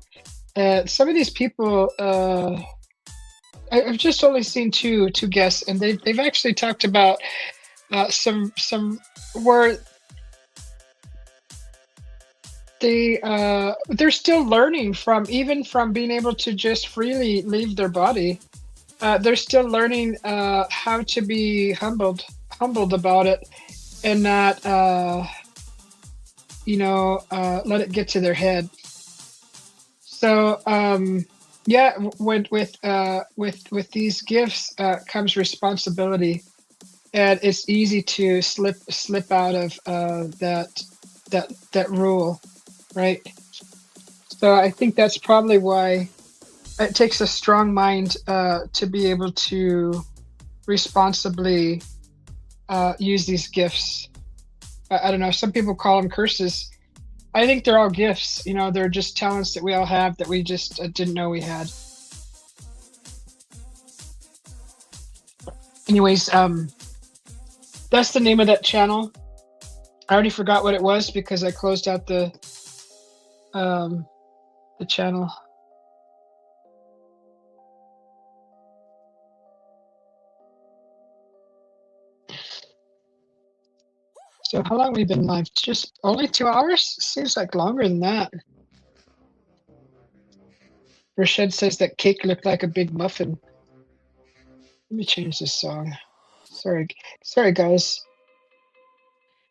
[SPEAKER 1] Some of these people, I've just only seen two guests, and they've actually talked about some where they're still learning from being able to just freely leave their body. They're still learning how to be humbled about it, and not let it get to their head. So yeah, with these gifts comes responsibility, and it's easy to slip out of that rule, right? So I think that's probably why it takes a strong mind to be able to responsibly use these gifts. I don't know. Some people call them curses. I think they're all gifts. They're just talents that we all have that we just didn't know we had. Anyways, that's the name of that channel. I already forgot what it was because I closed out the channel. So how long have we been live? Just only 2 hours? Seems like longer than that. Rashid says that cake looked like a big muffin. Let me change this song. Sorry, guys.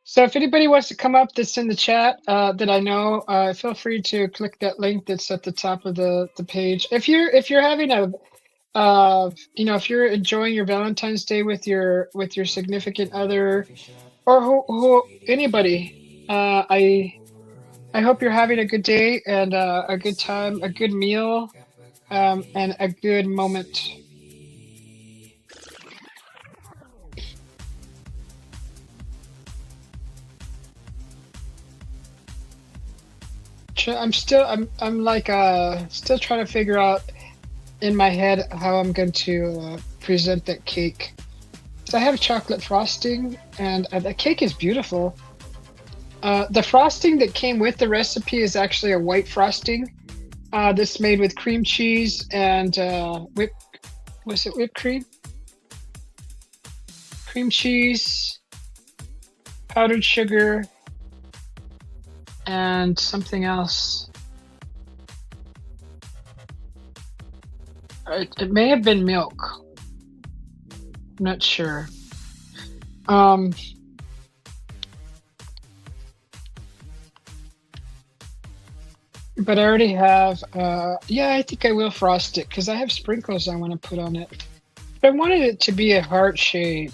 [SPEAKER 1] So if anybody wants to come up that's in the chat that I know, feel free to click that link that's at the top of the page. If you're having a if you're enjoying your Valentine's Day with your significant other or who anybody, I hope you're having a good day and a good time, a good meal, and a good moment. I'm like still trying to figure out in my head how I'm going to present that cake. So I have chocolate frosting, and the cake is beautiful. The frosting that came with the recipe is actually a white frosting that's made with cream cheese and whipped cream? Cream cheese, powdered sugar, and something else. It may have been milk. I'm not sure. But I already have, yeah, I think I will frost it because I have sprinkles I want to put on it. But I wanted it to be a heart shape.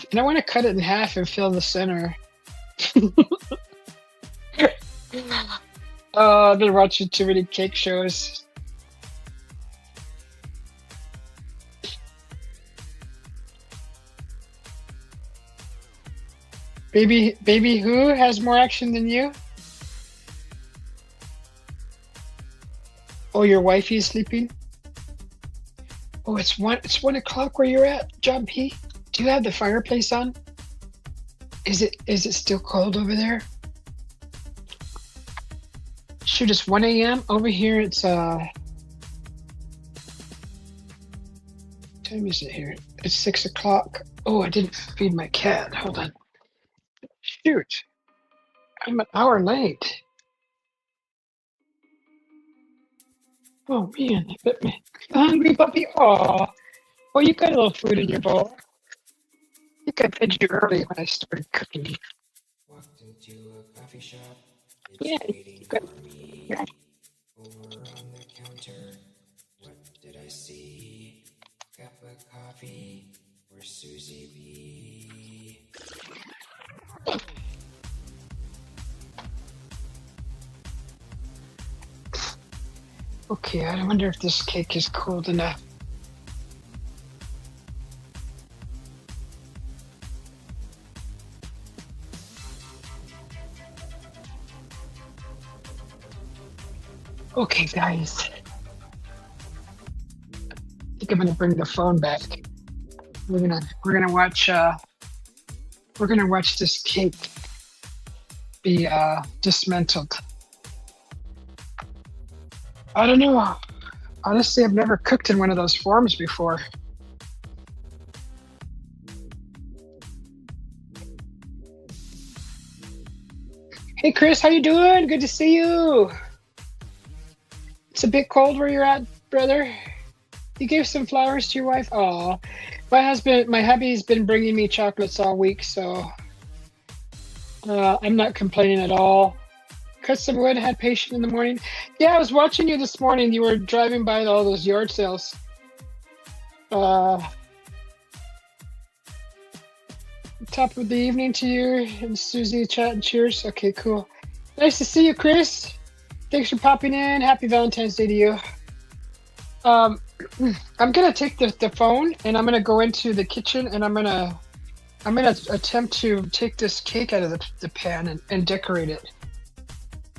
[SPEAKER 1] And I want to cut it in half and fill the center. Oh, I've been watching too many cake shows. Baby who has more action than you? Oh, your wifey is sleeping? Oh, it's 1 o'clock where you're at, John P. Do you have the fireplace on? Is it still cold over there? Shoot, it's 1 a.m. Over here it's what time is it here? It's 6 o'clock. Oh, I didn't feed my cat. Hold on. Shoot. I'm an hour late. Oh man, I bit me. Hungry puppy. Aw. Well, you got a little food in your bowl. I think I fed you early when I started cooking.
[SPEAKER 2] Walked into a coffee shop.
[SPEAKER 1] Yeah, you got. Yeah.
[SPEAKER 2] Over on the counter, what did I see? Cup of coffee for Susie B.
[SPEAKER 1] Okay, I wonder if this cake is cold enough. Okay, guys. I think I'm gonna bring the phone back. We're gonna watch this cake be dismantled. I don't know. Honestly, I've never cooked in one of those forms before. Hey Chris, how you doing? Good to see you. It's a bit cold where you're at, brother. You gave some flowers to your wife? Oh, my hubby's been bringing me chocolates all week, so I'm not complaining at all. Cut some wood, had patient in the morning. Yeah, I was watching you this morning. You were driving by all those yard sales. Top of the evening to you and Susie, chat and cheers. Okay, cool. Nice to see you, Chris. Thanks for popping in. Happy Valentine's Day to you. I'm gonna take the phone and I'm gonna go into the kitchen and I'm gonna attempt to take this cake out of the pan and decorate it.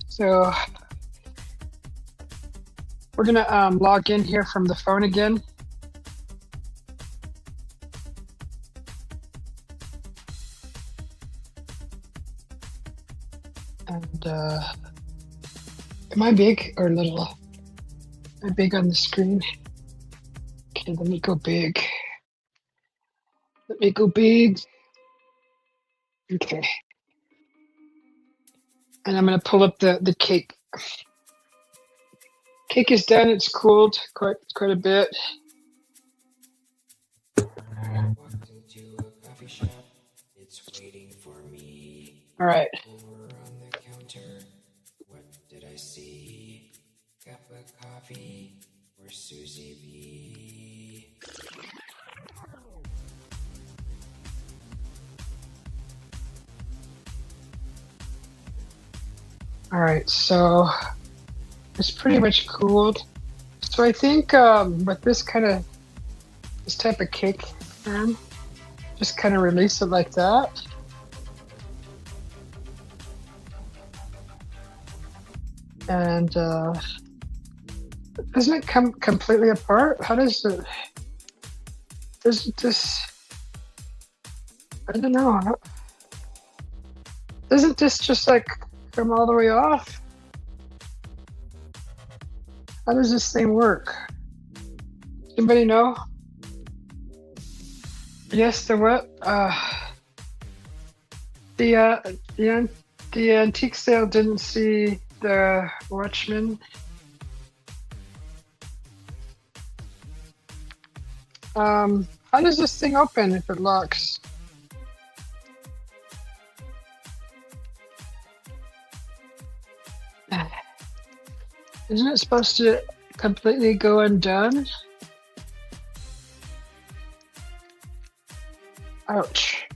[SPEAKER 1] So we're gonna log in here from the phone again. And am I big or little? Am I big on the screen? Okay, let me go big. Let me go big. Okay. And I'm going to pull up the cake. Cake is done. It's cooled quite a bit.
[SPEAKER 2] Walked into a coffee shop. It's waiting for me.
[SPEAKER 1] All right.
[SPEAKER 2] Over on the counter, what did I see? Cup of coffee for Susie B.
[SPEAKER 1] All right. So it's pretty much cooled. So I think with this type of cake, just kind of release it like that. And doesn't it come completely apart? How does it? Does this? I don't know. Doesn't this just like come all the way off? How does this thing work? Anybody know? Yes, the what? The antique sale didn't see the watchman. How does this thing open if it locks? Isn't it supposed to completely go undone? Ouch.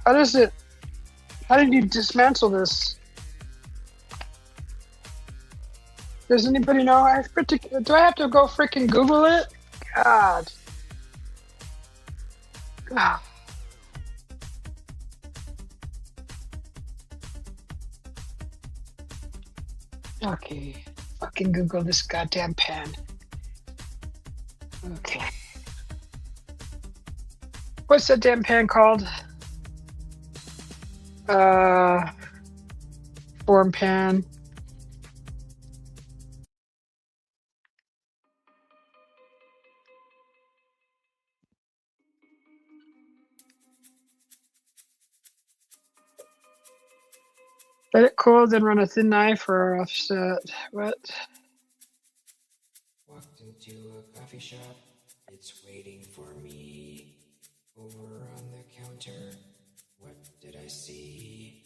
[SPEAKER 1] How does it? How did you dismantle this? Does anybody know? Do I have to go freaking Google it? God. Ah. Okay. Fucking Google this goddamn pan. Okay. What's that damn pan called? Form pan. Let it cool, then run a thin knife or offset. What?
[SPEAKER 2] Walked into a coffee shop. It's waiting for me. Over on the counter, what did I see?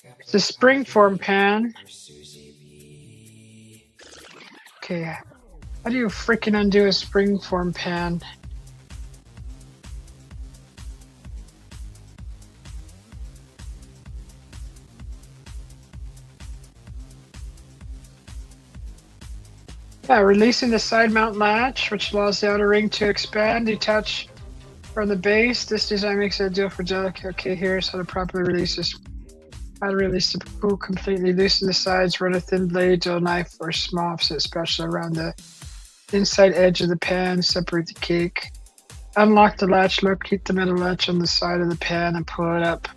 [SPEAKER 2] Cup
[SPEAKER 1] It's a
[SPEAKER 2] of
[SPEAKER 1] spring
[SPEAKER 2] coffee
[SPEAKER 1] form pan.
[SPEAKER 2] for Susie B.
[SPEAKER 1] Okay. How do you freaking undo a spring form pan? Yeah, releasing the side mount latch, which allows the outer ring to expand, detach from the base. This design makes it ideal for delicate. Okay, here's how to properly release this. How to release the spool completely. Loosen the sides, run a thin blade to a knife or small offset special around the inside edge of the pan, separate the cake. Unlock the latch, locate the metal latch on the side of the pan and pull it up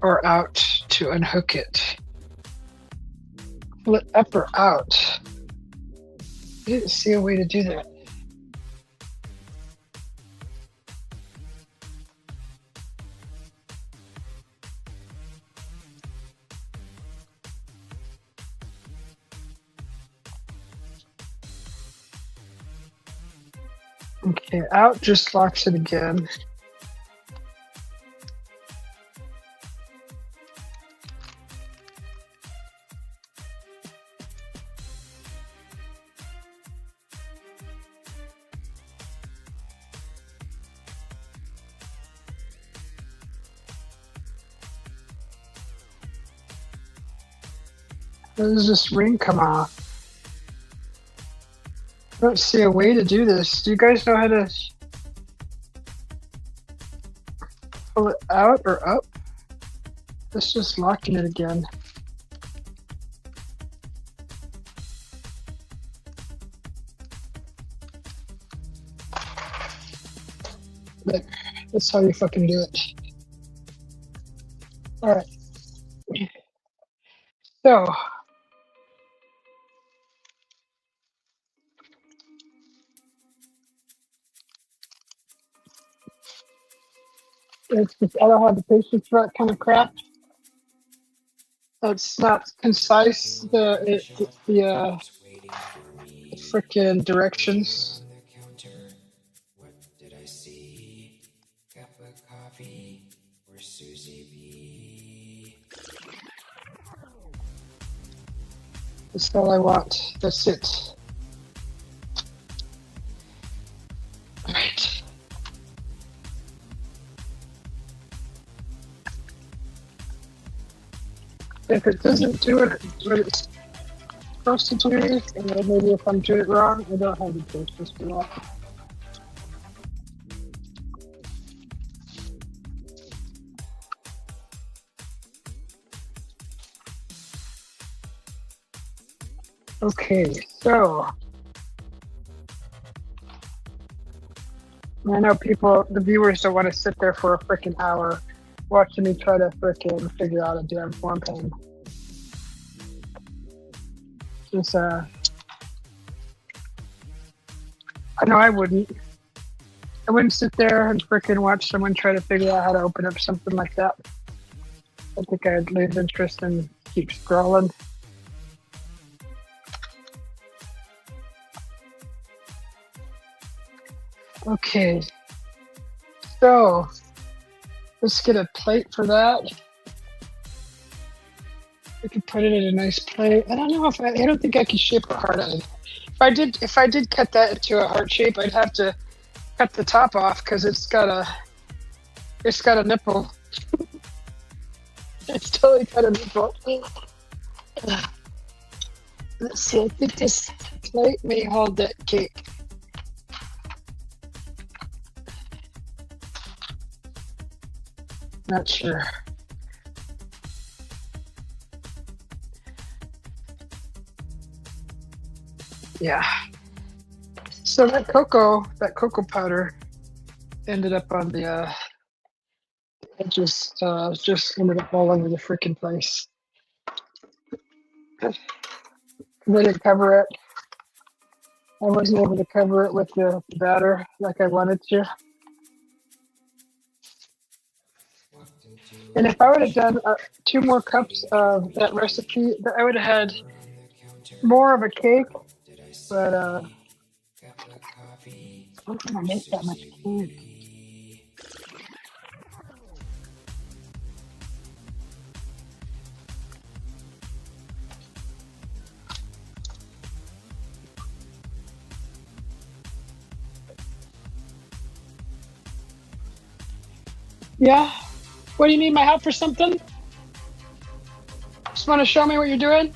[SPEAKER 1] or out to unhook it. Pull it up or out. I didn't see a way to do that. Okay, out just locks it again. How does this ring come off? I don't see a way to do this. Do you guys know how to pull it out or up? It's just locking it again. But that's how you fucking do it. All right. So it's just, I don't have the patience for that kind of crap. It's not concise. The
[SPEAKER 2] It's waiting for me.
[SPEAKER 1] frickin'
[SPEAKER 2] Over
[SPEAKER 1] directions.
[SPEAKER 2] on the counter, what did I see? Cup of coffee or Susie B.
[SPEAKER 1] That's all I want. That's it. All right. If it doesn't do what it's supposed to do, and then maybe if I'm doing it wrong, I don't have the choice. Just do that. Okay, so I know people, the viewers don't want to sit there for a freaking hour watching me try to freaking figure out a damn form pane. Just, I know I wouldn't. I wouldn't sit there and freaking watch someone try to figure out how to open up something like that. I think I'd lose interest and keep scrolling. Okay, so let's get a plate for that. We could put it in a nice plate. I don't know if I don't think I can shape a heart on it. If I did cut that into a heart shape, I'd have to cut the top off because it's got a nipple. It's totally got a nipple. Let's see. I think this plate may hold that cake. Not sure. Yeah. So that cocoa powder ended up on the it just ended up all over the freaking place. They didn't cover it. I wasn't able to cover it with the batter like I wanted to. And if I would have done 2 more cups of that recipe, I would have had more of a cake. But I'm gonna make that much cake. Yeah. What do you need my help for something? Just want to show me what you're doing?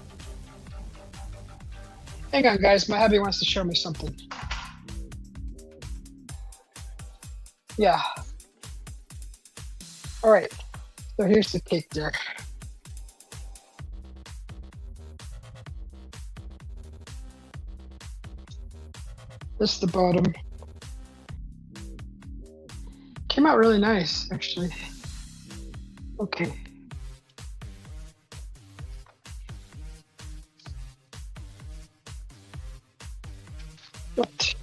[SPEAKER 1] Hang on, guys. My hubby wants to show me something. Yeah. All right. So here's the cake there. This is the bottom. Came out really nice, actually. Okay. What?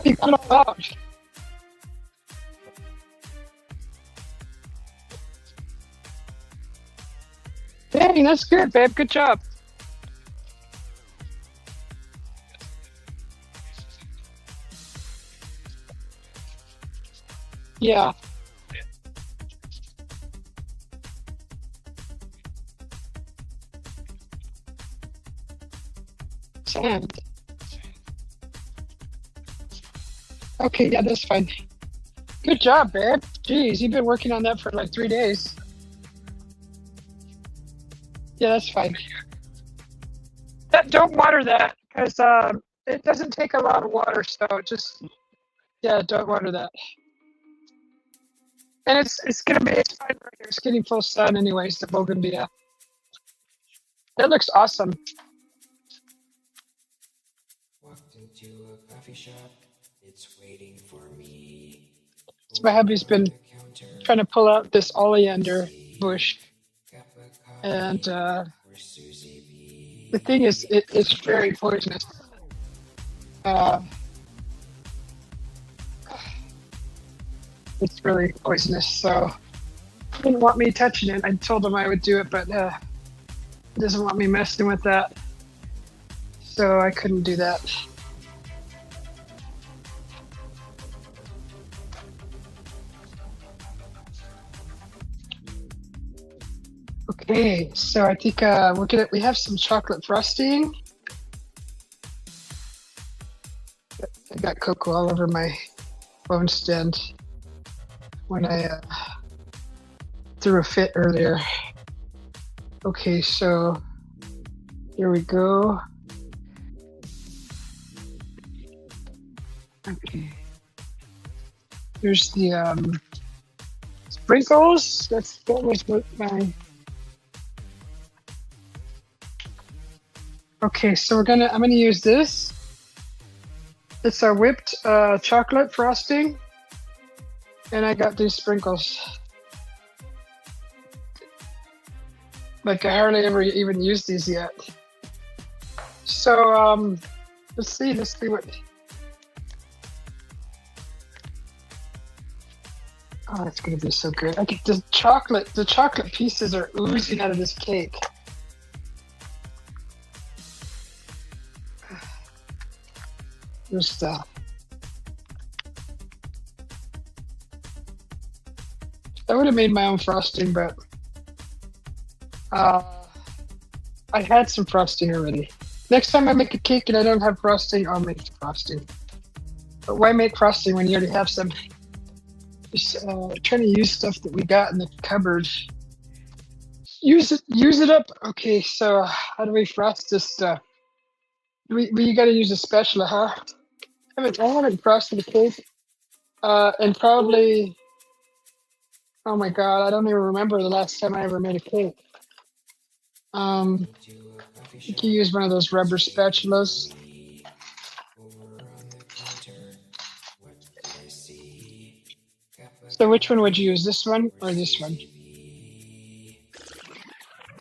[SPEAKER 1] You got it all out. Dang, that's good, babe. Good job. Yeah. Sand. Okay, yeah, that's fine. Good job, babe. Jeez, you've been working on that for like 3 days. Yeah, that's fine. Don't water that because it doesn't take a lot of water, so just yeah, don't water that. And it's fine right here. It's getting full sun anyways, the bougainvillea. That looks awesome.
[SPEAKER 2] Walked into a coffee shop. It's waiting for me.
[SPEAKER 1] My hubby's been trying to pull out this oleander bush, and the thing is, it's very poisonous. Uh, it's really poisonous, so he didn't want me touching it. I told him I would do it, but he doesn't want me messing with that, so I couldn't do that. Okay, so I think we have some chocolate frosting. I got cocoa all over my phone stand when I threw a fit earlier. Okay, so here we go. Okay, here's the sprinkles. That was what my. Okay, so I'm gonna use this. It's our whipped chocolate frosting, and I got these sprinkles. Like I hardly ever even used these yet. So let's see what. Oh, it's gonna be so good. I get the chocolate pieces are oozing out of this cake. Just I would have made my own frosting, but I had some frosting already. Next time I make a cake and I don't have frosting, I'll make frosting. But why make frosting when you already have some? Just trying to use stuff that we got in the cupboard. Use it up. Okay, so how do we frost this stuff? We got to use a spatula, huh? I haven't frosted a cake, and probably. Oh my god, I don't even remember the last time I ever made a cake. You can use one of those rubber spatulas. So which one would you use, this one or this one?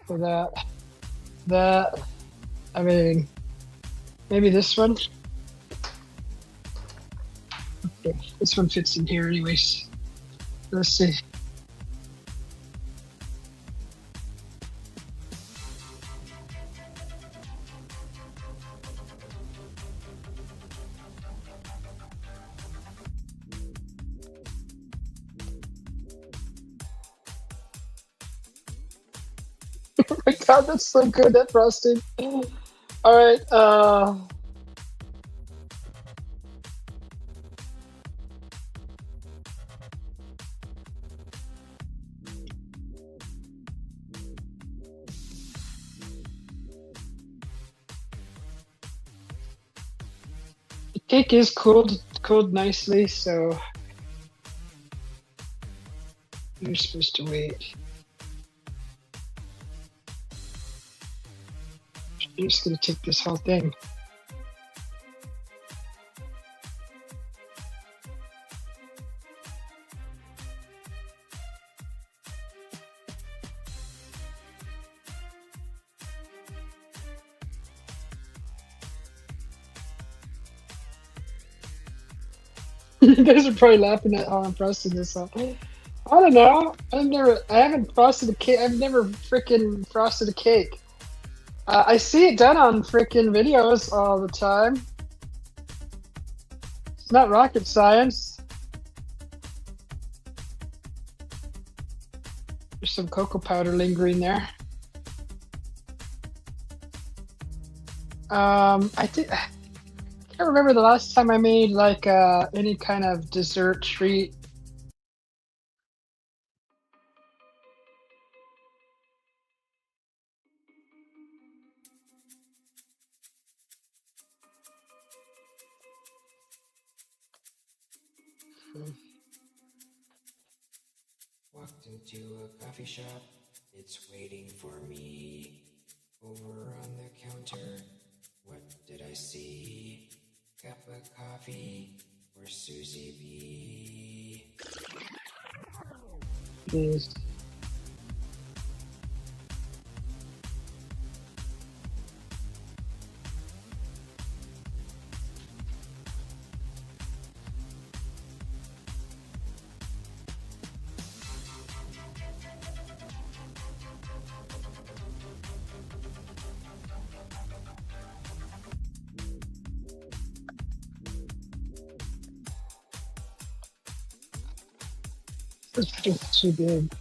[SPEAKER 1] For that, I mean, maybe this one? Okay, this one fits in here anyways. Let's see. Oh my god, that's so good, that frosting. Alright, the cake is cooled nicely, so you're supposed to wait. I'm just gonna take this whole thing. You guys are probably laughing at how I'm frosting this up. I don't know. I haven't frosted a cake. I've never freaking frosted a cake. I see it done on freaking videos all the time. It's not rocket science. There's some cocoa powder lingering there. I can't remember the last time I made like any kind of dessert treat.
[SPEAKER 2] Walked into a coffee shop, it's waiting for me. Over on the counter, what did I see? Cup of coffee for Susie B.
[SPEAKER 1] Please. It's just too big.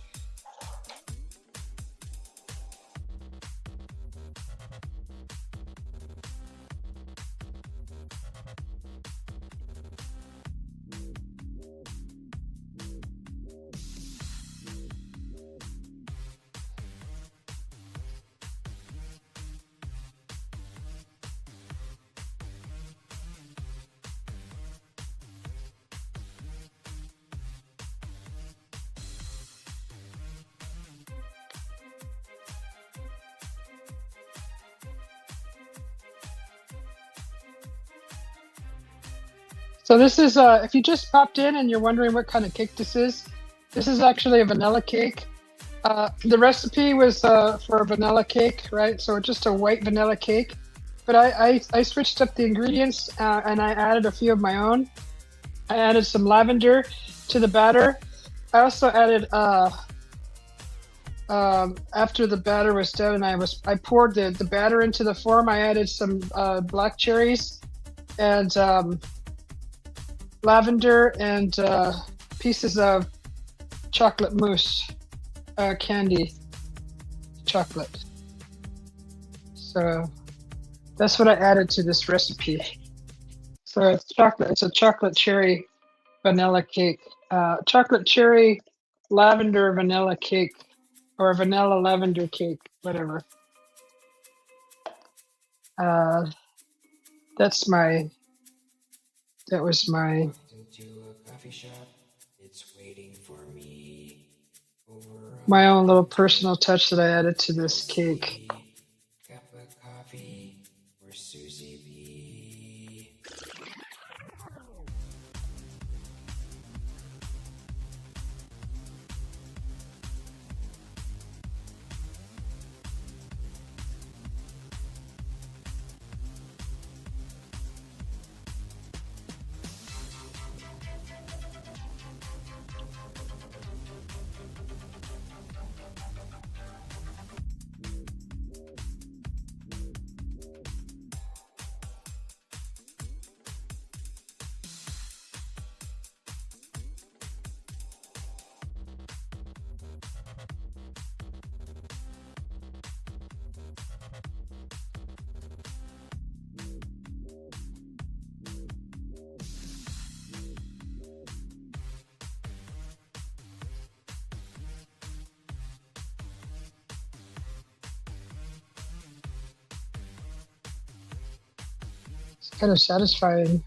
[SPEAKER 1] So this is, if you just popped in and you're wondering what kind of cake this is actually a vanilla cake. The recipe was for a vanilla cake, right? So just a white vanilla cake. But I switched up the ingredients and I added a few of my own. I added some lavender to the batter. I also added, after the batter was done, I poured the batter into the form. I added some black cherries and lavender and pieces of chocolate mousse, candy chocolate. So that's what I added to this recipe. So it's chocolate. It's a chocolate cherry vanilla cake, chocolate cherry lavender vanilla cake, or vanilla lavender cake, whatever. That's my. That was my.
[SPEAKER 2] Walked into a coffee shop. It's waiting for me. Over on
[SPEAKER 1] My
[SPEAKER 2] the
[SPEAKER 1] own little
[SPEAKER 2] counter.
[SPEAKER 1] personal touch that I added to this
[SPEAKER 2] Let's
[SPEAKER 1] cake.
[SPEAKER 2] see. Cup of coffee for Susie B.
[SPEAKER 1] It's kind of satisfying.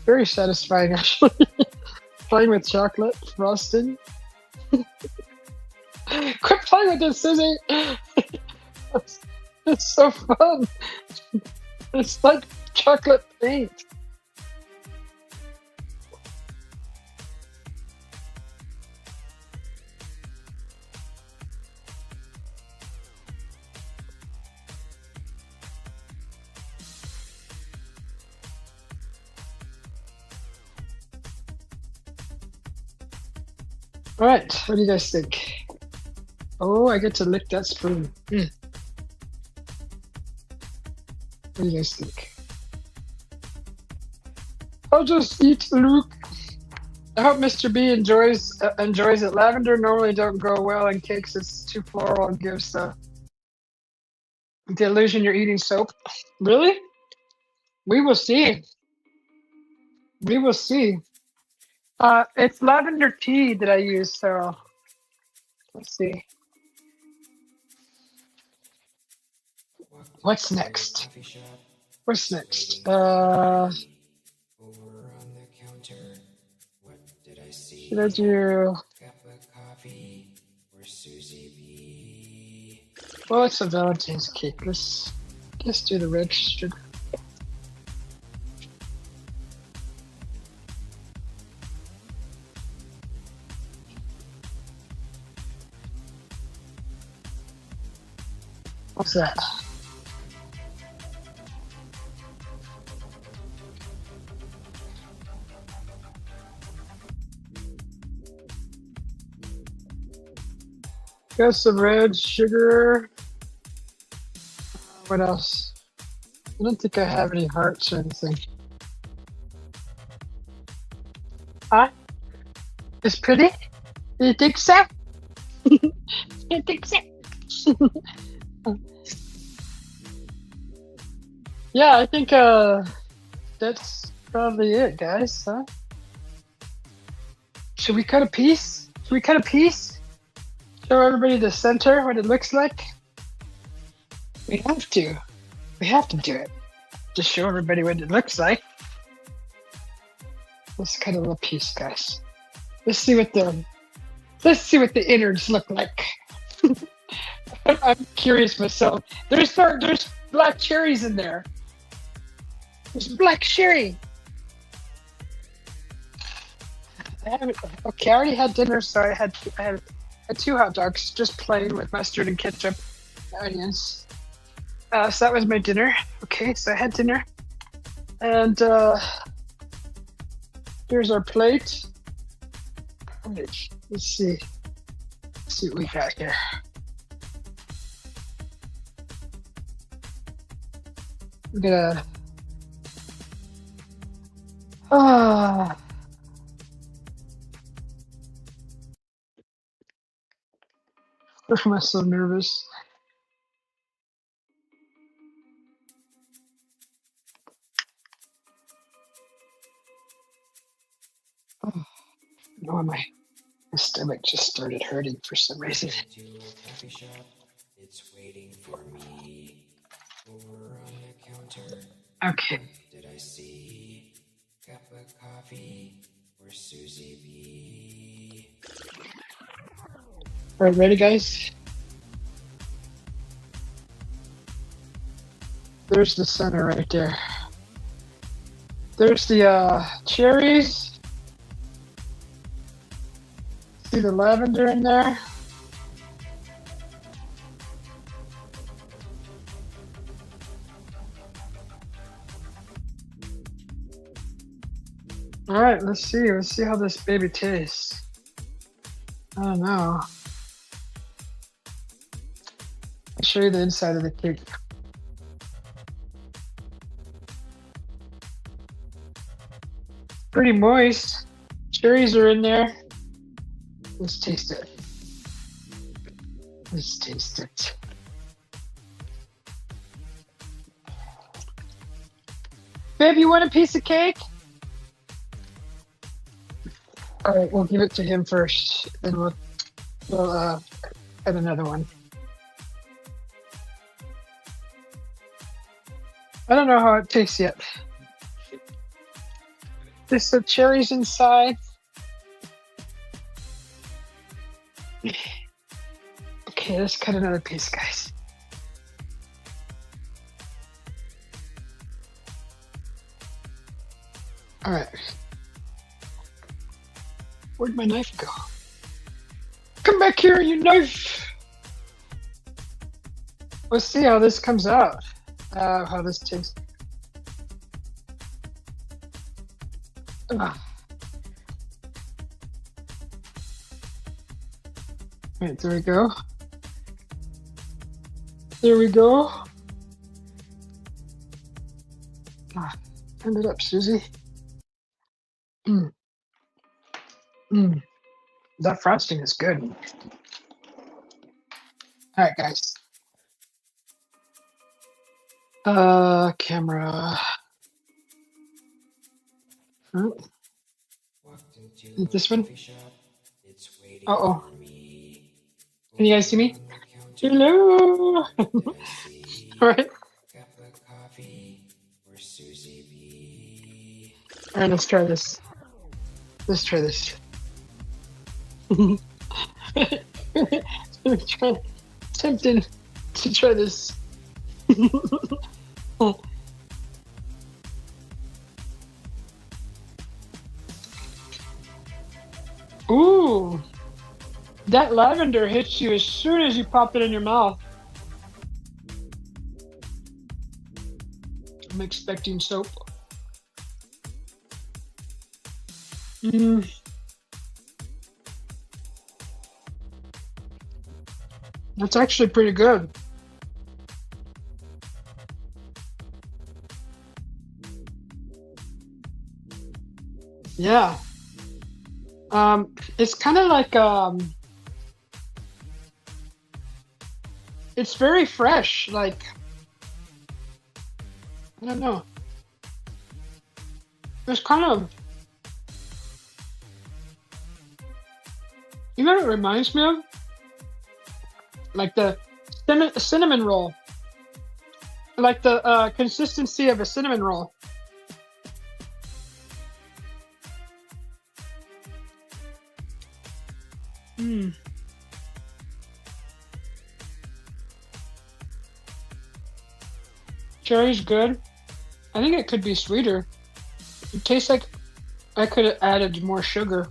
[SPEAKER 1] Very satisfying, actually. Playing with chocolate frosting. Quit playing with this, Susie. It's so fun. It's like chocolate paint. All right, what do you guys think? Oh, I get to lick that spoon. What do you guys think? I'll just eat, Luke. I hope Mr. B enjoys it. Lavender normally don't go well in cakes. It's too floral and gives the illusion you're eating soap. Really? We will see. We will see. It's lavender tea that I use, so let's see. What's next?
[SPEAKER 2] Coffee shop.
[SPEAKER 1] What's next?
[SPEAKER 2] Over on the counter. What did I see?
[SPEAKER 1] Should I do?
[SPEAKER 2] Cup of coffee for Susie B.
[SPEAKER 1] Well, it's a Valentine's cake. Let's do the registered. What's that? Got some red sugar. What else? I don't think I have any hearts or anything. Huh? It's pretty? You think so? You think so? Yeah, I think that's probably it, guys. Huh? Should we cut a piece? Should we cut a piece? Show everybody the center, what it looks like? We have to. We have to do it. Just show everybody what it looks like. Let's cut a little piece, guys. Let's see what the innards look like. I'm curious myself. There's black cherries in there. There's black cherry. Okay, I already had dinner, so I had 2 hot dogs, just plain with mustard and ketchup, onions. So that was my dinner. Okay, so I had dinner, and here's our plate. Let's see. Let's see what we got here. We're gonna. Ah. Why am I so nervous? Oh, no, my stomach just started hurting for some reason.
[SPEAKER 2] To a coffee shop, it's waiting for me. Over on the counter,
[SPEAKER 1] Okay.
[SPEAKER 2] what did I see? Cup of coffee for Susie B.
[SPEAKER 1] All right, ready, guys? There's the center right there. There's the cherries. See the lavender in there? All right, let's see. Let's see how this baby tastes. I don't know. I'll show you the inside of the cake. Pretty moist. Cherries are in there. Let's taste it. Let's taste it. Babe, you want a piece of cake? All right, we'll give it to him first, then we'll add another one. I don't know how it tastes yet. There's some cherries inside. Okay, let's cut another piece, guys. All right. Where'd my knife go? Come back here, you knife! Let's see how this comes out. How this tastes. Right, there we go. There we go. Turn it up, Susie. That frosting is good. All right, guys. Camera. Huh? Is this one? Uh-oh. Can you guys see me? Hello. All right. All right, let's try this. Let's try this. Tempting to try this. Ooh, that lavender hits you as soon as you pop it in your mouth. I'm expecting soap. Mm, that's actually pretty good. Yeah. It's kind of like it's very fresh. Like I don't know. It's kind of you know what it reminds me of? Like the cinnamon roll. Like the consistency of a cinnamon roll. Mm. Cherry's good. I think it could be sweeter. It tastes like I could have added more sugar.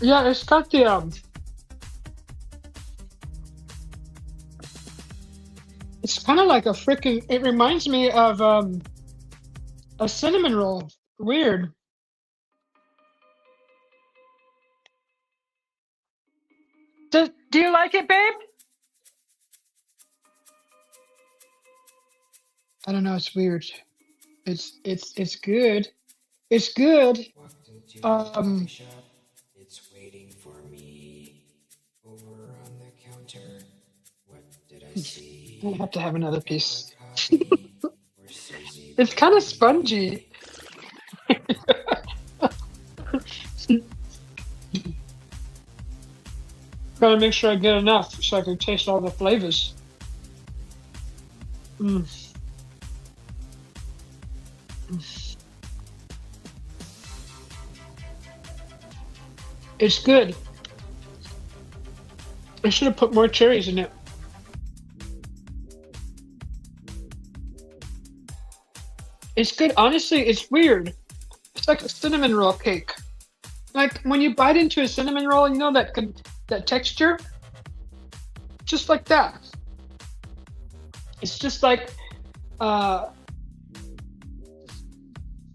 [SPEAKER 1] Yeah, it's got the it's kind of like a freaking. It reminds me of a cinnamon roll. Weird. Do you like it, babe? I don't know. It's weird. It's good. It's good.
[SPEAKER 2] Walked into a coffee
[SPEAKER 1] Um,
[SPEAKER 2] shop. It's waiting for me. Over on the counter. What did I
[SPEAKER 1] I
[SPEAKER 2] see?
[SPEAKER 1] have to have another
[SPEAKER 2] Cup of
[SPEAKER 1] piece.
[SPEAKER 2] coffee. Or Susie
[SPEAKER 1] It's kind of
[SPEAKER 2] B.
[SPEAKER 1] spongy. Gotta make sure I get enough so I can taste all the flavors. Mm. It's good. I should have put more cherries in it. It's good. Honestly, it's weird. It's like a cinnamon roll cake. Like when you bite into a cinnamon roll, you know that texture, just like that. It's just like uh,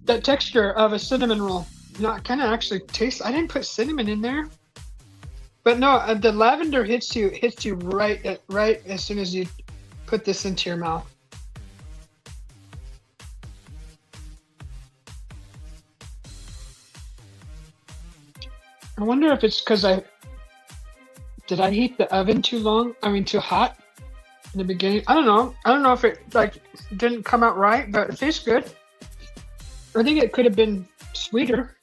[SPEAKER 1] that texture of a cinnamon roll. You know, it kind of actually tastes. I didn't put cinnamon in there, but no, the lavender hits you right as soon as you put this into your mouth. I wonder if it's because I did I heat the oven too long? I mean, too hot in the beginning. I don't know. I don't know if it like didn't come out right, but it tastes good. I think it could have been sweeter.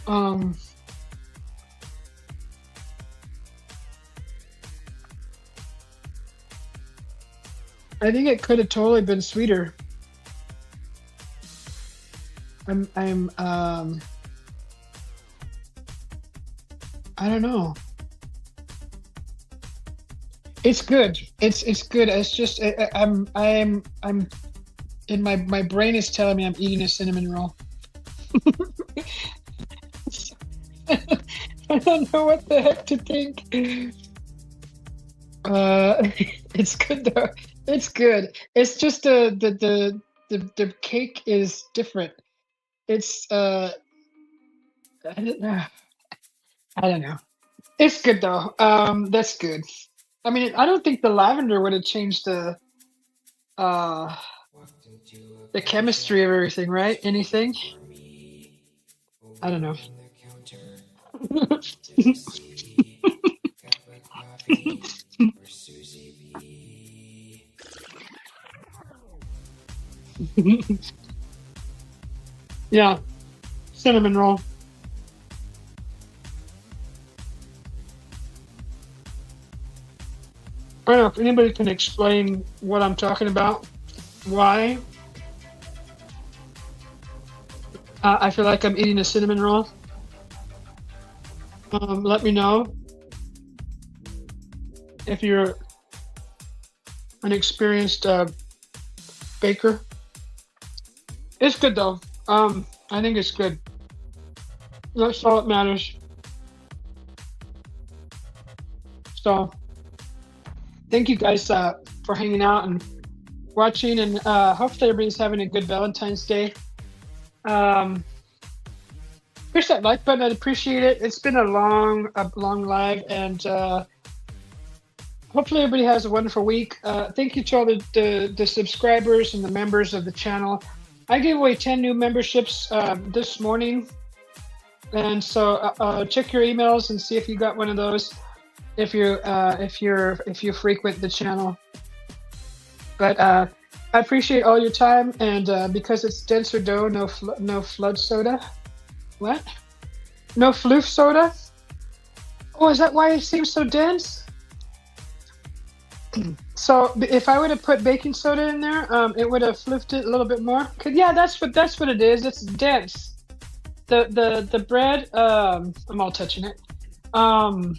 [SPEAKER 1] Um, I think it could have totally been sweeter. I'm I don't know. It's good. It's good. It's just I'm in my brain is telling me I'm eating a cinnamon roll. I don't know what the heck to think. It's good though. It's good. It's just the cake is different. It's I don't know. I don't know. It's good though. That's good. I mean, I don't think the lavender would have changed uh
[SPEAKER 2] Walked into a
[SPEAKER 1] the
[SPEAKER 2] coffee shop.
[SPEAKER 1] chemistry of everything, right?
[SPEAKER 2] It's
[SPEAKER 1] Anything?
[SPEAKER 2] waiting for me.
[SPEAKER 1] I don't
[SPEAKER 2] Over
[SPEAKER 1] know.
[SPEAKER 2] on the counter. What did I see? Cup of coffee. Or Susie B.
[SPEAKER 1] Yeah, cinnamon roll. I don't know if anybody can explain what I'm talking about. Why I feel like I'm eating a cinnamon roll. Let me know if you're an experienced baker. It's good though. I think it's good. That's all that matters. So thank you guys for hanging out and watching, and hopefully everybody's having a good Valentine's Day. Push that like button. I'd appreciate it. It's been a long live, and hopefully everybody has a wonderful week. Thank you to all the subscribers and the members of the channel. I gave away 10 new memberships this morning, and so check your emails and see if you got one of those. If you frequent the channel. But I appreciate all your time, and because it's denser dough, no flood soda. What? No floof soda? Oh, is that why it seems so dense? So if I would have put baking soda in there, it would have floofed it a little bit more. Yeah, that's what it is. It's dense. The bread. I'm all touching it. The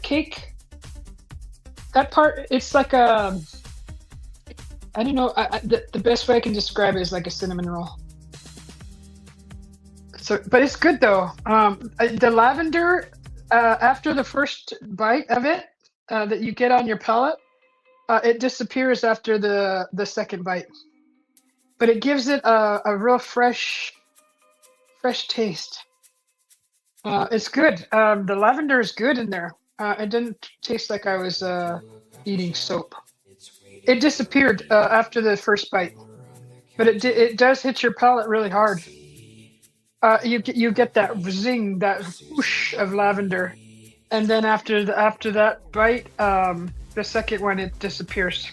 [SPEAKER 1] cake. That part. It's like a. I don't know. The best way I can describe it is like a cinnamon roll. So, but it's good though. The lavender, after the first bite of it that you get on your palate, it disappears after the second bite. But it gives it a real fresh taste. It's good. The lavender is good in there. It didn't taste like I was eating soap. It disappeared after the first bite, but it does hit your palate really hard. You get that zing, that whoosh of lavender, and then after that bite, the second one, it disappears.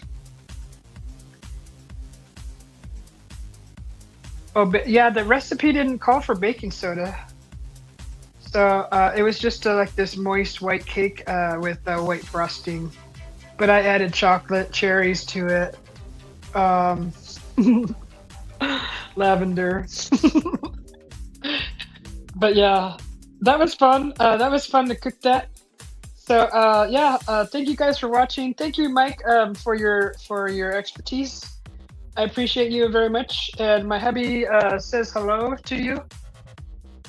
[SPEAKER 1] Oh, but yeah, the recipe didn't call for baking soda, so it was just like this moist white cake with white frosting. But I added chocolate, cherries to it, lavender. But yeah, that was fun. That was fun to cook that. So yeah, thank you guys for watching. Thank you, Mike, for your expertise. I appreciate you very much. And my hubby says hello to you.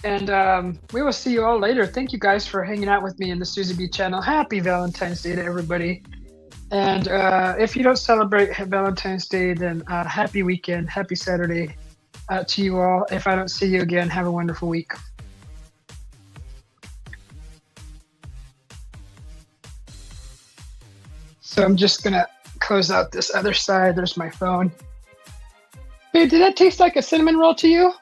[SPEAKER 1] And we will see you all later. Thank you guys for hanging out with me in the Susie B channel. Happy Valentine's Day to everybody. And if you don't celebrate Valentine's Day, then happy weekend, happy Saturday to you all. If I don't see you again, have a wonderful week. So I'm just gonna close out this other side. There's my phone. Babe, did that taste like a cinnamon roll to you?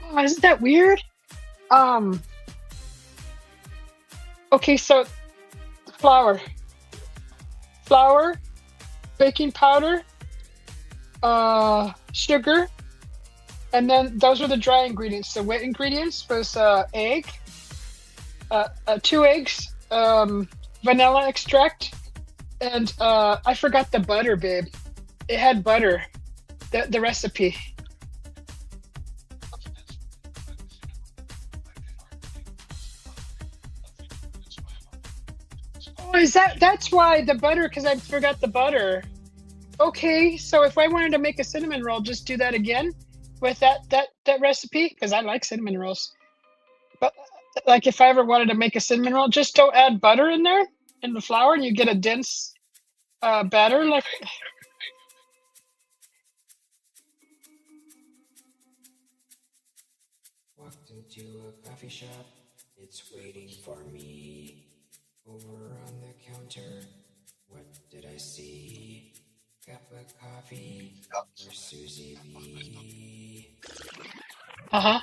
[SPEAKER 1] Oh, isn't that weird? Okay, so flour, baking powder, sugar, and then those are the dry ingredients. The wet ingredients was egg, 2 eggs, vanilla extract, and I forgot the butter, babe. It had butter, the recipe. Oh, that's why the butter, because I forgot the butter. Okay, so if I wanted to make a cinnamon roll, just do that again with that recipe, because I like cinnamon rolls. But like if I ever wanted to make a cinnamon roll, just don't add butter in there in the flour, and you get a dense batter. Like
[SPEAKER 2] Walked into a coffee shop, it's waiting for me. Over on the counter, what did I see? Cup of coffee for Susie B.
[SPEAKER 1] uh-huh.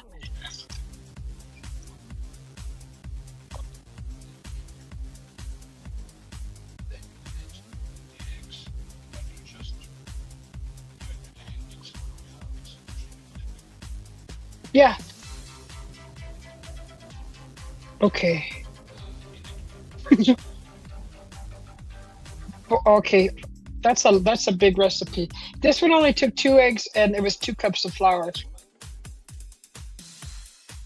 [SPEAKER 1] Yeah. Okay. Okay. That's a big recipe. This one only took 2 eggs and it was 2 cups of flour.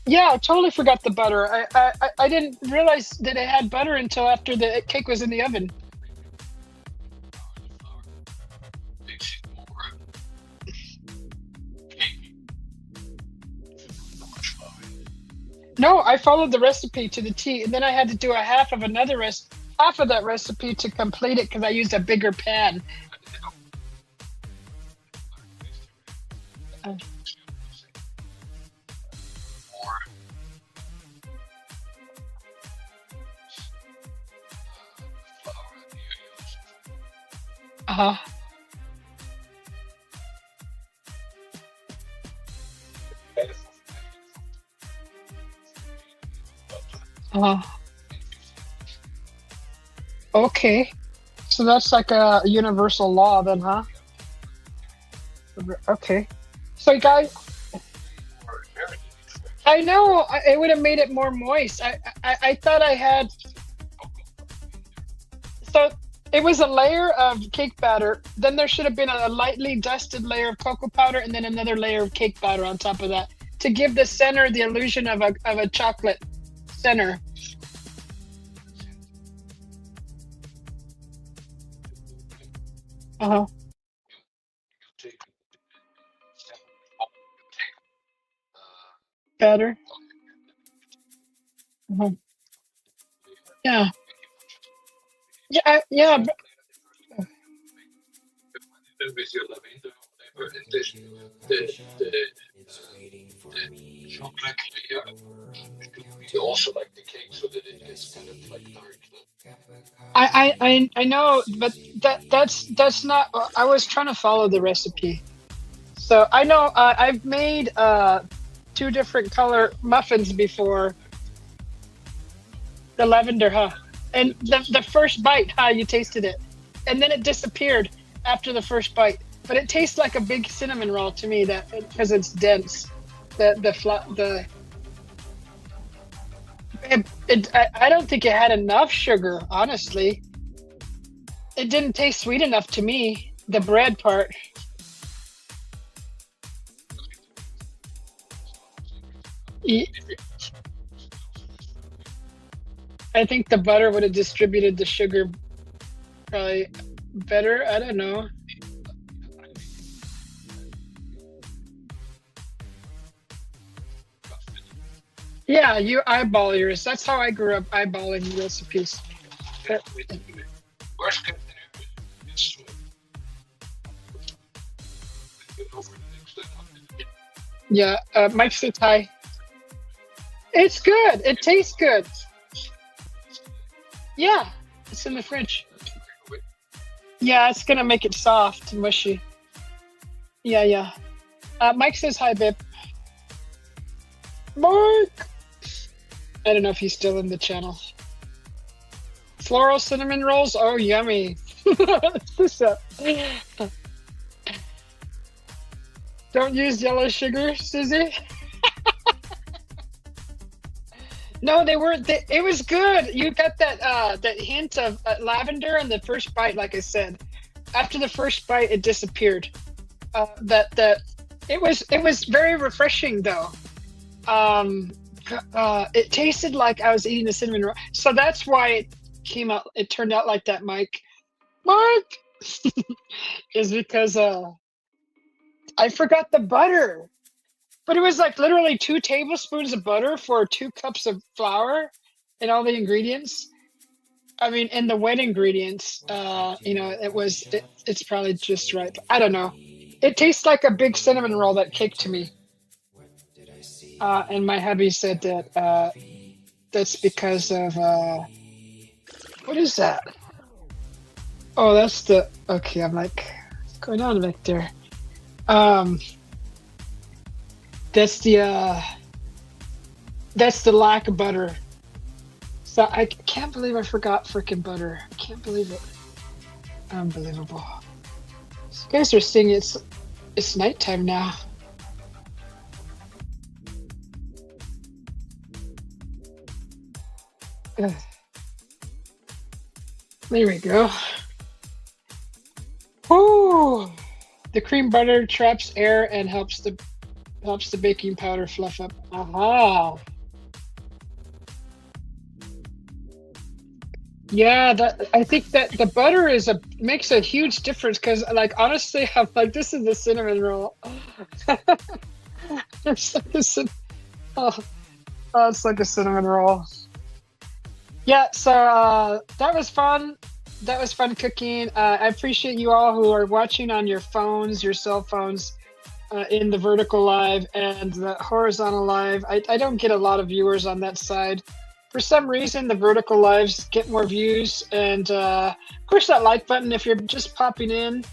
[SPEAKER 1] Yeah, I totally forgot the butter. I didn't realize that it had butter until after the cake was in the oven. No, I followed the recipe to the T, and then I had to do a half of that recipe to complete it because I used a bigger pan. Uh huh. Uh huh. Okay. So that's like a universal law then, huh? Okay. So guys, I know it would have made it more moist. I thought I had so it was a layer of cake batter. Then there should have been a lightly dusted layer of cocoa powder, and then another layer of cake batter on top of that to give the center the illusion of a chocolate center. Uh huh. Batter. Uh-huh. Yeah. Yeah. Yeah.
[SPEAKER 2] Welcome to a coffee shop. It's waiting for me. Over on the counter. What did I see? Cup of coffee.
[SPEAKER 1] I know, but
[SPEAKER 2] Susie B.
[SPEAKER 1] that's not. I was trying to follow the recipe, so I know I've made two different color muffins before. The lavender, huh? And the first bite, huh? You tasted it, and then it disappeared after the first bite. But it tastes like a big cinnamon roll to me, that because it's dense. The I don't think it had enough sugar, honestly. It didn't taste sweet enough to me. The bread part. E- I think the butter would have distributed the sugar probably better. I don't know. Yeah, you eyeball yours. That's how I grew up, eyeballing recipes. Uh, Yeah, Mike says hi. It's good. It tastes good. Yeah, it's in the fridge. Yeah, it's gonna make it soft and mushy. Yeah, yeah. Mike says hi, babe. Mike! I don't know if he's still in the channel. Floral cinnamon rolls? Oh, yummy. What's up? Don't use yellow sugar, Susie. No, they weren't. It was good. You got that hint of lavender on the first bite, like I said. After the first bite, it disappeared. That it was very refreshing though. Um, it tasted like I was eating a cinnamon roll. So that's why it came out. It turned out like that, Mike. Mike is because I forgot the butter. But it was like literally 2 tablespoons of butter for 2 cups of flour and all the ingredients. I mean, and the wet ingredients,
[SPEAKER 2] Welcome to a coffee shop.
[SPEAKER 1] it's probably
[SPEAKER 2] It's
[SPEAKER 1] just right.
[SPEAKER 2] waiting
[SPEAKER 1] I
[SPEAKER 2] for
[SPEAKER 1] don't know.
[SPEAKER 2] me.
[SPEAKER 1] It tastes like a big
[SPEAKER 2] Over
[SPEAKER 1] cinnamon roll,
[SPEAKER 2] on the
[SPEAKER 1] that cake to
[SPEAKER 2] counter.
[SPEAKER 1] me.
[SPEAKER 2] What did I
[SPEAKER 1] And
[SPEAKER 2] see?
[SPEAKER 1] my hubby said
[SPEAKER 2] Cup
[SPEAKER 1] that
[SPEAKER 2] of coffee.
[SPEAKER 1] that's because
[SPEAKER 2] Susie
[SPEAKER 1] of
[SPEAKER 2] B.
[SPEAKER 1] what is that? Oh, that's the okay. I'm like, what's going on back there? Um, that's the lack of butter. So I can't believe I forgot freaking butter. I can't believe it. Unbelievable. So you guys are seeing it's nighttime now. Ugh, there we go. Whoo! The cream butter traps air and helps the baking powder fluff up. Aha! Yeah, that I think that the butter is a makes a huge difference because, like, honestly, I'm like, this is the cinnamon roll. It's like the oh. It's like a cinnamon roll. Yeah, so that was fun. That was fun cooking. I appreciate you all who are watching on your phones, your cell phones, in the vertical live and the horizontal live. I don't get a lot of viewers on that side. For some reason, the vertical lives get more views. And push that like button if you're just popping in.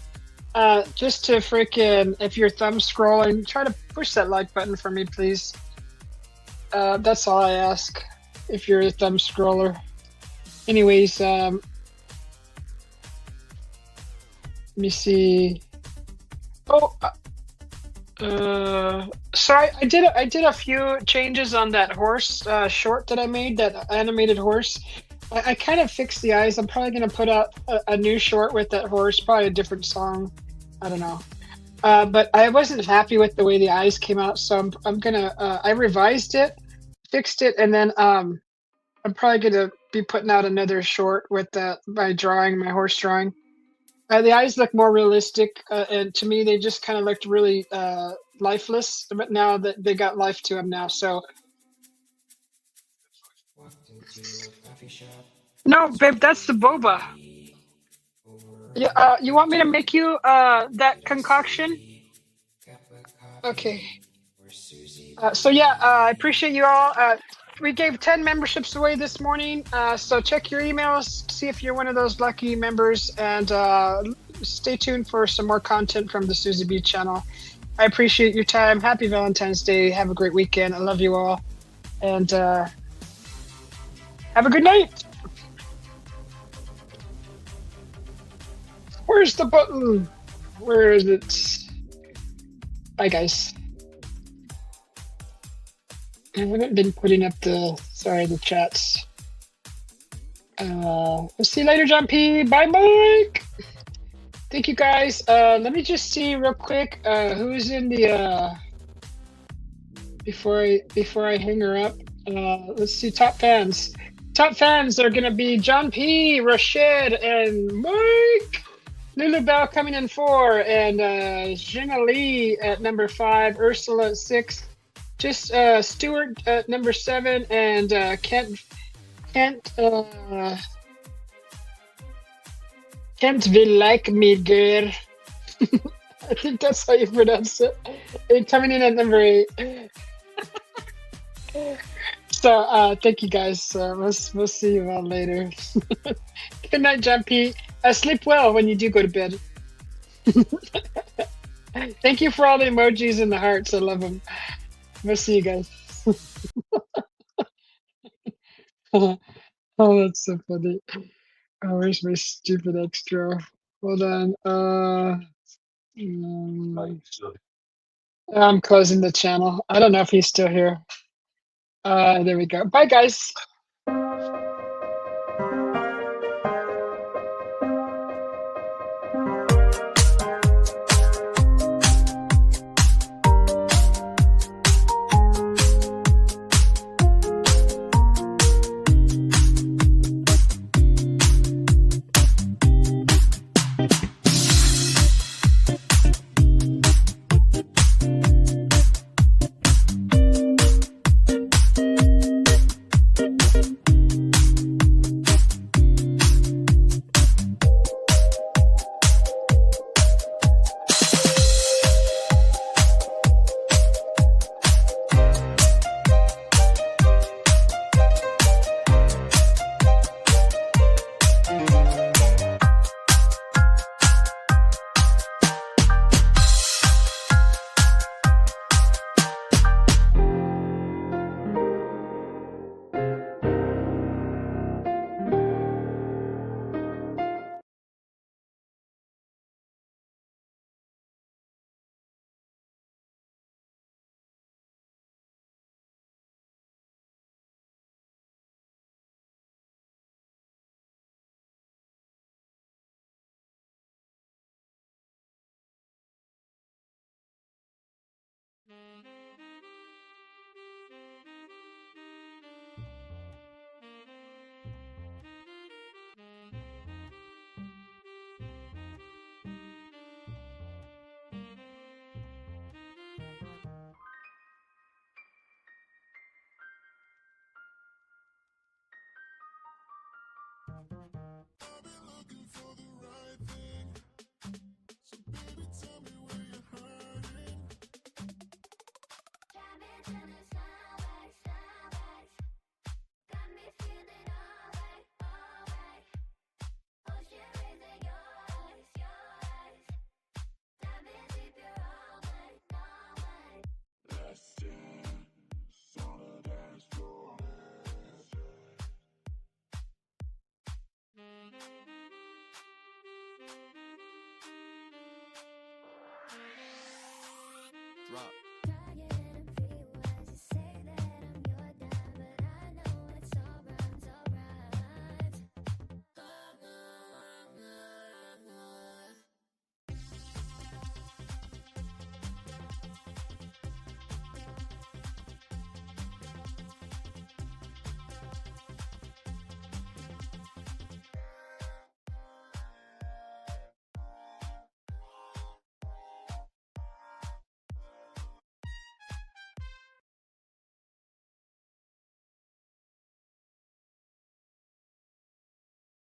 [SPEAKER 1] Just to freaking, if you're thumb scrolling, try to push that like button for me, please. That's all I ask if you're a thumb scroller. Anyways, let me see. Oh, so I did a few changes on that horse short that I made, that animated horse. I kind of fixed the eyes. I'm probably gonna put out a new short with that horse, probably a different song. I don't know. But I wasn't happy with the way the eyes came out, so I'm gonna I revised it, fixed it, and then I'm probably gonna be putting out another short with my drawing, my horse drawing. The eyes look more realistic, and to me, they just kind of looked really lifeless. But now that they got life to them now, so
[SPEAKER 2] Walked into a coffee shop.
[SPEAKER 1] no,
[SPEAKER 2] It's
[SPEAKER 1] babe, that's the
[SPEAKER 2] waiting for
[SPEAKER 1] boba.
[SPEAKER 2] me. Over
[SPEAKER 1] Yeah,
[SPEAKER 2] on the
[SPEAKER 1] you want me to
[SPEAKER 2] counter.
[SPEAKER 1] make you
[SPEAKER 2] What
[SPEAKER 1] that
[SPEAKER 2] did I
[SPEAKER 1] concoction?
[SPEAKER 2] see? Cup of
[SPEAKER 1] Okay.
[SPEAKER 2] coffee for Susie
[SPEAKER 1] So yeah, I
[SPEAKER 2] B.
[SPEAKER 1] appreciate you all. We gave 10 memberships away this morning. So check your emails, see if you're one of those lucky members, and stay tuned for some more content from the Susie B channel. I appreciate your time. Happy Valentine's Day. Have a great weekend. I love you all. And have a good night. Where's the button? Where is it? Bye, guys. I haven't been putting up the chats. We'll see you later, John P. Bye, Mike. Thank you, guys. Let me just see real quick who's in the before I hang her up. Let's see top fans. Top fans are gonna be John P, Rashid, and Mike. Lulu Bell coming in 4, and Jenna Lee at number 5, Ursula at 6, just Stuart at number 7, and Kent Kent will like me, girl. I think that's how you pronounce it. And coming in at number 8. So thank you guys. We'll see you all later. Good night, John P. Sleep well when you do go to bed. Thank you for all the emojis and the hearts. I love them. We'll see you guys. Oh, that's so funny. Oh, where's my stupid extra? Hold on. Mm, I'm closing the channel. I don't know if he's still here. There we go. Bye, guys.
[SPEAKER 3] drop.